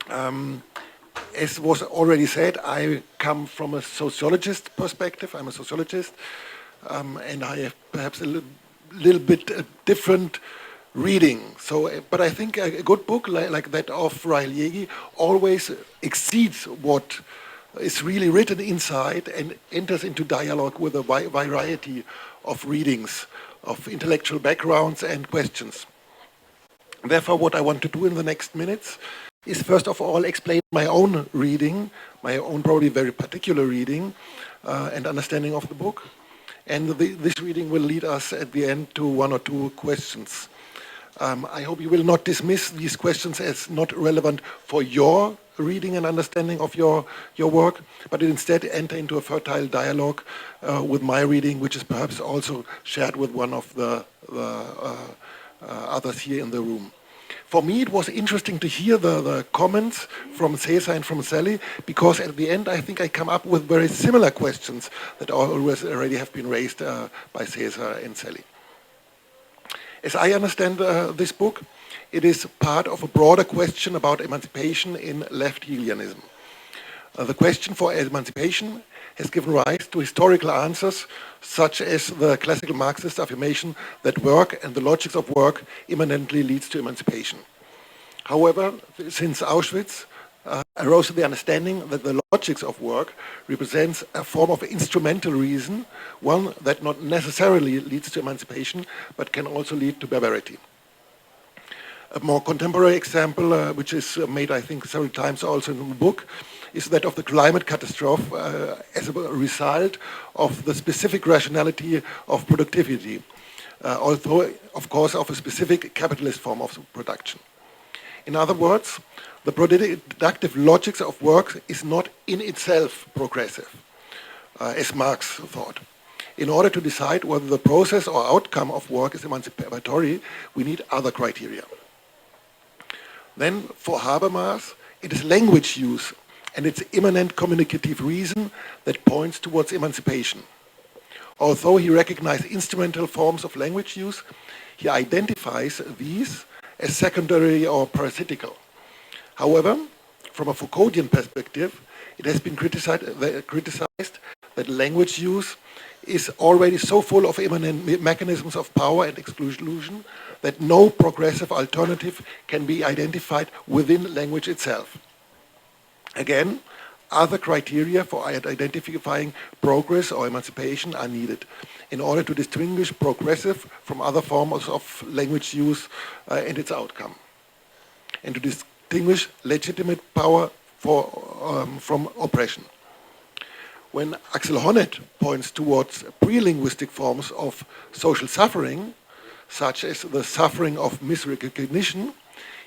As was already said, I come from a sociologist perspective. I'm a sociologist, and I have perhaps a little bit different reading. So, but I think a good book like that of Rahel Jaeggi always exceeds what is really written inside and enters into dialogue with a variety of readings, of intellectual backgrounds and questions. Therefore, what I want to do in the next minutes is first of all explain my own reading, my own probably very particular reading and understanding of the book. And this reading will lead us at the end to one or two questions. I hope you will not dismiss these questions as not relevant for your reading and understanding of your work, but instead enter into a fertile dialogue with my reading, which is perhaps also shared with one of the others here in the room. For me, it was interesting to hear the comments from César and from Sally, because at the end, I think I come up with very similar questions that already have been raised by César and Sally. As I understand this book, it is part of a broader question about emancipation in left Hegelianism. The question for emancipation has given rise to historical answers, such as the classical Marxist affirmation that work and the logics of work immanently leads to emancipation. However, since Auschwitz, arose the understanding that the logics of work represents a form of instrumental reason, one that not necessarily leads to emancipation, but can also lead to barbarity. A more contemporary example, which is made, I think, several times also in the book, is that of the climate catastrophe as a result of the specific rationality of productivity, although, of course, of a specific capitalist form of production. In other words, the productive logics of work is not in itself progressive, as Marx thought. In order to decide whether the process or outcome of work is emancipatory, we need other criteria. Then, for Habermas, it is language use and its immanent communicative reason that points towards emancipation. Although he recognized instrumental forms of language use, he identifies these as secondary or parasitical. However, from a Foucauldian perspective, it has been criticized that language use is already so full of immanent mechanisms of power and exclusion that no progressive alternative can be identified within language itself. Again, other criteria for identifying progress or emancipation are needed in order to distinguish progressive from other forms of language use and its outcome, and to distinguish legitimate power from oppression. When Axel Honneth points towards pre-linguistic forms of social suffering, such as the suffering of misrecognition,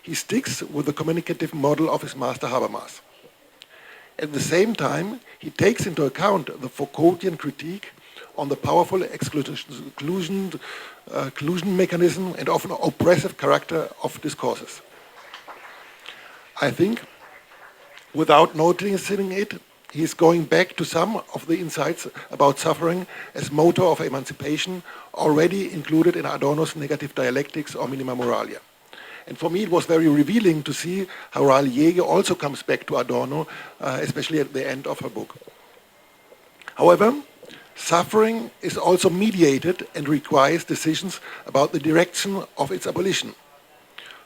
he sticks with the communicative model of his master Habermas. At the same time, he takes into account the Foucauldian critique on the powerful exclusion mechanism and often oppressive character of discourses. I think, without noticing it, he is going back to some of the insights about suffering as motor of emancipation already included in Adorno's negative dialectics or Minima Moralia. And for me, it was very revealing to see how Rahel Jaeggi also comes back to Adorno, especially at the end of her book. However, suffering is also mediated and requires decisions about the direction of its abolition.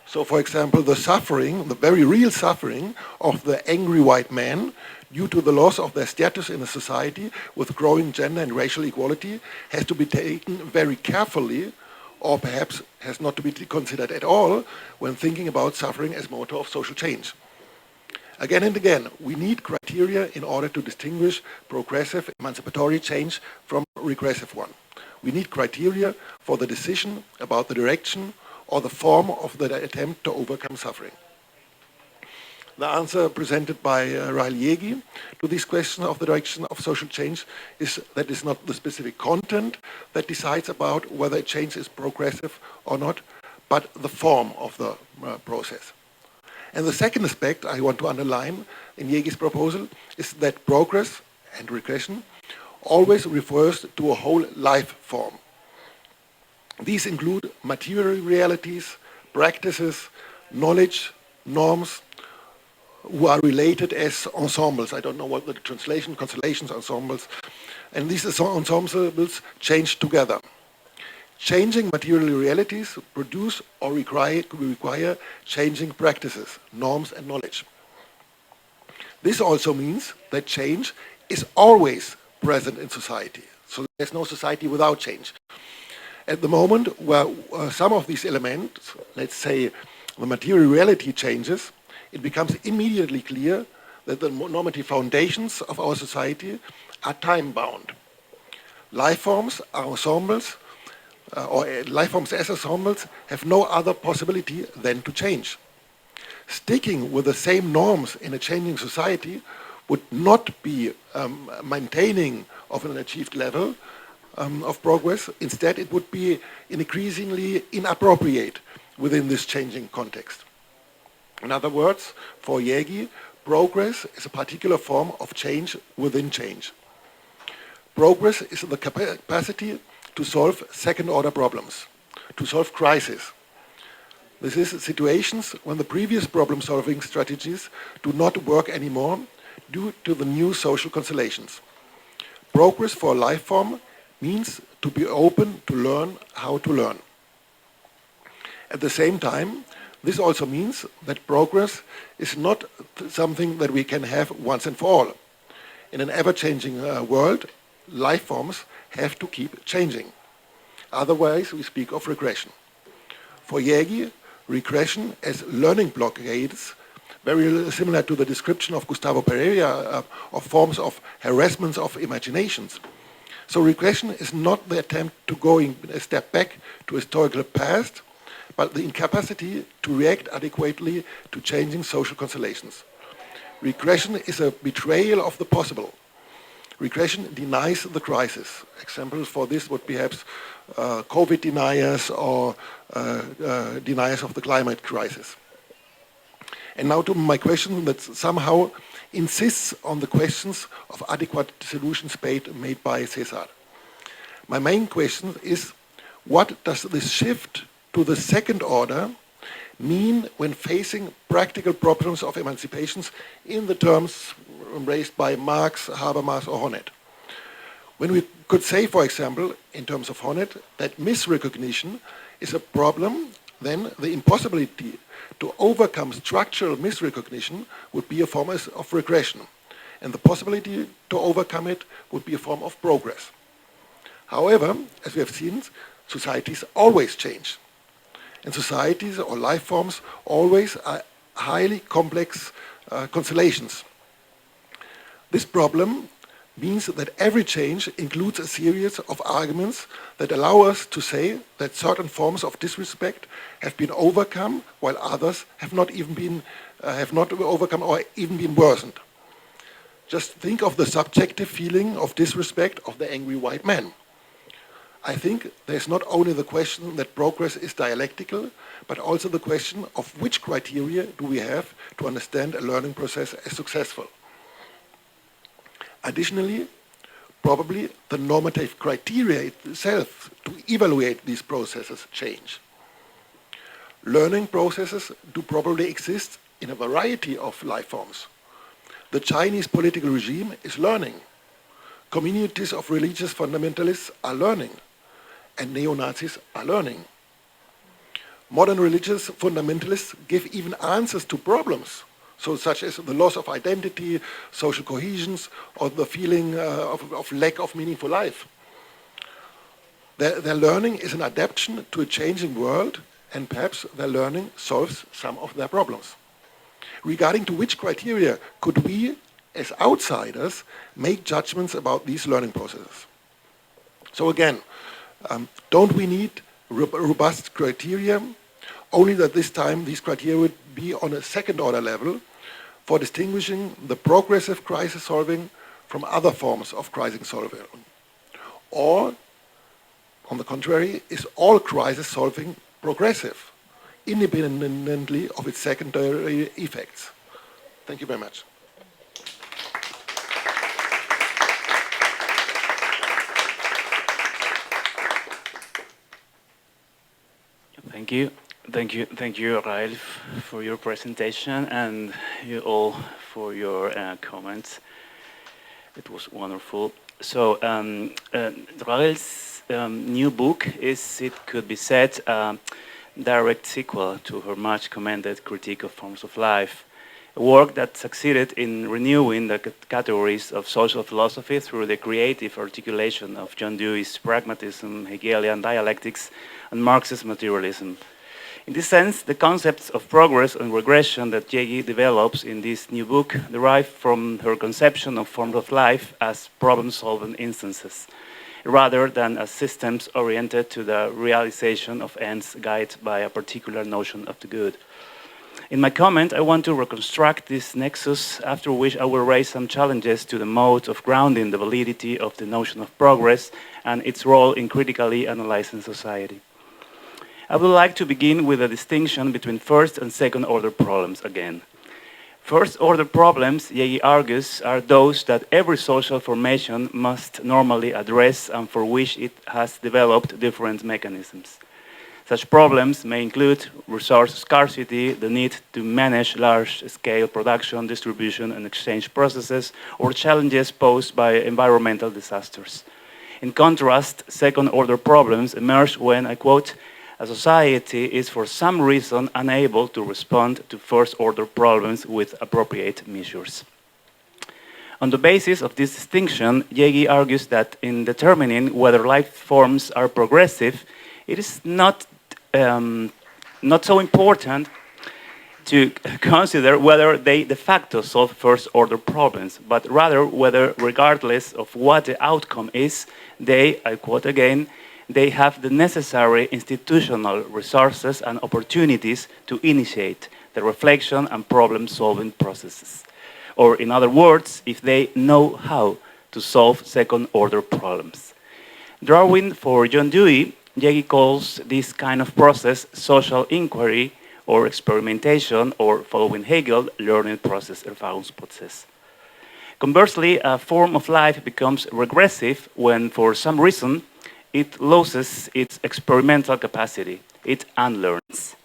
So, for example, the suffering, the very real suffering of the angry white man due to the loss of their status in a society with growing gender and racial equality has to be taken very carefully, or perhaps has not to be considered at all when thinking about suffering as motor of social change. Again and again, we need criteria in order to distinguish progressive emancipatory change from regressive one. We need criteria for the decision about the direction or the form of the attempt to overcome suffering. The answer presented by Rahel Jaeggi to this question of the direction of social change is that it's not the specific content that decides about whether a change is progressive or not, but the form of the process. And the second aspect I want to underline in Jaeggi's proposal is that progress and regression always refers to a whole life form. These include material realities, practices, knowledge, norms, who are related as ensembles. I don't know what the translation, constellations, ensembles. And these ensembles change together. Changing material realities produce or require changing practices, norms, and knowledge. This also means that change is always present in society. So there's no society without change. At the moment where some of these elements, let's say the material reality changes, it becomes immediately clear that the normative foundations of our society are time-bound. Life forms are ensembles, or life forms as ensembles have no other possibility than to change. Sticking with the same norms in a changing society would not be maintaining of an achieved level of progress. Instead, it would be increasingly inappropriate within this changing context. In other words, for Jaeggi, progress is a particular form of change within change. Progress is the capacity to solve second-order problems, to solve crises. This is situations when the previous problem-solving strategies do not work anymore due to the new social constellations. Progress for a life form means to be open to learn how to learn. At the same time, This also means that progress is not something that we can have once and for all. In an ever-changing world, life forms have to keep changing. Otherwise, we speak of regression. For Jaeggi, regression as learning blockades, very similar to the description of Gustavo Pereira of forms of harassments of imaginations. So regression is not the attempt to go a step back to historical past, but the incapacity to react adequately to changing social constellations. Regression is a betrayal of the possible. Regression denies the crisis. Examples for this would be perhaps COVID deniers or deniers of the climate crisis. And now to my question that somehow insists on the questions of adequate solutions made by César. My main question is, what does this shift to the second order mean when facing practical problems of emancipations in the terms raised by Marx, Habermas, or Honneth? When we could say, for example, in terms of Honneth, that misrecognition is a problem, then the impossibility to overcome structural misrecognition would be a form of regression. And the possibility to overcome it would be a form of progress. However, as we have seen, societies always change. And societies or life forms always are highly complex constellations. This problem means that every change includes a series of arguments that allow us to say that certain forms of disrespect have been overcome while others have not overcome or even been worsened. Just think of the subjective feeling of disrespect of the angry white man. I think there's not only the question that progress is dialectical, but also the question of which criteria do we have to understand a learning process as successful. Additionally, probably the normative criteria itself to evaluate these processes change. Learning processes do probably exist in a variety of life forms. The Chinese political regime is learning. Communities of religious fundamentalists are learning. And neo-Nazis are learning. Modern religious fundamentalists give even answers to problems, so such as the loss of identity, social cohesions, or the feeling of lack of meaningful life. Their learning is an adaptation to a changing world, and perhaps their learning solves some of their problems. Regarding to which criteria could we, as outsiders, make judgments about these learning processes? So again, don't we need robust criteria? Only that this time these criteria would be on a second order level for distinguishing the progressive crisis solving from other forms of crisis solving. Or, on the contrary, is all crisis solving progressive, independently of its secondary effects? Thank you very much. Thank you, Rahel, for your presentation, and you all for your comments. It was wonderful. So, Rahel's new book is, it could be said, a direct sequel to her much commended Critique of Forms of Life, a work that succeeded in renewing the categories of social philosophy through the creative articulation of John Dewey's pragmatism, Hegelian dialectics, and Marxist materialism. In this sense, the concepts of progress and regression that Jaeggi develops in this new book derive from her conception of forms of life as problem-solving instances, rather than as systems oriented to the realization of ends guided by a particular notion of the good. In my comment, I want to reconstruct this nexus, after which I will raise some challenges to the mode of grounding the validity of the notion of progress and its role in critically analyzing society. I would like to begin with a distinction between first and second order problems again. First order problems, Jaeggi argues, are those that every social formation must normally address and for which it has developed different mechanisms. Such problems may include resource scarcity, the need to manage large-scale production, distribution, and exchange processes, or challenges posed by environmental disasters. In contrast, second-order problems emerge when, I quote, a society is for some reason unable to respond to first-order problems with appropriate measures. On the basis of this distinction, Jaeggi argues that in determining whether life forms are progressive, it is not so important to consider whether they de facto solve first-order problems, but rather whether, regardless of what the outcome is, they, I quote again, they have the necessary institutional resources and opportunities to initiate the reflection and problem-solving processes. Or, in other words, if they know how to solve second-order problems. Drawing for John Dewey, Jaeggi calls this kind of process social inquiry or experimentation, or, following Hegel, learning process, Erfahrungsprozess. Conversely, a form of life becomes regressive when, for some reason, it loses its experimental capacity. It unlearns.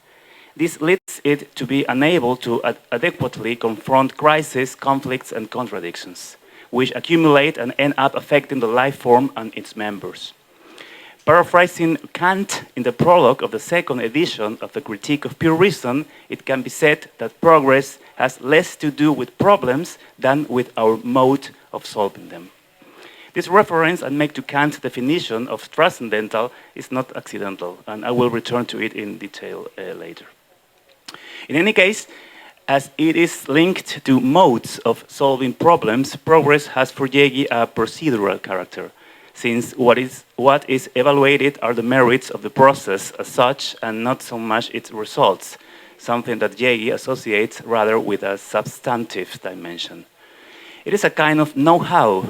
This leads it to be unable to adequately confront crises, conflicts, and contradictions, which accumulate and end up affecting the life form and its members. Paraphrasing Kant in the prologue of the second edition of the Critique of Pure Reason, it can be said that progress has less to do with problems than with our mode of solving them. This reference I make to Kant's definition of transcendental is not accidental, and I will return to it in detail later. In any case, as it is linked to modes of solving problems, progress has for Jaeggi a procedural character, since what is evaluated are the merits of the process as such and not so much its results, something that Jaeggi associates rather with a substantive dimension. It is a kind of know-how,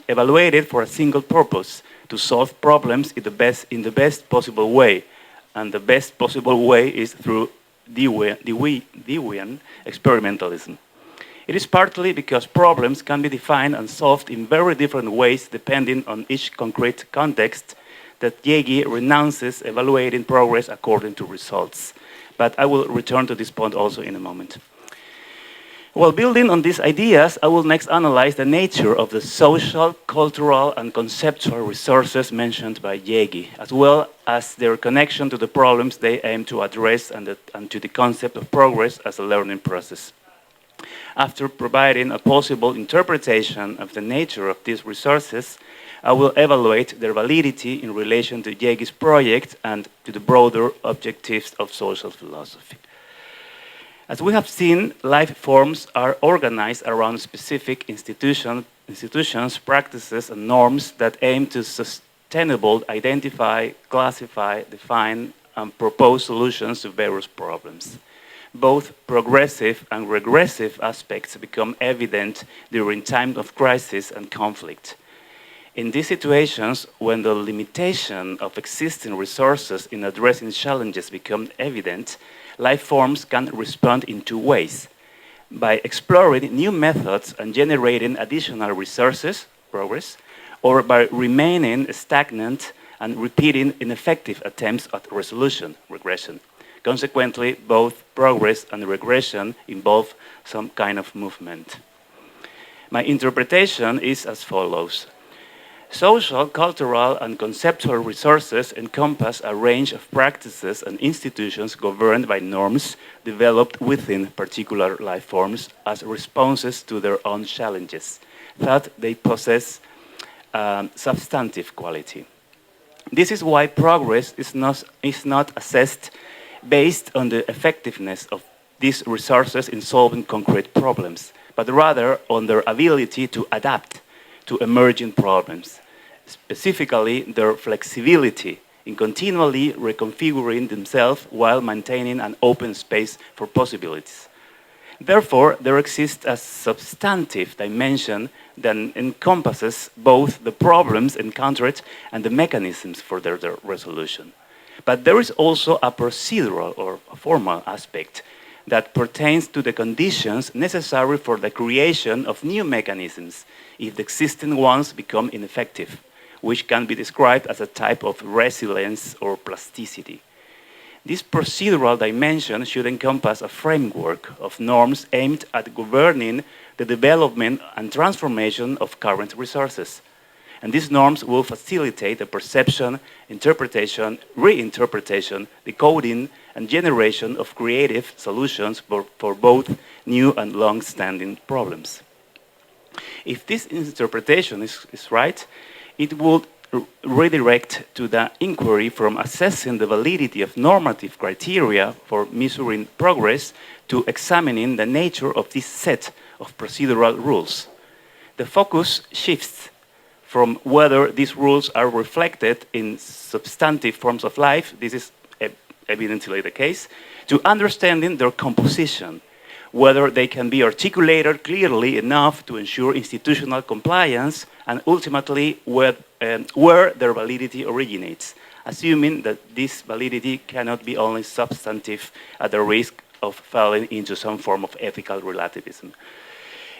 evaluated for a single purpose, to solve problems in the best possible way, and the best possible way is through Deweyan experimentalism. It is partly because problems can be defined and solved in very different ways depending on each concrete context that Jaeggi renounces evaluating progress according to results. But I will return to this point also in a moment. While building on these ideas, I will next analyze the nature of the social, cultural, and conceptual resources mentioned by Jaeggi, as well as their connection to the problems they aim to address and to the concept of progress as a learning process. After providing a possible interpretation of the nature of these resources, I will evaluate their validity in relation to Jaeggi's project and to the broader objectives of social philosophy. As we have seen, life forms are organized around specific institutions, practices, and norms that aim to sustainably identify, classify, define, and propose solutions to various problems. Both progressive and regressive aspects become evident during times of crisis and conflict. In these situations, when the limitation of existing resources in addressing challenges become evident, life forms can respond in two ways: by exploring new methods and generating additional resources, progress, or by remaining stagnant and repeating ineffective attempts at resolution, regression. Consequently, both progress and regression involve some kind of movement. My interpretation is as follows. Social, cultural, and conceptual resources encompass a range of practices and institutions governed by norms developed within particular life forms as responses to their own challenges, that they possess substantive quality. This is why progress is not assessed based on the effectiveness of these resources in solving concrete problems, but rather on their ability to adapt to emerging problems, specifically their flexibility in continually reconfiguring themselves while maintaining an open space for possibilities. Therefore, there exists a substantive dimension that encompasses both the problems encountered and the mechanisms for their resolution. But there is also a procedural or a formal aspect that pertains to the conditions necessary for the creation of new mechanisms if the existing ones become ineffective, which can be described as a type of resilience or plasticity. This procedural dimension should encompass a framework of norms aimed at governing the development and transformation of current resources. And these norms will facilitate the perception, interpretation, reinterpretation, decoding, and generation of creative solutions for both new and long-standing problems. If this interpretation is right, it would redirect to the inquiry from assessing the validity of normative criteria for measuring progress to examining the nature of this set of procedural rules. The focus shifts from whether these rules are reflected in substantive forms of life, this is evidently the case, to understanding their composition, whether they can be articulated clearly enough to ensure institutional compliance, and ultimately where their validity originates, assuming that this validity cannot be only substantive at the risk of falling into some form of ethical relativism.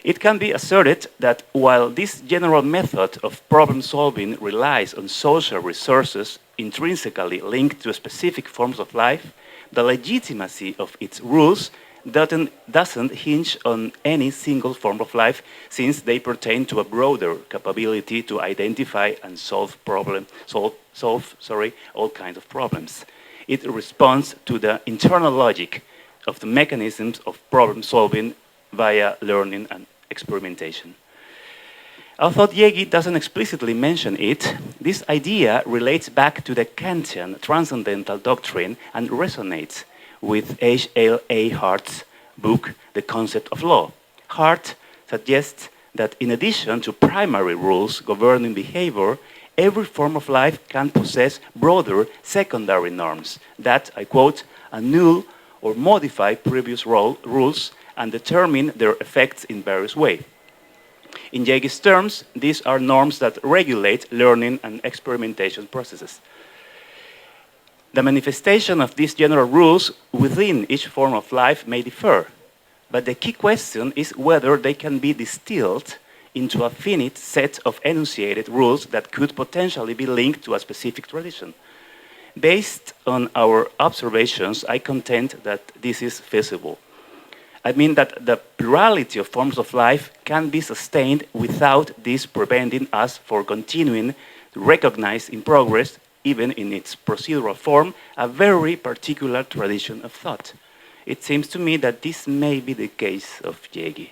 It can be asserted that while this general method of problem solving relies on social resources intrinsically linked to specific forms of life, the legitimacy of its rules doesn't hinge on any single form of life, since they pertain to a broader capability to identify and solve all kinds of problems. It responds to the internal logic of the mechanisms of problem solving via learning and experimentation. Although Jaeggi doesn't explicitly mention it, this idea relates back to the Kantian transcendental doctrine and resonates with H.L.A. Hart's book, The Concept of Law. Hart suggests that in addition to primary rules governing behavior, every form of life can possess broader secondary norms that, I quote, annul or modify previous rules and determine their effects in various ways. In Jaeggi's terms, these are norms that regulate learning and experimentation processes. The manifestation of these general rules within each form of life may differ, but the key question is whether they can be distilled into a finite set of enunciated rules that could potentially be linked to a specific tradition. Based on our observations, I contend that this is feasible. I mean that the plurality of forms of life can be sustained without this preventing us from continuing to recognize in progress, even in its procedural form, a very particular tradition of thought. It seems to me that this may be the case of Jaeggi.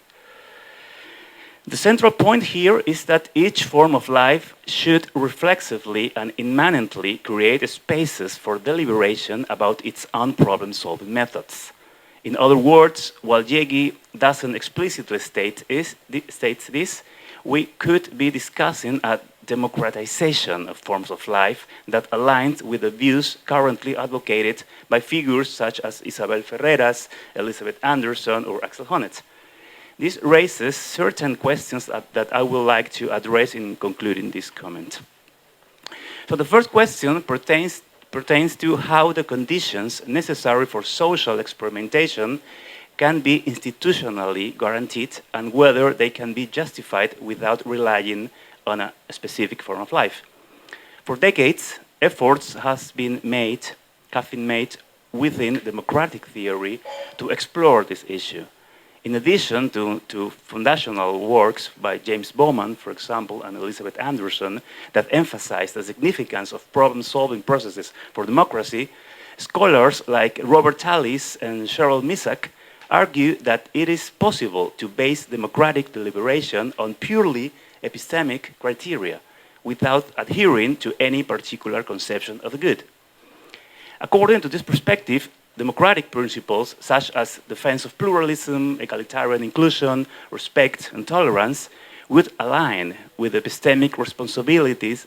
The central point here is that each form of life should reflexively and immanently create spaces for deliberation about its own problem-solving methods. In other words, while Jaeggi doesn't explicitly states this, we could be discussing a democratization of forms of life that aligns with the views currently advocated by figures such as Isabel Ferreras, Elizabeth Anderson, or Axel Honneth. This raises certain questions that I would like to address in concluding this comment. So the first question pertains to how the conditions necessary for social experimentation can be institutionally guaranteed and whether they can be justified without relying on a specific form of life. For decades, efforts have been made within democratic theory to explore this issue. In addition to foundational works by James Bowman, for example, and Elizabeth Anderson, that emphasize the significance of problem-solving processes for democracy, scholars like Robert Tallis and Cheryl Misak argue that it is possible to base democratic deliberation on purely epistemic criteria without adhering to any particular conception of the good. According to this perspective, democratic principles such as defense of pluralism, egalitarian inclusion, respect, and tolerance would align with the epistemic responsibilities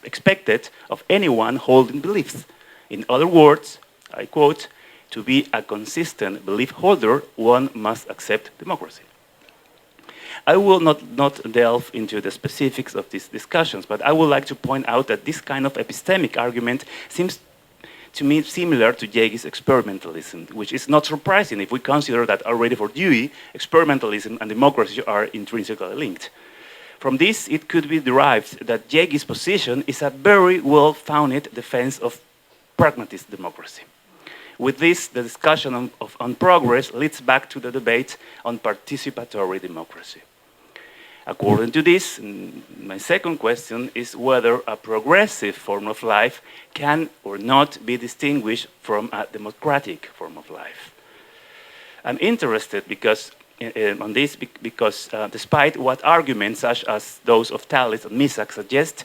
expected of anyone holding beliefs. In other words, I quote, to be a consistent belief holder, one must accept democracy. I will not delve into the specifics of these discussions, but I would like to point out that this kind of epistemic argument seems to me similar to Jaeggi's experimentalism, which is not surprising if we consider that already for Dewey, experimentalism and democracy are intrinsically linked. From this, it could be derived that Jaeggi's position is a very well-founded defense of pragmatist democracy. With this, the discussion on progress leads back to the debate on participatory democracy. According to this, my second question is whether a progressive form of life can or not be distinguished from a democratic form of life. I'm interested on this because despite what arguments such as those of Thales and Misak suggest,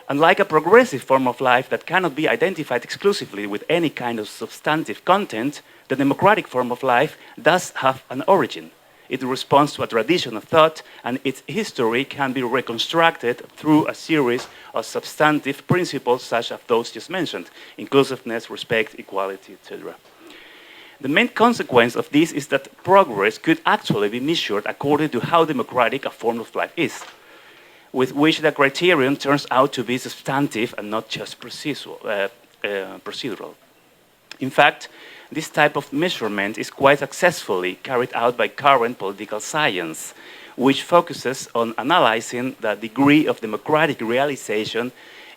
unlike a progressive form of life that cannot be identified exclusively with any kind of substantive content, the democratic form of life does have an origin. It responds to a tradition of thought, and its history can be reconstructed through a series of substantive principles such as those just mentioned: inclusiveness, respect, equality, etc. The main consequence of this is that progress could actually be measured according to how democratic a form of life is, with which the criterion turns out to be substantive and not just procedural. In fact, this type of measurement is quite successfully carried out by current political science, which focuses on analyzing the degree of democratic realization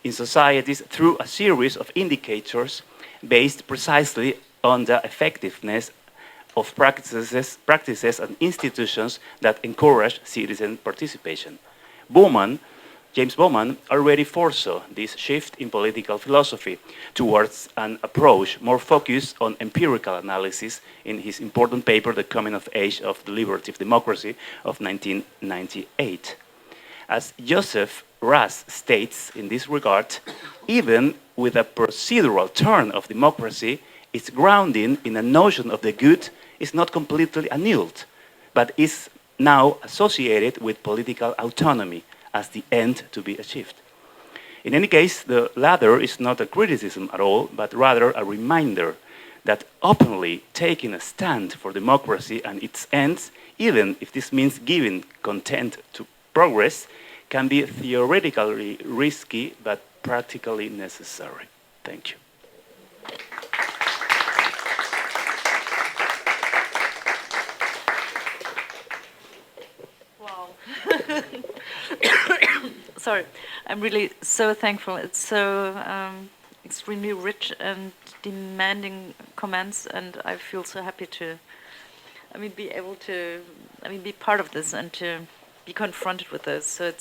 in societies through a series of indicators based precisely on the effectiveness of practices and institutions that encourage citizen participation. James Bowman already foresaw this shift in political philosophy towards an approach more focused on empirical analysis in his important paper, The Coming of Age of Deliberative Democracy of 1998. As Joseph Raz states in this regard, even with a procedural turn of democracy, its grounding in a notion of the good is not completely annulled, but is now associated with political autonomy as the end to be achieved. In any case, the latter is not a criticism at all, but rather a reminder that openly taking a stand for democracy and its ends, even if this means giving content to progress, can be theoretically risky but practically necessary. Thank you. Sorry, I'm really so thankful. It's so extremely rich and demanding comments, and I feel so happy to, be able to, be part of this and to be confronted with this. So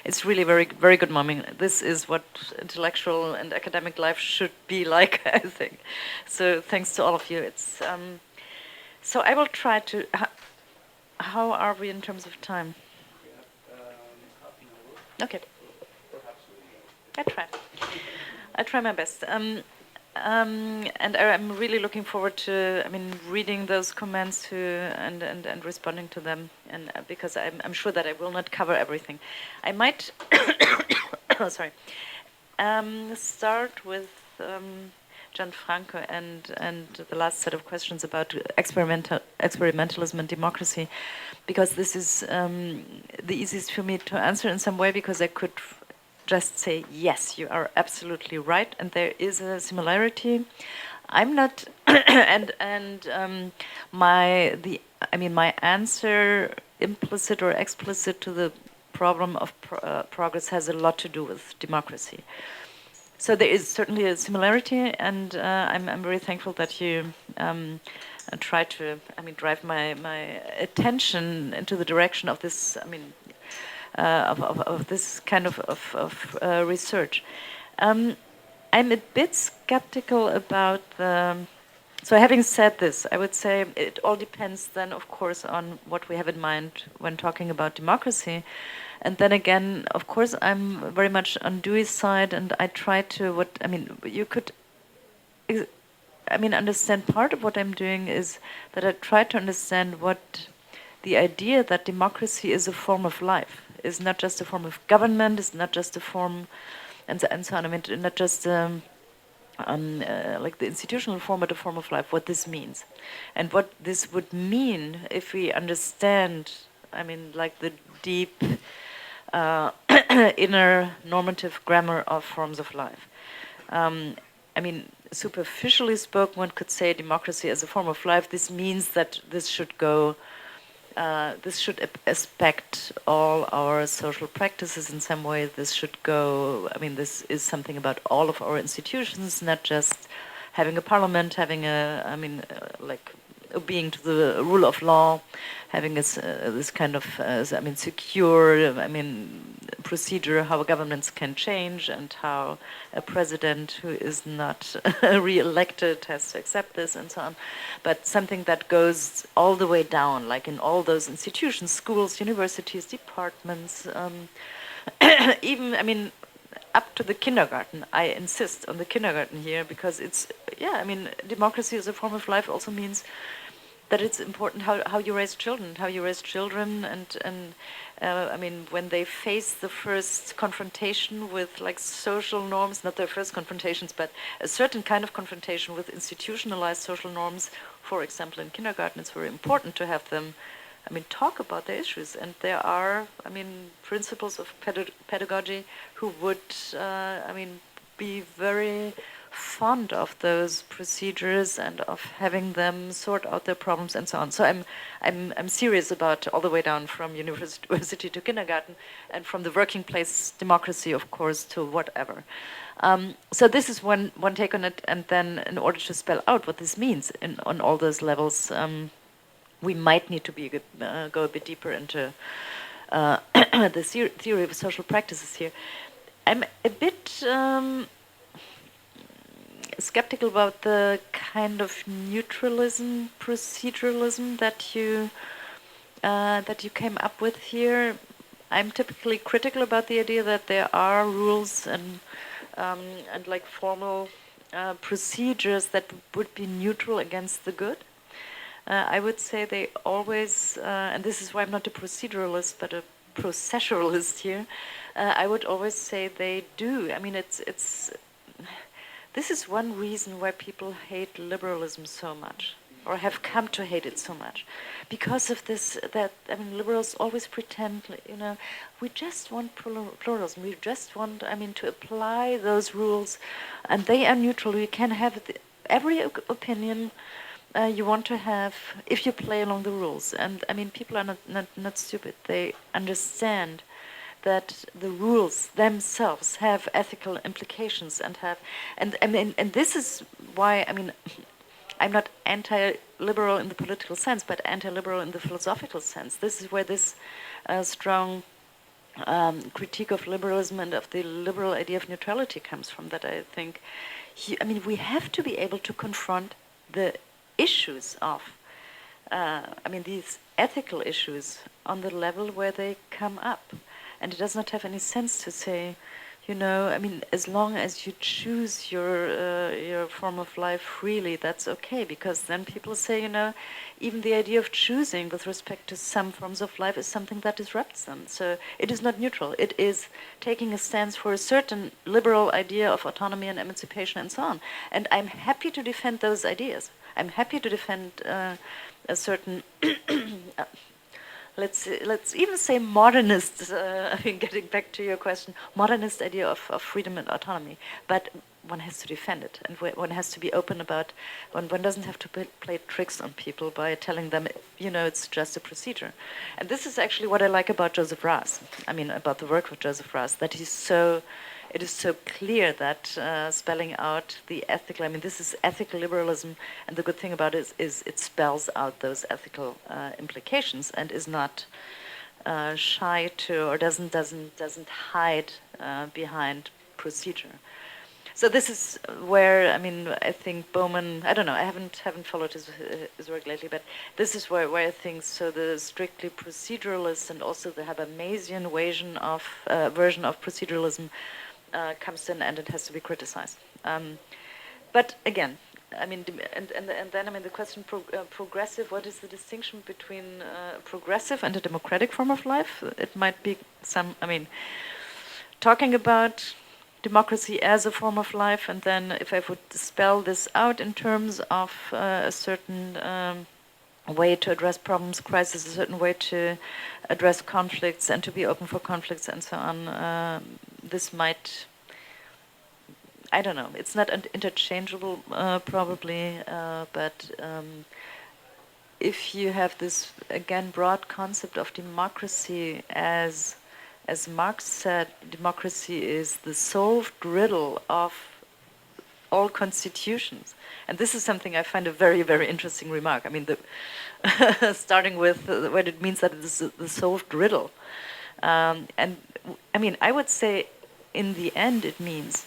it's really very, very good moment. This is what intellectual and academic life should be like, I think. So thanks to all of you. It's so I will try to. How are we in terms of time? Okay. I try my best. And I'm really looking forward to, reading those comments and responding to them. And because I'm sure that I will not cover everything. I might, start with Gianfranco and the last set of questions about experimentalism and democracy, because this is the easiest for me to answer in some way, because I could just say, yes, you are absolutely right, and there is a similarity. I'm not, my answer, implicit or explicit, to the problem of progress has a lot to do with democracy. So there is certainly a similarity, and I'm very thankful that you try to, drive my attention into the direction of this, of this kind of research. I'm a bit skeptical about the. So having said this, I would say it all depends then, of course, on what we have in mind when talking about democracy. And then again, of course, I'm very much on Dewey's side, and I try to, you could, understand part of what I'm doing is that I try to understand what the idea that democracy is a form of life, is not just a form of government, is not just a form, and so on, not just like the institutional form, but a form of life, what this means. And what this would mean if we understand, like the deep inner normative grammar of forms of life. Superficially spoken, one could say democracy as a form of life. This means that this should go, this should aspect all our social practices in some way. This should go, this is something about all of our institutions, not just having a parliament, having a, obeying to the rule of law, having this kind of, secure, procedure how governments can change and how a president who is not re-elected has to accept this and so on. But something that goes all the way down, like in all those institutions, schools, universities, departments, even, up to the kindergarten. I insist on the kindergarten here because it's, democracy as a form of life also means that it's important how you raise children, and when they face the first confrontation with like social norms, not their first confrontations, but a certain kind of confrontation with institutionalized social norms, for example, in kindergarten, it's very important to have them, talk about their issues. And there are, principles of pedagogy who would, be very fond of those procedures and of having them sort out their problems and so on. So I'm serious about all the way down from university to kindergarten, and from the working place democracy, of course, to whatever. So this is one take on it, and then in order to spell out what this means on all those levels, we might need to go a bit deeper into the theory of social practices here. I'm a bit skeptical about the kind of neutralism, proceduralism that you came up with here. I'm typically critical about the idea that there are rules and like formal procedures that would be neutral against the good. I would say they always, and this is why I'm not a proceduralist but a processualist here. I would always say they do. This is one reason why people hate liberalism so much, or have come to hate it so much, because of this. Liberals always pretend, we just want pluralism. We just want, to apply those rules, and they are neutral. You can have every opinion you want to have if you play along the rules. And people are not stupid. They understand that the rules themselves have ethical implications and this is why I'm not anti-liberal in the political sense, but anti-liberal in the philosophical sense. This is where this strong critique of liberalism and of the liberal idea of neutrality comes from. That I think, we have to be able to confront the issues of, these ethical issues on the level where they come up. And it does not have any sense to say, as long as you choose your form of life freely, that's okay. Because then people say, even the idea of choosing with respect to some forms of life is something that disrupts them. So it is not neutral. It is taking a stance for a certain liberal idea of autonomy and emancipation and so on. And I'm happy to defend those ideas. I'm happy to defend a certain... Let's even say modernist, getting back to your question, modernist idea of freedom and autonomy. But one has to defend it, and one has to be open about, one doesn't have to play tricks on people by telling them, it's just a procedure. And this is actually what I like about Joseph Raz, about the work of Joseph Raz, that it is so clear that spelling out the ethical, this is ethical liberalism, and the good thing about it is it spells out those ethical implications and is not shy to, or doesn't hide behind procedure. So this is where, I think Bowman, I don't know, I haven't followed his work lately, but this is where I think, so the strictly proceduralist and also the Habermasian version of proceduralism comes in, and it has to be criticized. But again, and then the question, progressive, what is the distinction between progressive and a democratic form of life? It might be talking about democracy as a form of life, and then if I would spell this out in terms of a certain way to address problems, crisis, a certain way to address conflicts and to be open for conflicts and so on, this might, I don't know, it's not interchangeable probably, but if you have this, again, broad concept of democracy, as Marx said, democracy is the solved riddle of all constitutions. And this is something I find a very, very interesting remark. I mean, starting with what it means that it's the solved riddle. And I mean, I would say in the end it means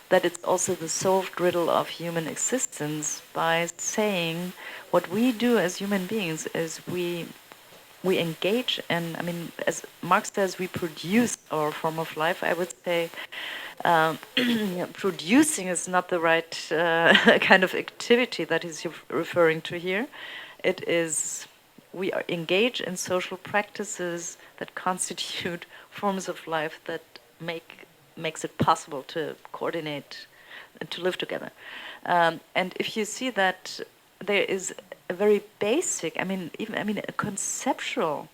that it's also the solved riddle of human existence by saying what we do as human beings is we engage in, I mean, as Marx says, we produce our form of life. I would say producing is not the right kind of activity that he's referring to here. It is, we are engaged in social practices that constitute forms of life that makes it possible to coordinate and to live together. And if you see that there is a very basic, a conceptual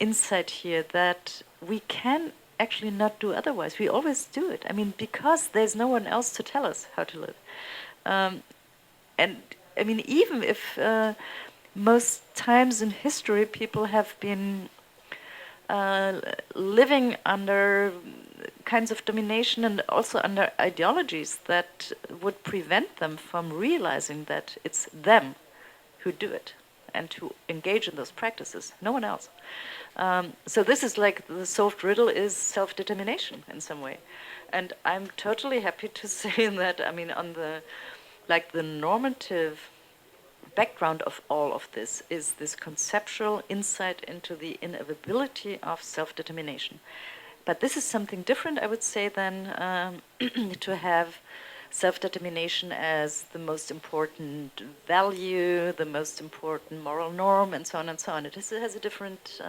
insight here that we can actually not do otherwise. We always do it. I mean, because there's no one else to tell us how to live. And I mean, even if most times in history people have been living under kinds of domination and also under ideologies that would prevent them from realizing that it's them who do it and who engage in those practices, no one else. So this is like the solved riddle is self-determination in some way. And I'm totally happy to say that, I mean, on the normative background of all of this is this conceptual insight into the inevitability of self-determination. But this is something different, I would say, than to have self-determination as the most important value, the most important moral norm, and so on and so on. It has a different.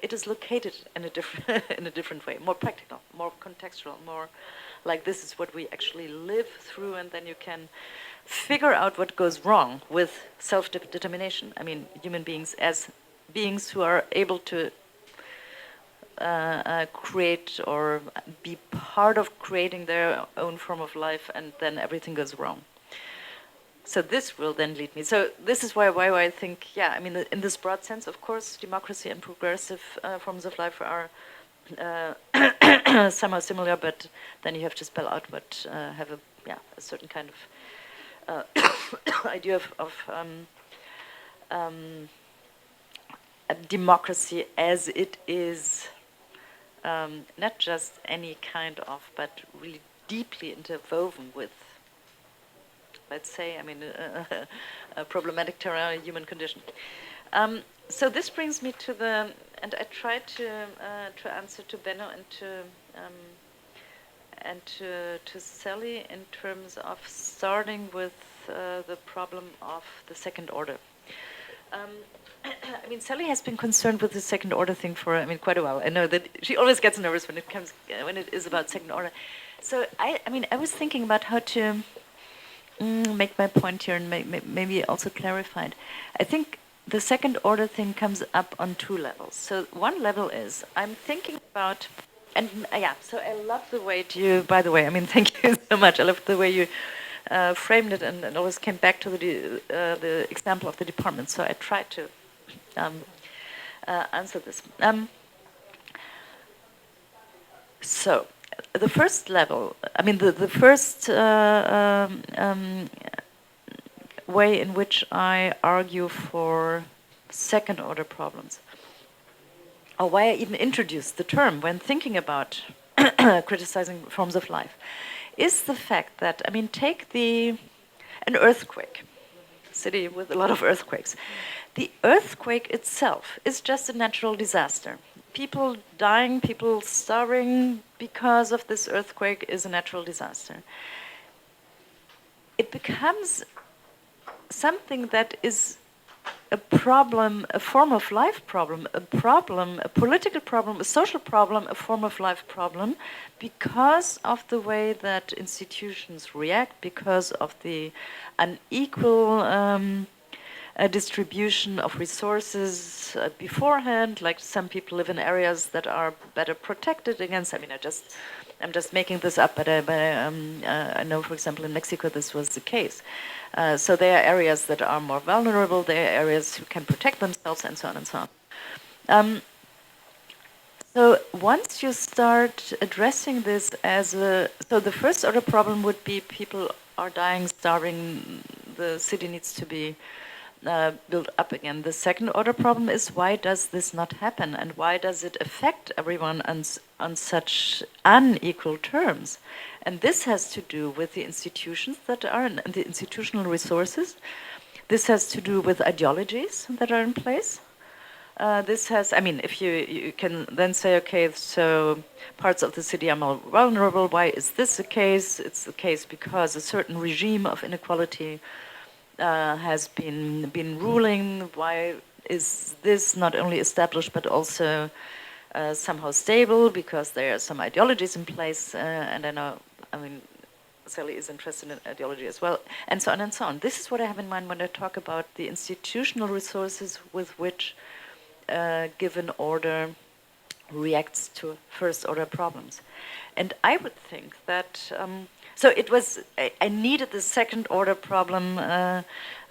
It is located in a different in a different way, more practical, more contextual, more like this is what we actually live through, and then you can figure out what goes wrong with self-determination. I mean, human beings as beings who are able to create or be part of creating their own form of life, and then everything goes wrong. So this will then lead me. So this is why I think, yeah, I mean, in this broad sense, of course, democracy and progressive forms of life are somehow similar, but then you have to spell out what have a certain kind of idea of a democracy as it is. Not just any kind of, but really deeply interwoven with, let's say, I mean, a problematic terrain, human condition. So this brings me to the, and I tried to answer to Benno and to Sally in terms of starting with the problem of the second order. I mean, Sally has been concerned with the second order thing for, quite a while. I know that she always gets nervous when it is about second order. So I was thinking about how to make my point here and maybe also clarify it. I think the second order thing comes up on two levels. So one level is I'm thinking about, and so I love the way you, by the way, thank you so much. I love the way you framed it and always came back to the example of the department. So I tried to answer this. So the first level, the first way in which I argue for second order problems, or why I even introduced the term when thinking about criticizing forms of life, is the fact that, take an earthquake, city with a lot of earthquakes. The earthquake itself is just a natural disaster. People dying, people starving because of this earthquake is a natural disaster. It becomes something that is a problem, a form of life problem, a political problem, a social problem, a form of life problem, because of the way that institutions react, because of the unequal distribution of resources beforehand. Like some people live in areas that are better protected against. I'm just making this up, but I know, for example, in Mexico this was the case. So there are areas that are more vulnerable. There are areas who can protect themselves, and so on and so on. So once you start addressing this so the first order problem would be people are dying, starving. The city needs to be built up again. The second order problem is, why does this not happen, and why does it affect everyone on such unequal terms? And this has to do with the institutions that are and the institutional resources. This has to do with ideologies that are in place. This has, I mean, if you can then say, okay, so parts of the city are more vulnerable. Why is this the case? It's the case because a certain regime of inequality has been ruling. Why is this not only established but also somehow stable? Because there are some ideologies in place, and I know, I mean, Sally is interested in ideology as well, and so on and so on. This is what I have in mind when I talk about the institutional resources with which given order reacts to first order problems. And I would think that, so it was, I needed the second order problem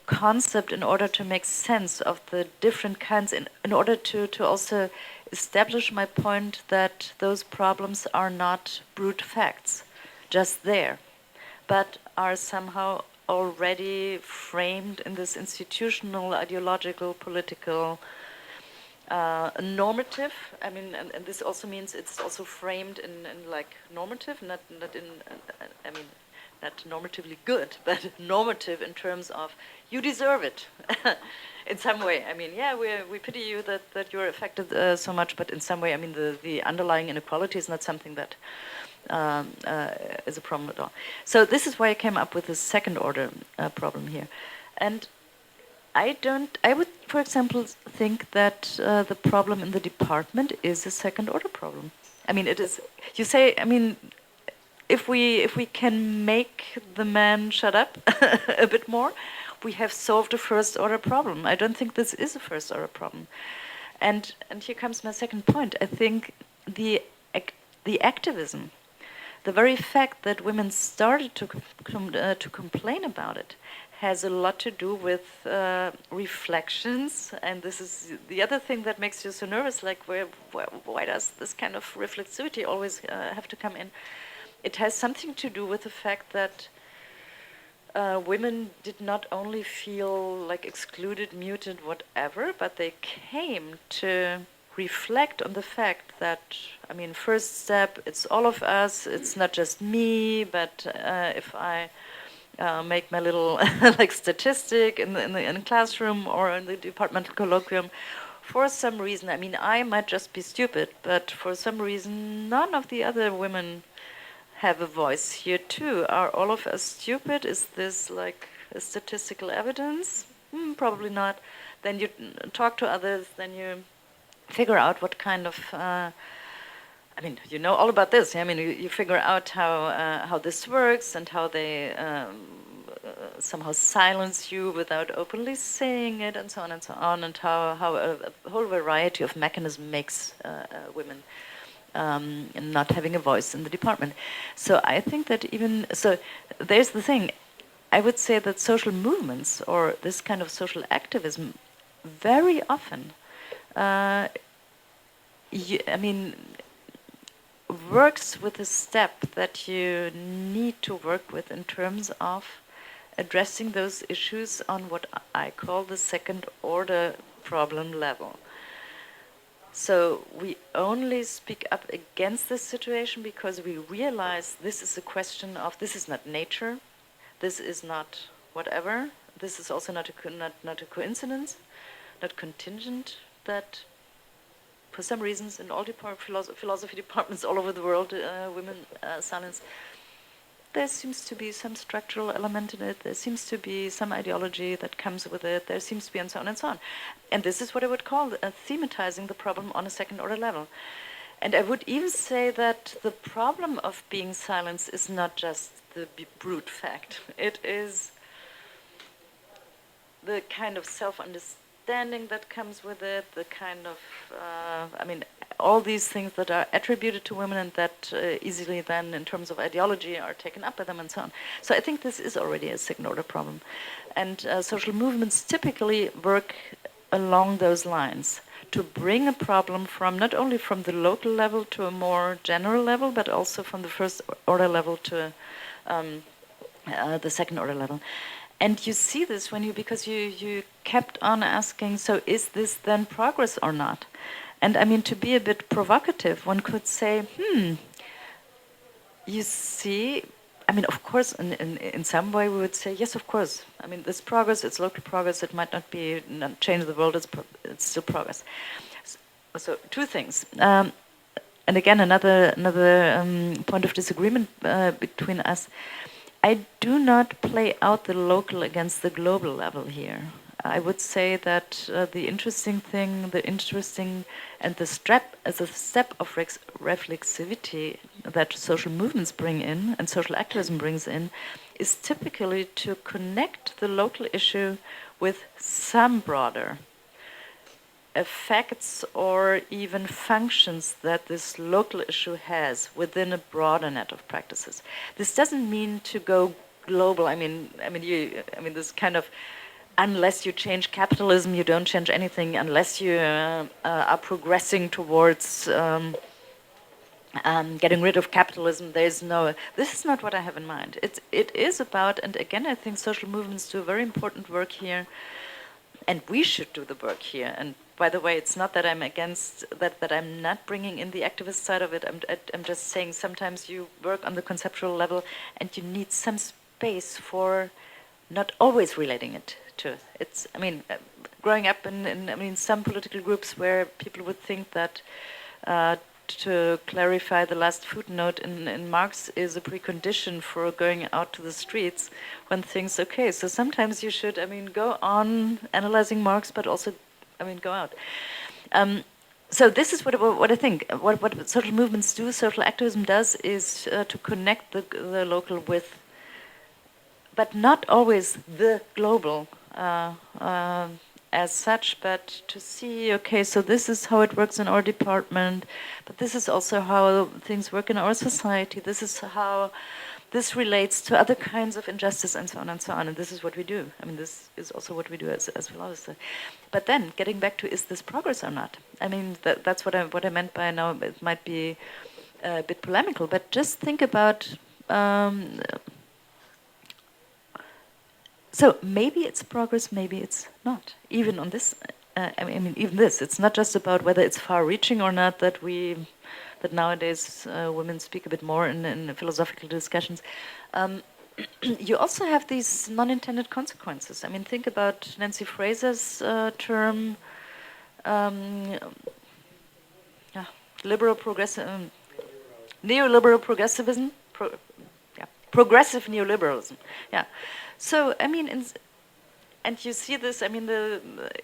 concept in order to make sense of the different kinds, in order to also establish my point that those problems are not brute facts, just there, but are somehow already framed in this institutional, ideological, political, normative. I mean, and this also means it's also framed in like normative, not in, I mean, not normatively good, but normative in terms of you deserve it in some way. I mean, yeah, we pity you that you're affected so much, but in some way, I mean, the underlying inequality is not something that is a problem at all. So this is why I came up with the second order problem here. And I would, for example, think that the problem in the department is a second order problem. I mean, it is, you say, I mean, if we can make the man shut up a bit more, we have solved a first order problem. I don't think this is a first order problem. And here comes my second point. I think the activism, the very fact that women started to complain about it, has a lot to do with reflections, and this is the other thing that makes you so nervous, like why does this kind of reflexivity always have to come in? It has something to do with the fact that women did not only feel like excluded, muted, whatever, but they came to reflect on the fact that, I mean, first step, it's all of us, it's not just me, but if I make my little like statistic in the classroom or in the departmental colloquium, for some reason, I mean, I might just be stupid, but for some reason, none of the other women have a voice here too. Are all of us stupid? Is this like a statistical evidence? Probably not. Then you talk to others, then you figure out what kind of I mean, you know all about this. I mean, you figure out how this works and how they somehow silence you without openly saying it, and so on and so on, and how a whole variety of mechanism makes women not having a voice in the department. So I think that even so, there's the thing. I would say that social movements or this kind of social activism very often, I mean, works with a step that you need to work with in terms of addressing those issues on what I call the second order problem level. So we only speak up against this situation because we realize this is a question of, this is not nature, this is not whatever, this is also not a coincidence, not contingent, that for some reasons in all philosophy departments all over the world, women silence. There seems to be some structural element in it, there seems to be some ideology that comes with it, there seems to be, and so on and so on. And this is what I would call thematizing the problem on a second order level. And I would even say that the problem of being silenced is not just the brute fact. It is the kind of self-understanding that comes with it, the kind of, I mean, all these things that are attributed to women and that easily then, in terms of ideology, are taken up by them and so on. So I think this is already a second-order problem. And social movements typically work along those lines to bring a problem from, not only from the local level to a more general level, but also from the first-order level to the second order level. And you see this when because you kept on asking, so is this then progress or not? And I mean, to be a bit provocative, one could say, you see, I mean, of course, in some way we would say, yes, of course. I mean, this progress, it's local progress, it might not change the world, it's still progress. So two things. And again, another point of disagreement between us. I do not play out the local against the global level here. I would say that the interesting and the step of reflexivity that social movements bring in and social activism brings in is typically to connect the local issue with some broader effects or even functions that this local issue has within a broader net of practices. This doesn't mean to go global. I mean, this kind of, unless you change capitalism, you don't change anything. Unless you are progressing towards getting rid of capitalism, there's no. This is not what I have in mind. It is about, and again, I think social movements do very important work here, and we should do the work here. And by the way, it's not that I'm against that I'm not bringing in the activist side of it. I'm just saying sometimes you work on the conceptual level and you need some space for not always relating it to. It's, I mean, growing up in some political groups where people would think that to clarify the last footnote in Marx is a precondition for going out to the streets, one thinks, okay, so sometimes you should, go on analyzing Marx, but also, go out. So this is what I think. What social movements do, social activism does, is to connect the local with, but not always the global as such, but to see, okay, so this is how it works in our department, but this is also how things work in our society. This is how this relates to other kinds of injustice, and so on and so on. And this is what we do. This is also what we do as philosophers. But then, getting back to, is this progress or not? That's what I meant by now. It might be a bit polemical, but just think about. So maybe it's progress, maybe it's not. Even on this, even this. It's not just about whether it's far-reaching or not that nowadays women speak a bit more in philosophical discussions. You also have these non-intended consequences. Think about Nancy Fraser's term, neoliberal progressivism, progressive neoliberalism. Yeah. So, and you see this,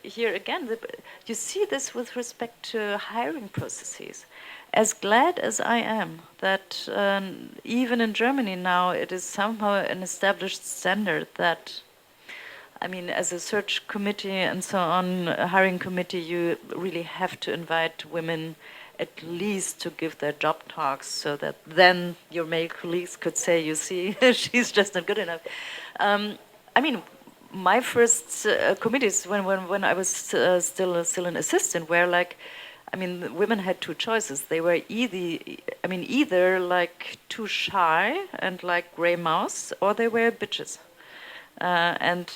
here again, you see this with respect to hiring processes. As glad as I am that even in Germany now it is somehow an established standard that, as a search committee and so on, a hiring committee, you really have to invite women at least to give their job talks so that then your male colleagues could say, you see, she's just not good enough. My first committees when I was still an assistant were like, women had two choices. They were either like too shy and like gray mouse, or they were bitches. And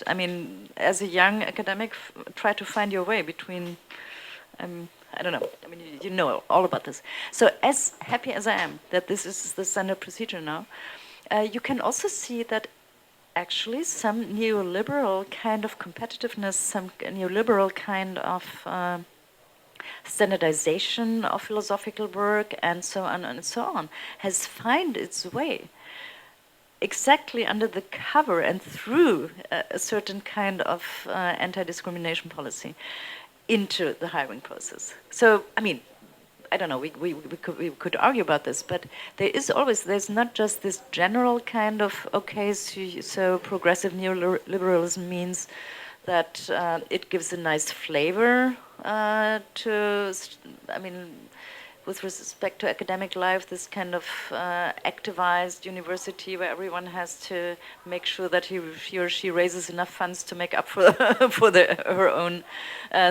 as a young academic, try to find your way between. I don't know. You know all about this. So as happy as I am that this is the standard procedure now, you can also see that actually some neoliberal kind of competitiveness, some neoliberal kind of standardization of philosophical work, and so on and so on, has found its way exactly under the cover and through a certain kind of anti-discrimination policy into the hiring process. So, I don't know, we could argue about this, but there's not just this general kind of, okay, so progressive neoliberalism means that it gives a nice flavor to, with respect to academic life, this kind of activized university where everyone has to make sure that he or she raises enough funds to make up for her own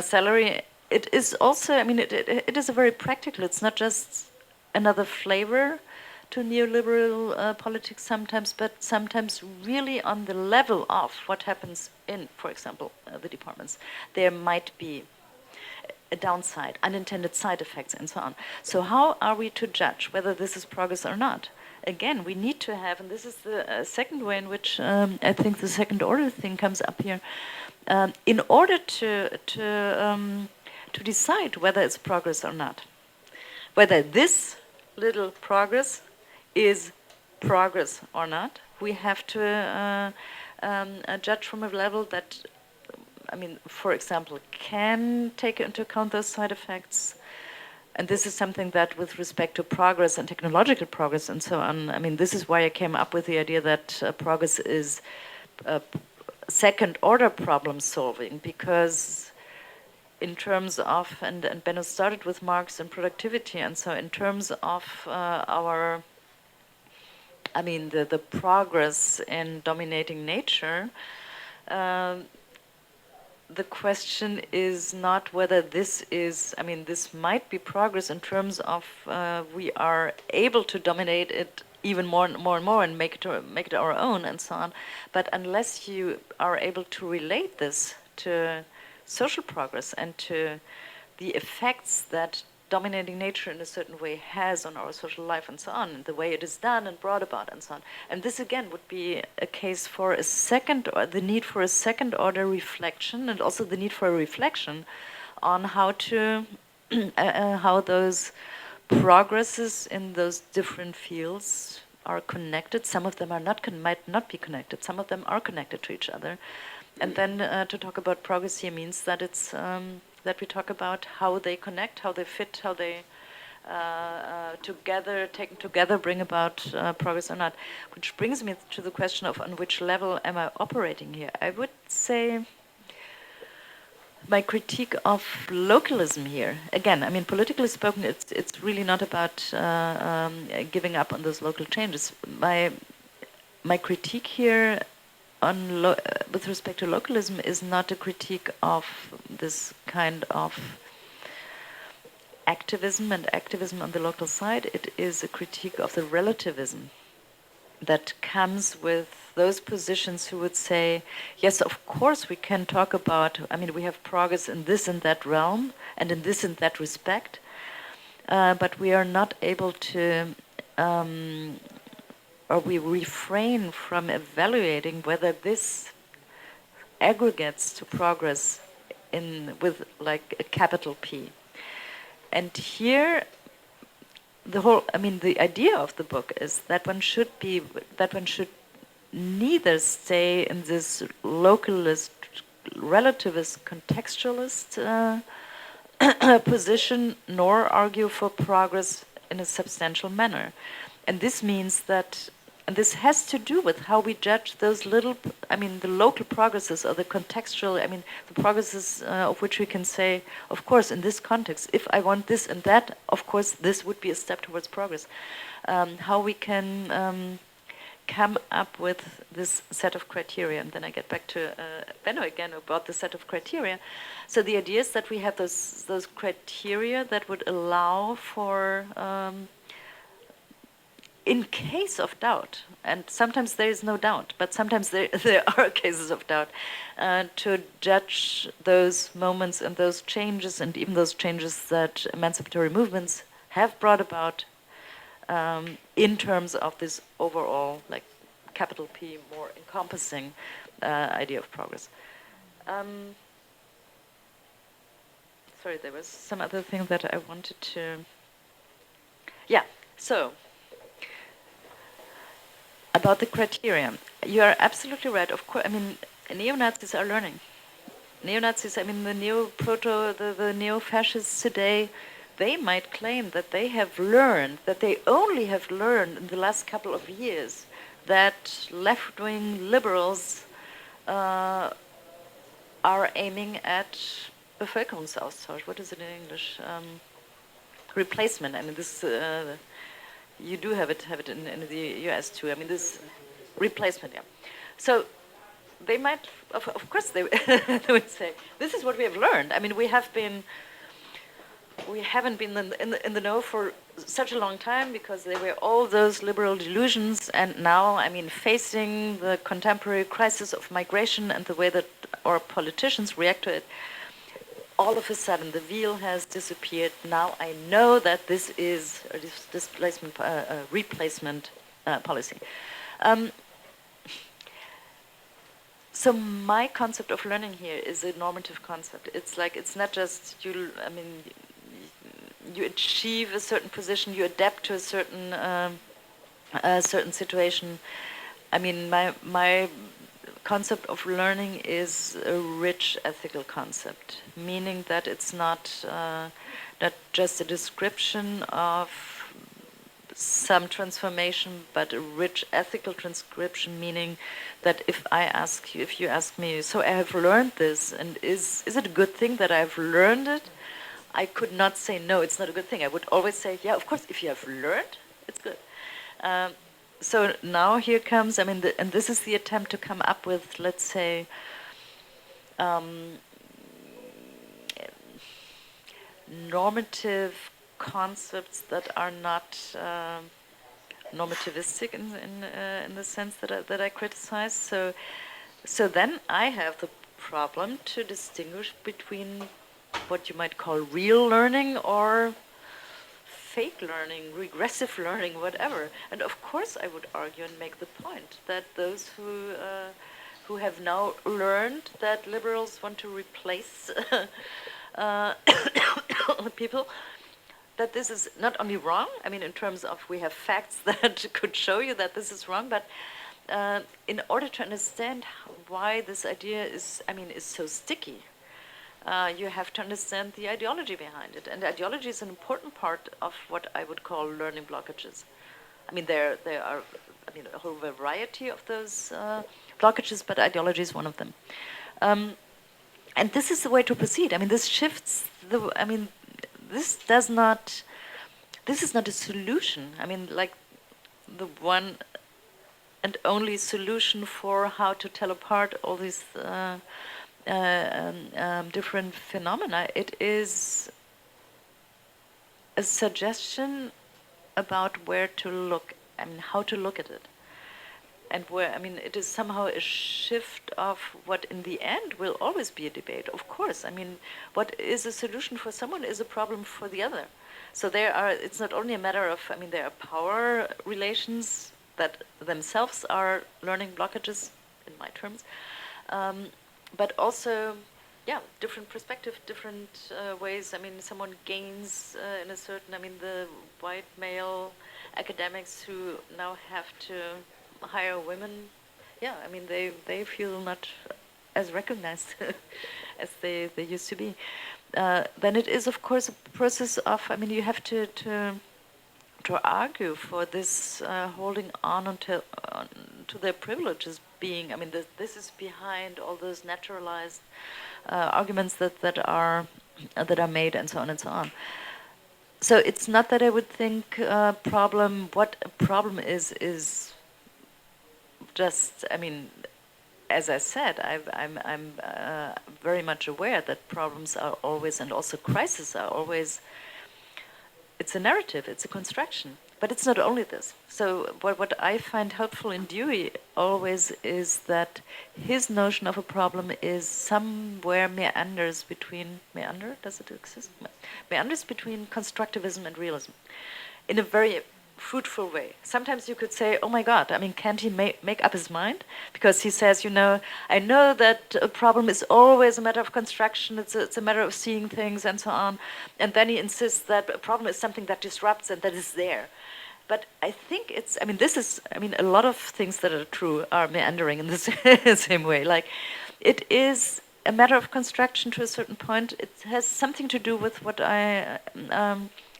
salary. It is also, it is a very practical. It's not just another flavor to neoliberal politics sometimes, but sometimes really on the level of what happens in, for example, the departments. There might be a downside, unintended side effects, and so on. So how are we to judge whether this is progress or not? Again, we need to have, and this is the second way in which I think the second order thing comes up here, in order to decide whether it's progress or not, whether this little progress is progress or not, we have to judge from a level that, I mean, for example, can take into account those side effects. And this is something that, with respect to progress and technological progress and so on, I mean, this is why I came up with the idea that progress is second-order problem solving, because in terms of, and Benno started with Marx and productivity, and so in terms of our, I mean, the progress in dominating nature, the question is not whether this is, I mean, this might be progress in terms of we are able to dominate it even more and more and make it our own and so on. But unless you are able to relate this to social progress and to the effects that dominating nature in a certain way has on our social life and so on, and the way it is done and brought about and so on. And this again would be a case for a second, or the need for a second order reflection, and also the need for a reflection on how to, how those progresses in those different fields are connected. Some of them are not might not be connected. Some of them are connected to each other. And then to talk about progress here means that it's that we talk about how they connect, how they fit, how they together, taken together, bring about progress or not. Which brings me to the question of on which level am I operating here? I would say my critique of localism here. Again, I mean, politically spoken, it's really not about giving up on those local changes. My critique here on with respect to localism is not a critique of this kind of activism and activism on the local side. It is a critique of the relativism that comes with those positions who would say, yes, of course we can talk about, I mean, we have progress in this and that realm and in this and that respect, but we are not able to or we refrain from evaluating whether this aggregates to progress in with like a capital P. And here, the whole, I mean, the idea of the book is that one should neither stay in this localist, relativist, contextualist position, nor argue for progress in a substantial manner. And this means that, and this has to do with how we judge those little, I mean, the local progresses or the contextual, I mean, the progresses of which we can say, of course, in this context, if I want this and that, of course, this would be a step towards progress. How we can come up with this set of criteria. And then I get back to Benno again about the set of criteria. So the idea is that we have those criteria that would allow for, in case of doubt, and sometimes there is no doubt, but sometimes there are cases of doubt, to judge those moments and those changes, and even those changes that emancipatory movements have brought about in terms of this overall, like, capital P, more encompassing idea of progress. Sorry, there was some other thing that I wanted to... Yeah, so... About the criteria, you are absolutely right. Of course, I mean, neo-Nazis are learning. Neo-Nazis, I mean, the neo-fascists today, they might claim that they have learned, that they only have learned in the last couple of years that left-wing liberals are aiming at Bevölkerungsaustausch. What is it in English? Replacement. I mean, this... you do have it in the US too. I mean, this replacement, yeah. So they might, of course, they would say, this is what we have learned. I mean, we haven't been in the know for such a long time because there were all those liberal delusions, and now, I mean, facing the contemporary crisis of migration and the way that our politicians react to it, all of a sudden the veil has disappeared. Now I know that this is a displacement, replacement policy. So my concept of learning here is a normative concept. It's like, it's not just you achieve a certain position, you adapt to a certain situation. I mean, my concept of learning is a rich ethical concept, meaning that it's not just a description of some transformation, but a rich ethical transcription, meaning that if you ask me, so I have learned this, and is it a good thing that I've learned it? I could not say, no, it's not a good thing. I would always say, yeah, of course, if you have learned, it's good. So now here comes, I mean, and this is the attempt to come up with, let's say, normative concepts that are not normativistic in the sense that I criticize. So then I have the problem to distinguish between what you might call real learning or fake learning, regressive learning, whatever. And of course I would argue and make the point that those who have now learned that liberals want to replace people, that this is not only wrong, I mean, in terms of we have facts that could show you that this is wrong, but in order to understand why this idea is so sticky, you have to understand the ideology behind it. And ideology is an important part of what I would call learning blockages. I mean, there are a whole variety of those blockages, but ideology is one of them. And this is the way to proceed. I mean, this shifts this is not a solution. I mean, like the one and only solution for how to tell apart all these different phenomena. It is a suggestion about where to look, I mean, how to look at it. And where, I mean, it is somehow a shift of what in the end will always be a debate. Of course, I mean, what is a solution for someone is a problem for the other. So it's not only a matter of, I mean, there are power relations that themselves are learning blockages, in my terms, but also, yeah, different perspective, different ways. I mean, someone gains in a certain, I mean, the white male academics who now have to hire women, yeah, I mean, they feel not as recognized as they used to be. Then it is, of course, a process of, I mean, you have to argue for this holding on to their privileges being, I mean, this is behind all those naturalized arguments that are made, and so on and so on. So it's not that I would think what a problem is just, I mean, as I said, I'm very much aware that problems are always, and also crises are always, it's a narrative, it's a construction. But it's not only this. So what I find helpful in Dewey always is that his notion of a problem is somewhere meanders between, does it exist? Meanders between constructivism and realism in a very fruitful way. Sometimes you could say, oh my God, I mean, can't he make up his mind? Because he says, I know that a problem is always a matter of construction, it's a matter of seeing things and so on. And then he insists that a problem is something that disrupts and that is there. But I think a lot of things that are true are meandering in the same way. Like, it is a matter of construction to a certain point. It has something to do with what I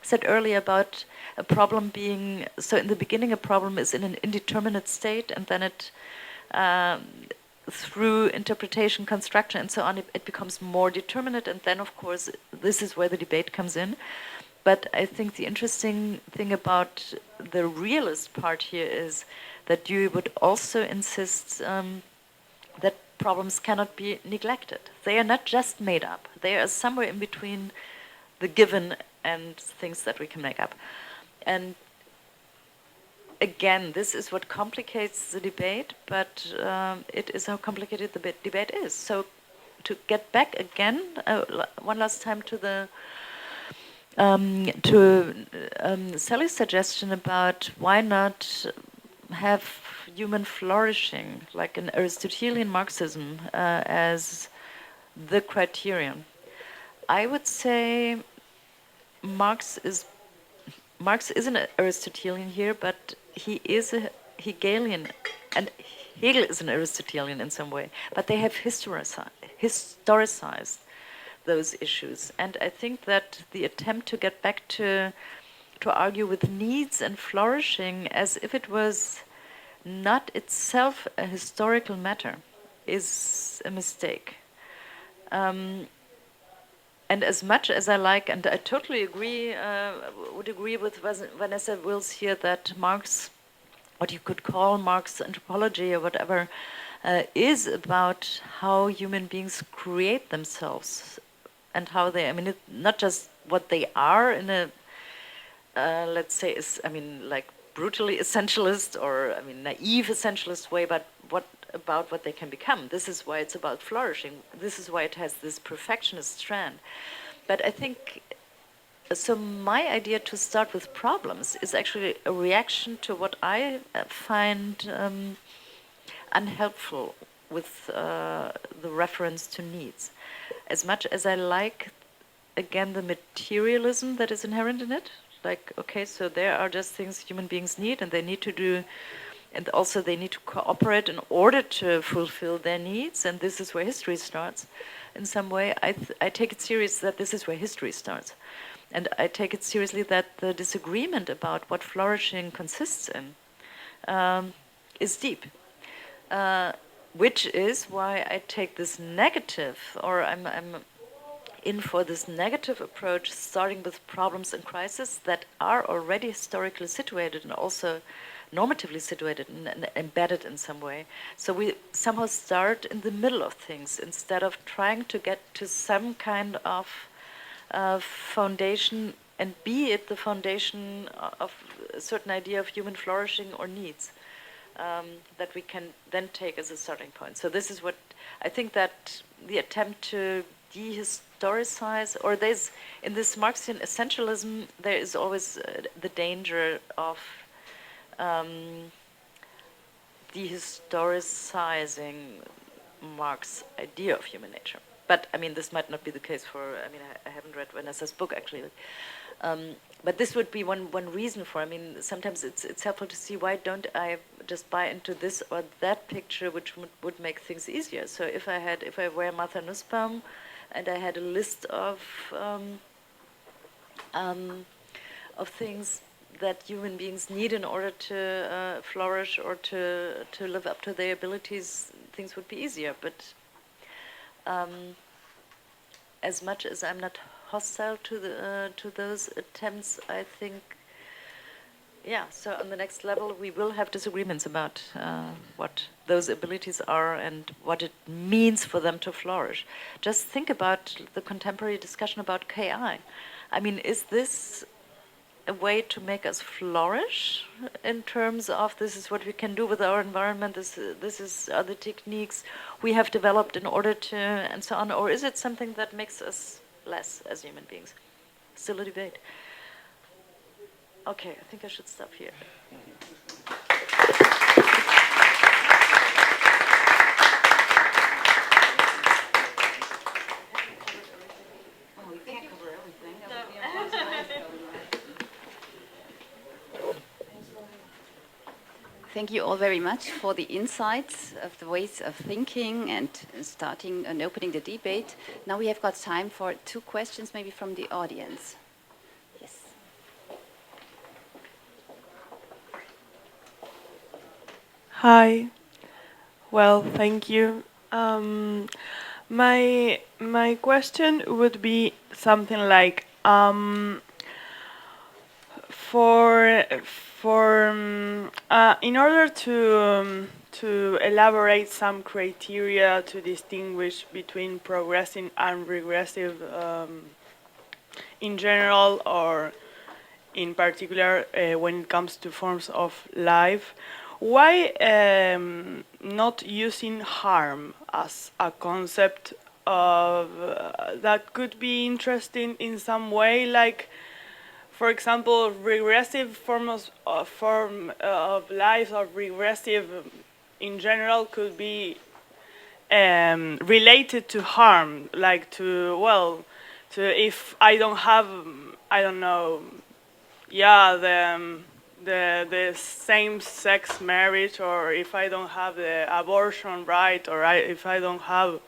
said earlier about a problem being, so in the beginning a problem is in an indeterminate state, and then it, through interpretation, construction, and so on, it becomes more determinate, and then, of course, this is where the debate comes in. But I think the interesting thing about the realist part here is that you would also insist that problems cannot be neglected. They are not just made up. They are somewhere in between the given and things that we can make up. And again, this is what complicates the debate, but it is how complicated the debate is. So to get back again, one last time to the Sally's suggestion about why not have human flourishing, like an Aristotelian Marxism, as the criterion. I would say Marx is an Aristotelian here, but he is a Hegelian, and Hegel is an Aristotelian in some way, but they have historicized those issues. And I think that the attempt to get back to argue with needs and flourishing as if it was not itself a historical matter is a mistake. And as much as I like, and I totally agree, would agree with Vanessa Wills here that Marx, what you could call Marx anthropology or whatever, is about how human beings create themselves and how they, I mean, not just what they are in a, let's say, like brutally essentialist or, naive essentialist way, but about what they can become. This is why it's about flourishing. This is why it has this perfectionist strand. But I think, so my idea to start with problems is actually a reaction to what I find unhelpful with the reference to needs. As much as I like, again, the materialism that is inherent in it, like, okay, so there are just things human beings need and they need to do, and also they need to cooperate in order to fulfill their needs, and this is where history starts. In some way, I take it serious that this is where history starts. And I take it seriously that the disagreement about what flourishing consists in is deep. Which is why I take this negative, or I'm in for this negative approach, starting with problems and crises that are already historically situated and also normatively situated and embedded in some way. So we somehow start in the middle of things instead of trying to get to some kind of foundation, and be it the foundation of a certain idea of human flourishing or needs that we can then take as a starting point. So this is what I think, that the attempt to dehistoricize, or there's, in this Marxian essentialism, there is always the danger of dehistoricizing Marx's idea of human nature. But I mean, this might not be the case for, I haven't read Vanessa's book actually. But this would be one reason for, sometimes it's helpful to see, why don't I just buy into this or that picture, which would make things easier. So if I were Martha Nussbaum and I had a list of things that human beings need in order to flourish or to live up to their abilities, things would be easier. But as much as I'm not hostile to those attempts, I think, yeah, so on the next level we will have disagreements about what those abilities are and what it means for them to flourish. Just think about the contemporary discussion about KI. Is this a way to make us flourish in terms of this is what we can do with our environment, this is other techniques we have developed in order to, and so on, or is it something that makes us less as human beings? Still a debate. Okay, I think I should stop here. Thank you all very much for the insights of the ways of thinking and starting and opening the debate. Now we have got time for 2 questions, maybe from the audience. Yes. Hi. Well, thank you. My question would be something like, in order to elaborate some criteria to distinguish between progressive and regressive in general, or in particular when it comes to forms of life. Why not using harm as a concept of that could be interesting in some way, like, for example, regressive forms of life or regressive in general could be related to harm, like to, well, to if I don't have, I don't know, yeah, the same-sex marriage, or if I don't have the abortion right, or if I don't have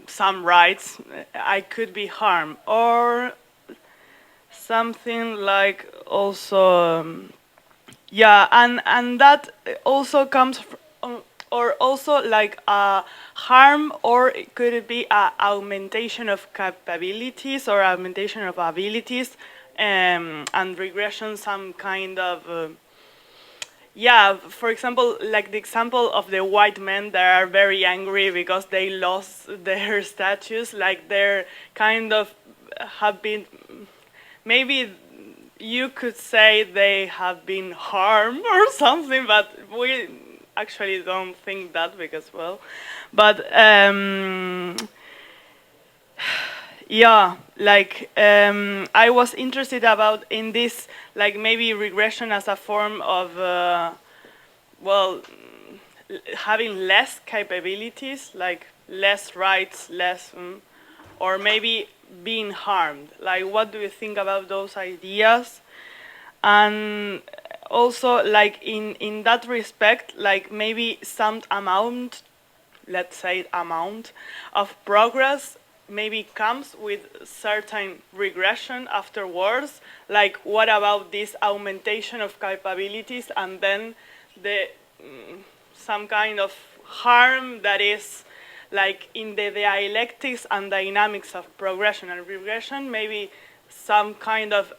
some rights, I could be harmed. Or something like also, yeah, and that also comes from, or also like harm, or could it be a augmentation of capabilities or augmentation of abilities, and regression, some kind of yeah, for example, like the example of the white men that are very angry because they lost their status, like they're kind of have been, maybe you could say they have been harmed or something, but we actually don't think that because, well, but yeah, like I was interested about in this, like maybe regression as a form of, well, having less capabilities, like less rights, less, or maybe being harmed. Like, what do you think about those ideas? And also, like in that respect, like maybe some amount, let's say amount of progress maybe comes with certain regression afterwards. Like, what about this augmentation of capabilities and then the some kind of harm that is like in the dialectics and dynamics of progression and regression, maybe some kind of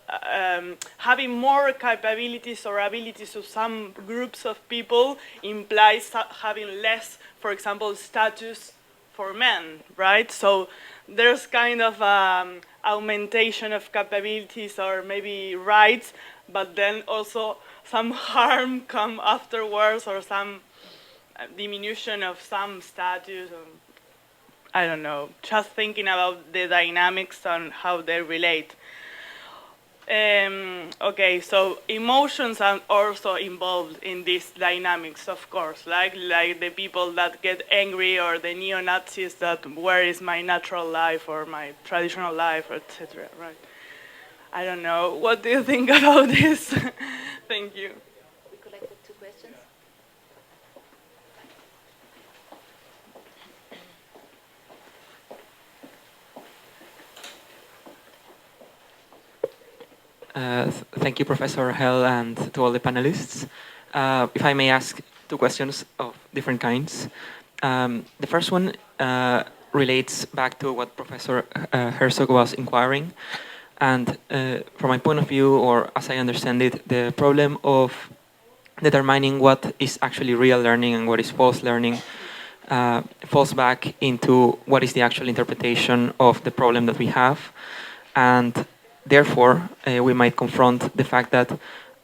having more capabilities or abilities to some groups of people implies having less, for example, status for men, right? So there's kind of augmentation of capabilities or maybe rights, but then also some harm come afterwards, or some diminution of some status. I don't know, just thinking about the dynamics and how they relate. Okay, so emotions are also involved in these dynamics, of course, like the people that get angry, or the neo-Nazis that, where is my natural life or my traditional life, etc., right? I don't know. What do you think about this? Thank you. We collected 2 questions. Thank you, Professor Rahel, and to all the panelists. If I may ask 2 questions of different kinds. The first one relates back to what Professor Herzog was inquiring. And from my point of view, or as I understand it, the problem of determining what is actually real learning and what is false learning falls back into what is the actual interpretation of the problem that we have. And therefore, we might confront the fact that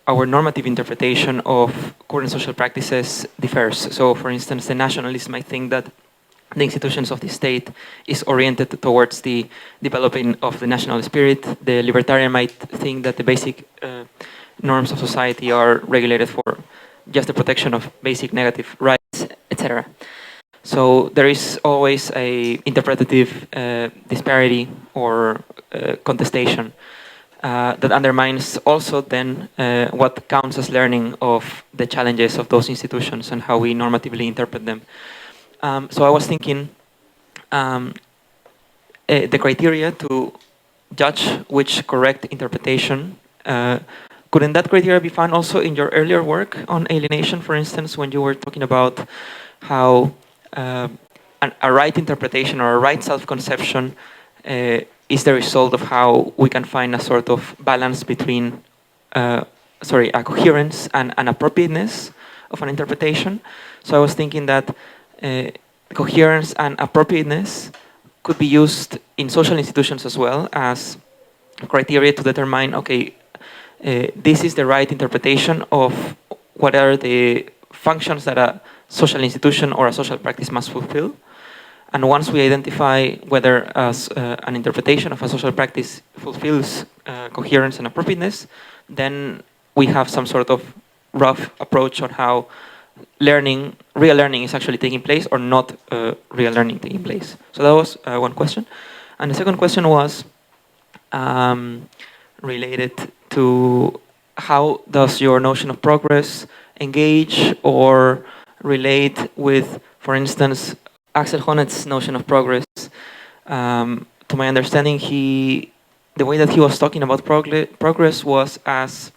our normative interpretation of current social practices differs. So, for instance, the nationalists might think that the institutions of the state is oriented towards the developing of the national spirit. The libertarian might think that the basic norms of society are regulated for just the protection of basic negative rights, etc. So there is always a interpretative disparity or contestation that undermines also then what counts as learning of the challenges of those institutions and how we normatively interpret them. So I was thinking the criteria to judge which correct interpretation, couldn't that criteria be found also in your earlier work on alienation, for instance, when you were talking about how a right interpretation or a right self-conception is the result of how we can find a sort of balance between, a coherence and an appropriateness of an interpretation. So I was thinking that coherence and appropriateness could be used in social institutions as well as criteria to determine, okay, this is the right interpretation of what are the functions that a social institution or a social practice must fulfill. And once we identify whether an interpretation of a social practice fulfills coherence and appropriateness, then we have some sort of rough approach on how real learning is actually taking place or not real learning taking place. So that was one question. And the second question was related to how does your notion of progress engage or relate with, for instance, Axel Honneth's notion of progress. To my understanding, the way that he was talking about progress was as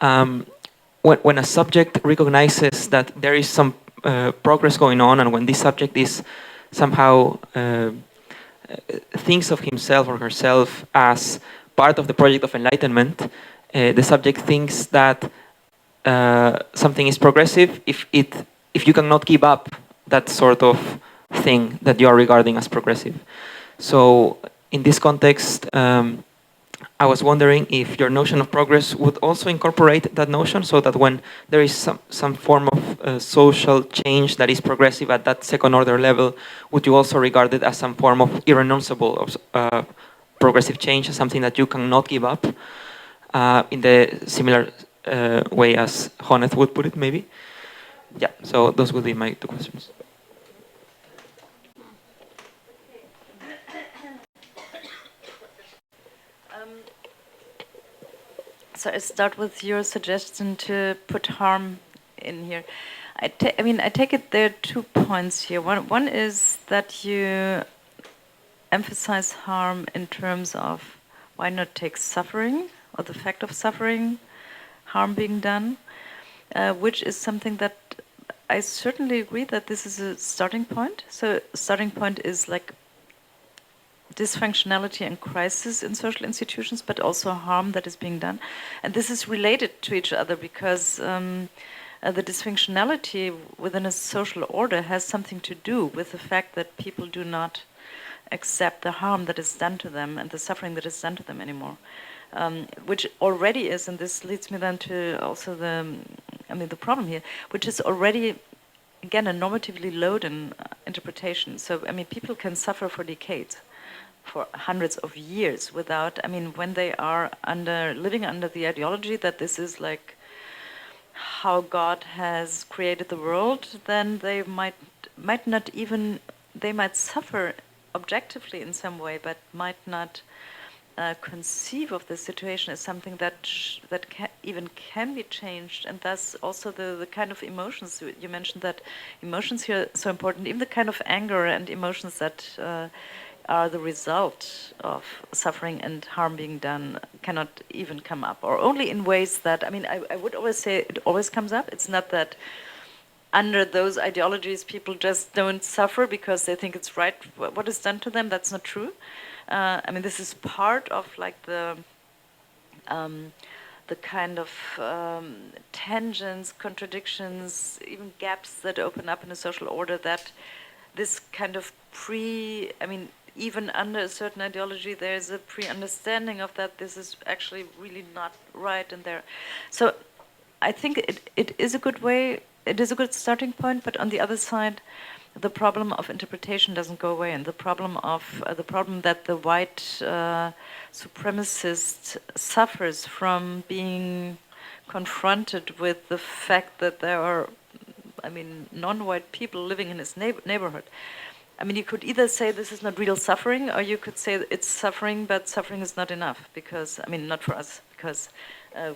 when a subject recognizes that there is some progress going on, and when this subject is somehow thinks of himself or herself as part of the project of enlightenment, the subject thinks that something is progressive if you cannot give up that sort of thing that you are regarding as progressive. So in this context, I was wondering if your notion of progress would also incorporate that notion, so that when there is some form of social change that is progressive at that second order level, would you also regard it as some form of irrenounceable progressive change, as something that you cannot give up, in the similar way as Honneth would put it, maybe? Yeah, so those would be my two questions. So I start with your suggestion to put harm in here. I take it there are 2 points here. One is that you emphasize harm in terms of why not take suffering or the fact of suffering, harm being done, which is something that I certainly agree that this is a starting point. So starting point is like dysfunctionality and crisis in social institutions, but also harm that is being done. And this is related to each other because the dysfunctionality within a social order has something to do with the fact that people do not accept the harm that is done to them and the suffering that is done to them anymore. Which already is, and this leads me then to also the problem here, which is already, again, a normatively loaded interpretation. So, people can suffer for decades, for hundreds of years without, when they are living under the ideology that this is like how God has created the world, then they might not even, they might suffer objectively in some way, but might not conceive of the situation as something that even can be changed, and thus also the kind of emotions you mentioned, that emotions here are so important, even the kind of anger and emotions that are the result of suffering and harm being done cannot even come up, or only in ways that, I would always say it always comes up. It's not that under those ideologies people just don't suffer because they think it's right what is done to them. That's not true. This is part of like the kind of tensions, contradictions, even gaps that open up in a social order, that this kind of even under a certain ideology, there's a pre-understanding of that this is actually really not right in there. So I think it is a good way, it is a good starting point, but on the other side, the problem of interpretation doesn't go away, and the problem that the white supremacist suffers from being confronted with the fact that there are, non-white people living in his neighborhood. You could either say this is not real suffering, or you could say it's suffering, but suffering is not enough, because, not for us, because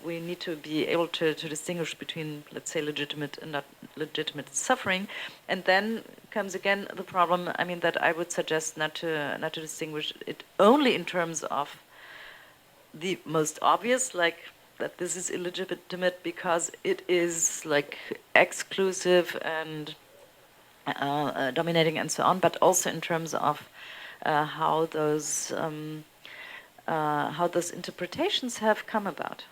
we need to be able to distinguish between, let's say, legitimate and not legitimate suffering. And then comes again the problem, that I would suggest not to distinguish it only in terms of the most obvious, like that this is illegitimate because it is like exclusive and dominating and so on, but also in terms of how those interpretations have come about.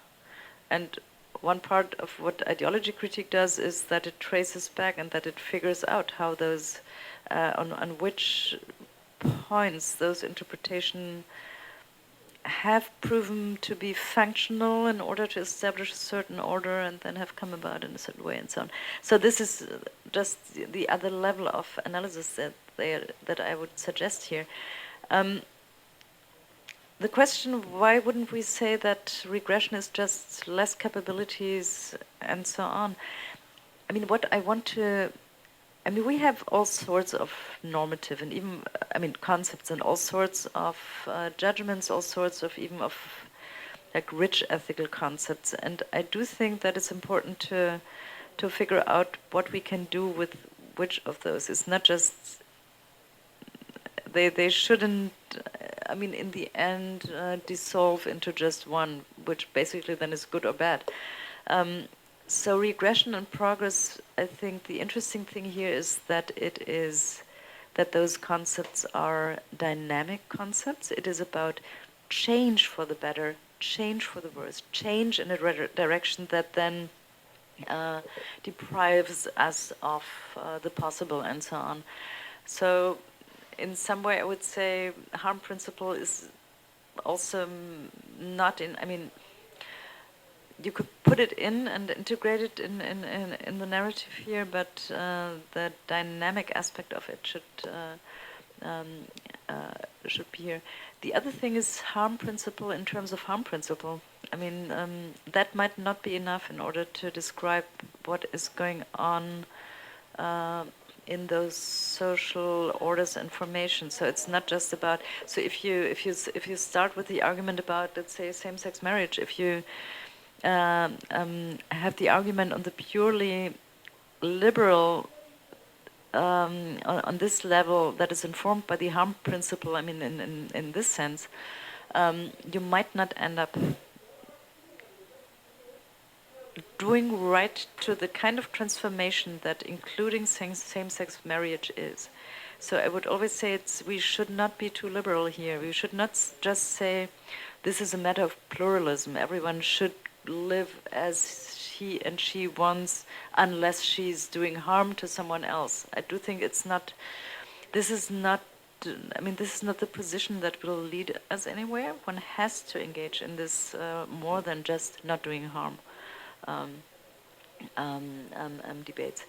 And one part of what ideology critique does is that it traces back and that it figures out how those, on which points those interpretations have proven to be functional in order to establish a certain order and then have come about in a certain way and so on. So this is just the other level of analysis that I would suggest here. The question, why wouldn't we say that regression is just less capabilities and so on? I mean, what I want to... I mean, we have all sorts of normative and even, I mean, concepts and all sorts of judgments, all sorts of even of like rich ethical concepts. And I do think that it's important to figure out what we can do with which of those. It's not just, they shouldn't, I mean, in the end, dissolve into just one, which basically then is good or bad. So regression and progress, I think the interesting thing here is that that those concepts are dynamic concepts. It is about change for the better, change for the worse, change in a direction that then deprives us of the possible and so on. So in some way I would say harm principle is also not in, I mean, you could put it in and integrate it in the narrative here, but the dynamic aspect of it should be here. The other thing is harm principle in terms of harm principle. I mean, that might not be enough in order to describe what is going on in those social orders and formations. So it's not just about. So if you start with the argument about, let's say, same-sex marriage, if you have the argument on the purely liberal, on this level that is informed by the harm principle, I mean, in this sense, you might not end up doing right to the kind of transformation that including same-sex marriage is. So I would always say we should not be too liberal here. We should not just say this is a matter of pluralism. Everyone should live as he and she wants unless she's doing harm to someone else. I do think this is not the position that will lead us anywhere. One has to engage in this more than just not doing harm debates.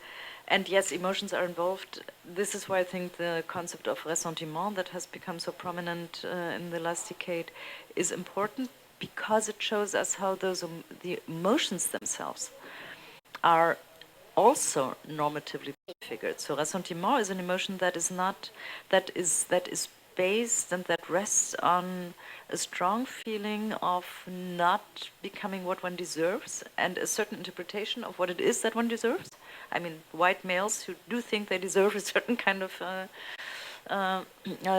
And yes, emotions are involved. This is why I think the concept of ressentiment that has become so prominent in the last decade is important, because it shows us how the emotions themselves are also normatively figured. So ressentiment is an emotion that is based and that rests on a strong feeling of not becoming what one deserves and a certain interpretation of what it is that one deserves. I mean, white males who do think they deserve a certain kind of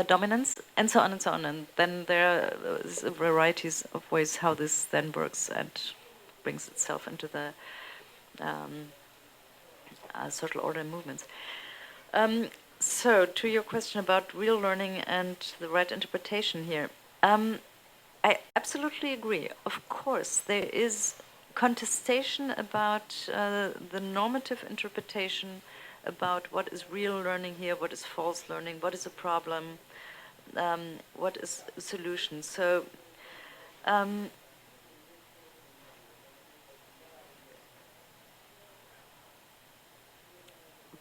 dominance, and so on and so on. And then there are varieties of ways how this then works and brings itself into the social order movements. So to your question about real learning and the right interpretation here, I absolutely agree. Of course, there is contestation about the normative interpretation about what is real learning here, what is false learning, what is a problem, what is a solution. So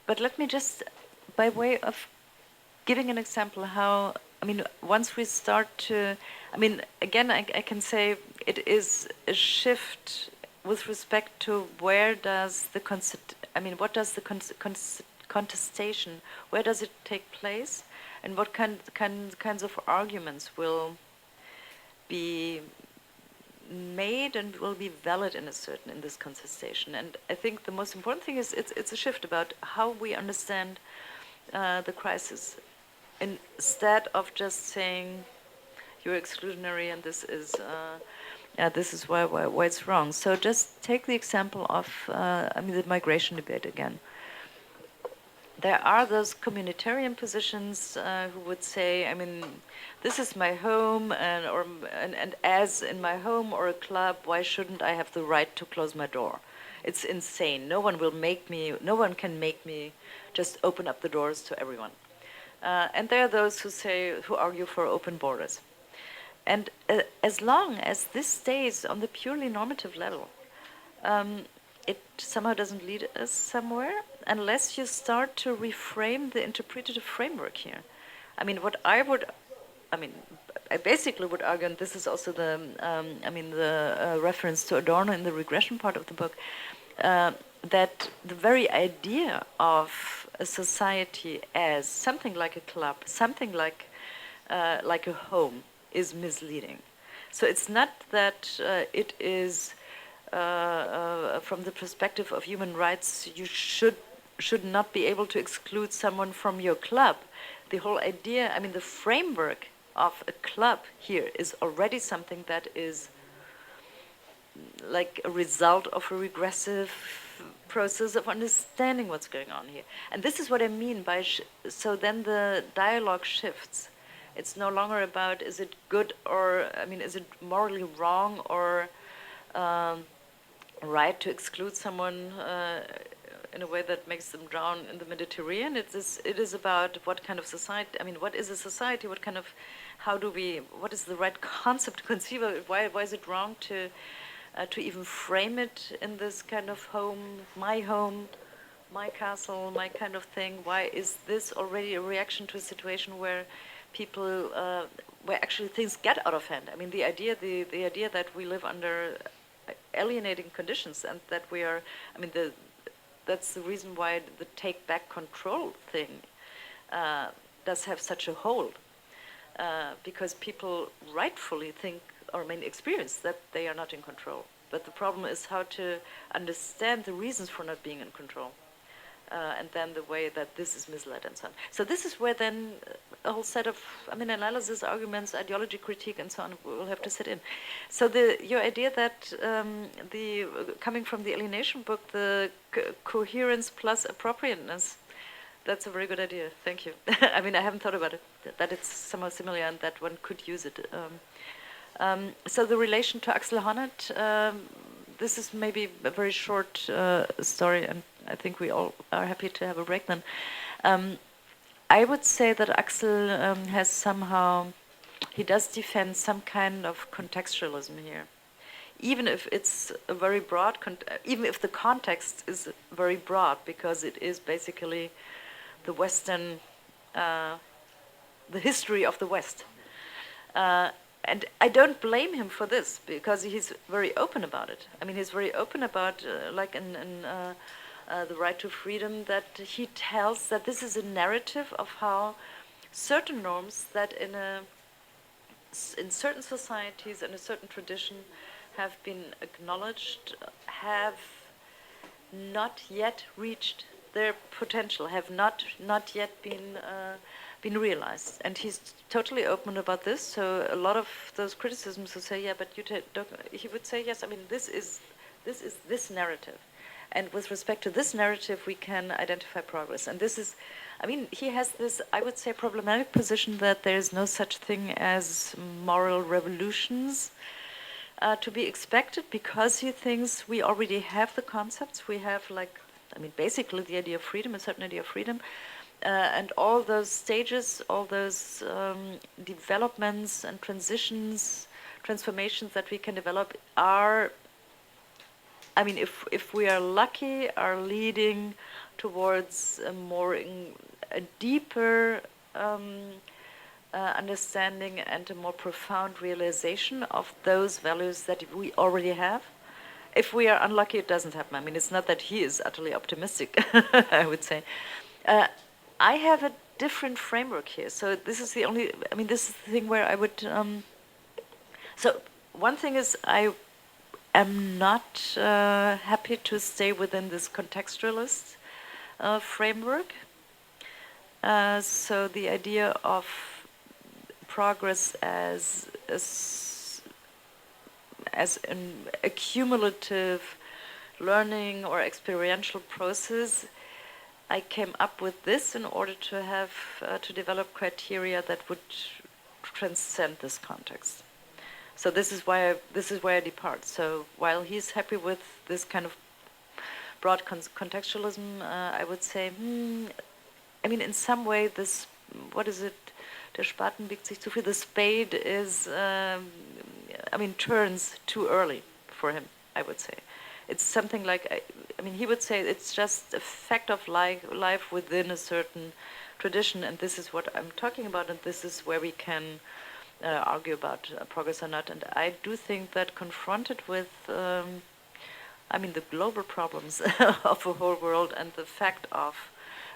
but let me just, by way of giving an example how, I mean, once we start to, I mean, again, I can say it is a shift with respect to where does the what does the contestation, where does it take place, and what kinds of arguments will be made and will be valid in this contestation. And I think the most important thing is it's a shift about how we understand the crisis, instead of just saying you're exclusionary and this is why it's wrong. So just take the example of the migration debate again. There are those communitarian positions who would say, I mean, this is my home, and as in my home or a club, why shouldn't I have the right to close my door? It's insane. No one can make me just open up the doors to everyone. And there are those who argue for open borders. And as long as this stays on the purely normative level, it somehow doesn't lead us somewhere unless you start to reframe the interpretative framework here. I mean, I basically would argue, and this is also the reference to Adorno in the regression part of the book, that the very idea of a society as something like a club, something like a home, is misleading. So it's not that it is, from the perspective of human rights, you should not be able to exclude someone from your club. The whole idea, I mean, the framework of a club here is already something that is like a result of a regressive process of understanding what's going on here. And this is what I mean by, so then the dialogue shifts. It's no longer about, is it good or, I mean, is it morally wrong or right to exclude someone in a way that makes them drown in the Mediterranean? It is about what kind of society, I mean, what is a society, what kind of, what is the right concept to conceive of it? Why is it wrong to even frame it in this kind of home, my castle, my kind of thing? Why is this already a reaction to a situation where people, where actually things get out of hand? I mean, the idea that we live under alienating conditions and that we are, I mean, that's the reason why the take back control thing does have such a hold, because people rightfully think, or I mean experience, that they are not in control. But the problem is how to understand the reasons for not being in control, and then the way that this is misled and so on. So this is where then a whole set of, I mean, analysis, arguments, ideology, critique, and so on will have to sit in. So your idea that coming from the alienation book, the coherence plus appropriateness, that's a very good idea. Thank you. I mean, I haven't thought about it, that it's somehow similar and that one could use it. So the relation to Axel Honneth, this is maybe a very short story, and I think we all are happy to have a break then. I would say that Axel has somehow, he does defend some kind of contextualism here. Even if it's a very broad, even if the context is very broad, because it is basically the Western, the history of the West. And I don't blame him for this, because he's very open about it. I mean, he's very open about, like in The Right to Freedom, that he tells that this is a narrative of how certain norms that in certain societies and a certain tradition have been acknowledged, have not yet reached their potential, have not yet been realized. And he's totally open about this. So a lot of those criticisms will say, yeah, but you don't, he would say, yes, I mean, this is this narrative. And with respect to this narrative, we can identify progress. And this is, I mean, he has this, I would say, problematic position that there is no such thing as moral revolutions to be expected, because he thinks we already have the concepts. We have, like, I mean, basically the idea of freedom, a certain idea of freedom. And all those stages, all those developments and transformations that we can develop are, I mean, if we are lucky, are leading towards a deeper understanding and a more profound realization of those values that we already have. If we are unlucky, it doesn't happen. I mean, it's not that he is utterly optimistic, I would say. I have a different framework here. So this is the only, I mean, this is the thing where I would, so one thing is I am not happy to stay within this contextualist framework. So the idea of progress as an accumulative learning or experiential process, I came up with this in order to have to develop criteria that would transcend this context. So this is why I depart. So while he's happy with this kind of broad contextualism, I would say, I mean, in some way, this, what is it? der Spaten biegt sich zu viel. The spade is, turns too early for him, I would say. It's something like, he would say it's just a fact of life within a certain tradition, and this is what I'm talking about, and this is where we can argue about progress or not. And I do think that confronted with, the global problems of the whole world and the fact of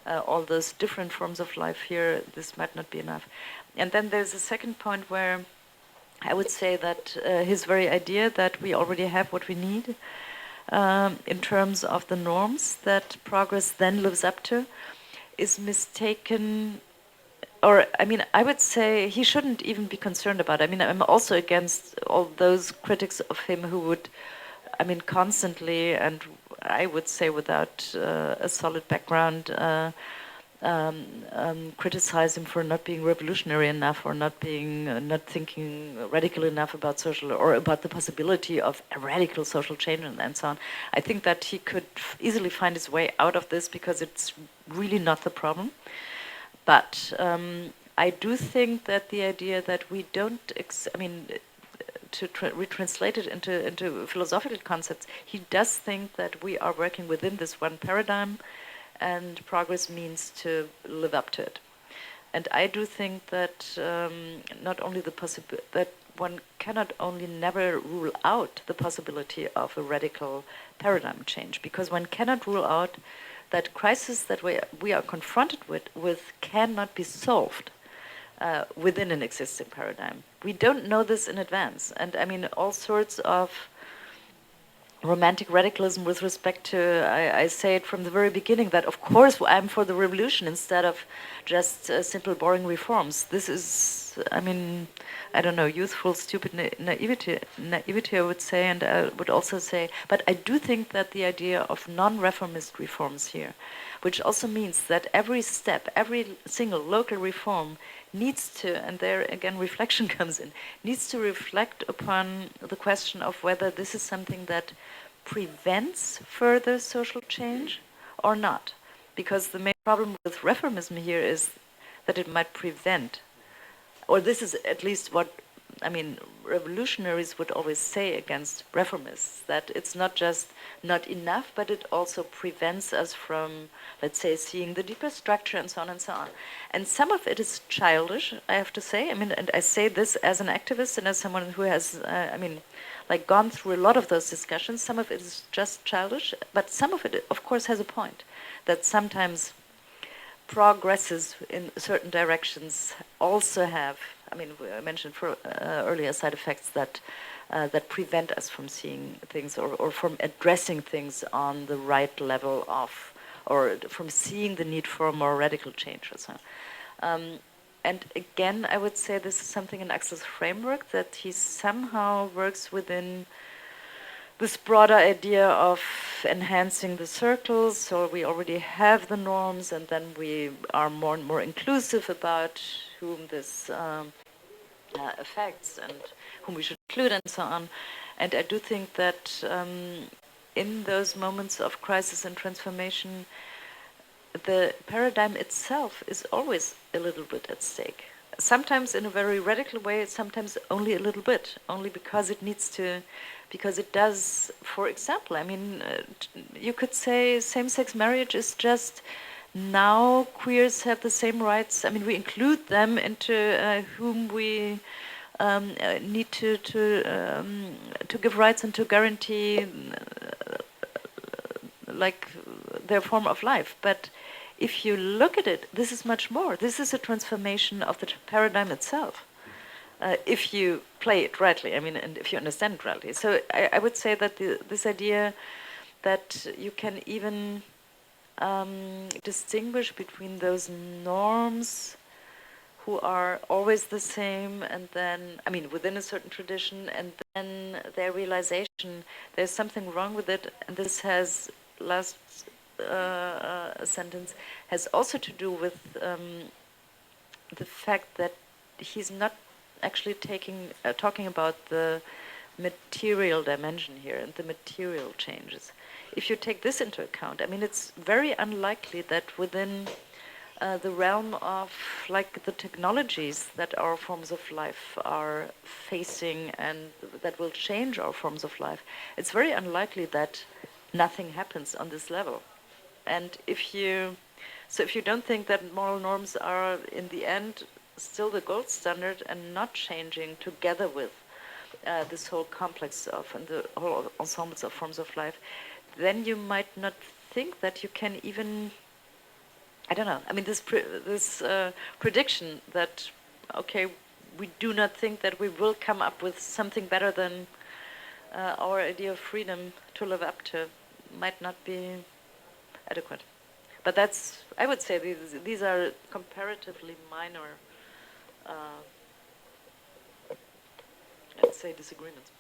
all those different forms of life here, this might not be enough. And then there's a second point where I would say that his very idea that we already have what we need in terms of the norms that progress then lives up to is mistaken. Or, I would say he shouldn't even be concerned about it. I'm also against all those critics of him who would, constantly, and I would say without a solid background, criticize him for not being revolutionary enough, or not thinking radical enough about social, or about the possibility of a radical social change and so on. I think that he could easily find his way out of this because it's really not the problem. But I do think that the idea that we don't, to retranslate it into philosophical concepts, he does think that we are working within this one paradigm, and progress means to live up to it. And I do think that not only that one cannot only never rule out the possibility of a radical paradigm change, because one cannot rule out that crisis that we are confronted with cannot be solved within an existing paradigm. We don't know this in advance. And all sorts of romantic radicalism with respect to, I say it from the very beginning, that of course I'm for the revolution instead of just simple boring reforms. This is, I don't know, youthful, stupid naivety I would say, and I would also say, but I do think that the idea of non-reformist reforms here, which also means that every step, every single local reform needs to, and there again reflection comes in, needs to reflect upon the question of whether this is something that prevents further social change or not. Because the main problem with reformism here is that it might prevent, or this is at least what revolutionaries would always say against reformists, that it's not just not enough, but it also prevents us from, let's say, seeing the deeper structure and so on and so on. And some of it is childish, I have to say. And I say this as an activist and as someone who has, gone through a lot of those discussions. Some of it is just childish, but some of it, of course, has a point. That sometimes progresses in certain directions also have, I mentioned earlier side effects that prevent us from seeing things or from addressing things on the right level of, or from seeing the need for a more radical change or so. And again, I would say this is something in Axel's framework, that he somehow works within this broader idea of enhancing the circles. So we already have the norms, and then we are more and more inclusive about whom this affects and whom we should include and so on. And I do think that in those moments of crisis and transformation, the paradigm itself is always a little bit at stake. Sometimes in a very radical way, sometimes only a little bit, only because it needs to, because it does, for example, you could say same-sex marriage is just, now queers have the same rights. We include them into whom we need to give rights and to guarantee their form of life. But if you look at it, this is much more. This is a transformation of the paradigm itself. If you play it rightly, and if you understand it rightly. So I would say that this idea that you can even distinguish between those norms who are always the same, and then, within a certain tradition, and then their realization, there's something wrong with it, and this has, last sentence, has also to do with the fact that he's not actually talking about the material dimension here and the material changes. If you take this into account, it's very unlikely that within the realm of like the technologies that our forms of life are facing and that will change our forms of life, it's very unlikely that nothing happens on this level. And if you don't think that moral norms are in the end still the gold standard and not changing together with this whole complex of and the whole ensembles of forms of life, then you might not think that you can even, I don't know. I mean, this prediction that, okay, we do not think that we will come up with something better than our idea of freedom to live up to might not be adequate. But that's, I would say, these are comparatively minor, let's say, disagreements.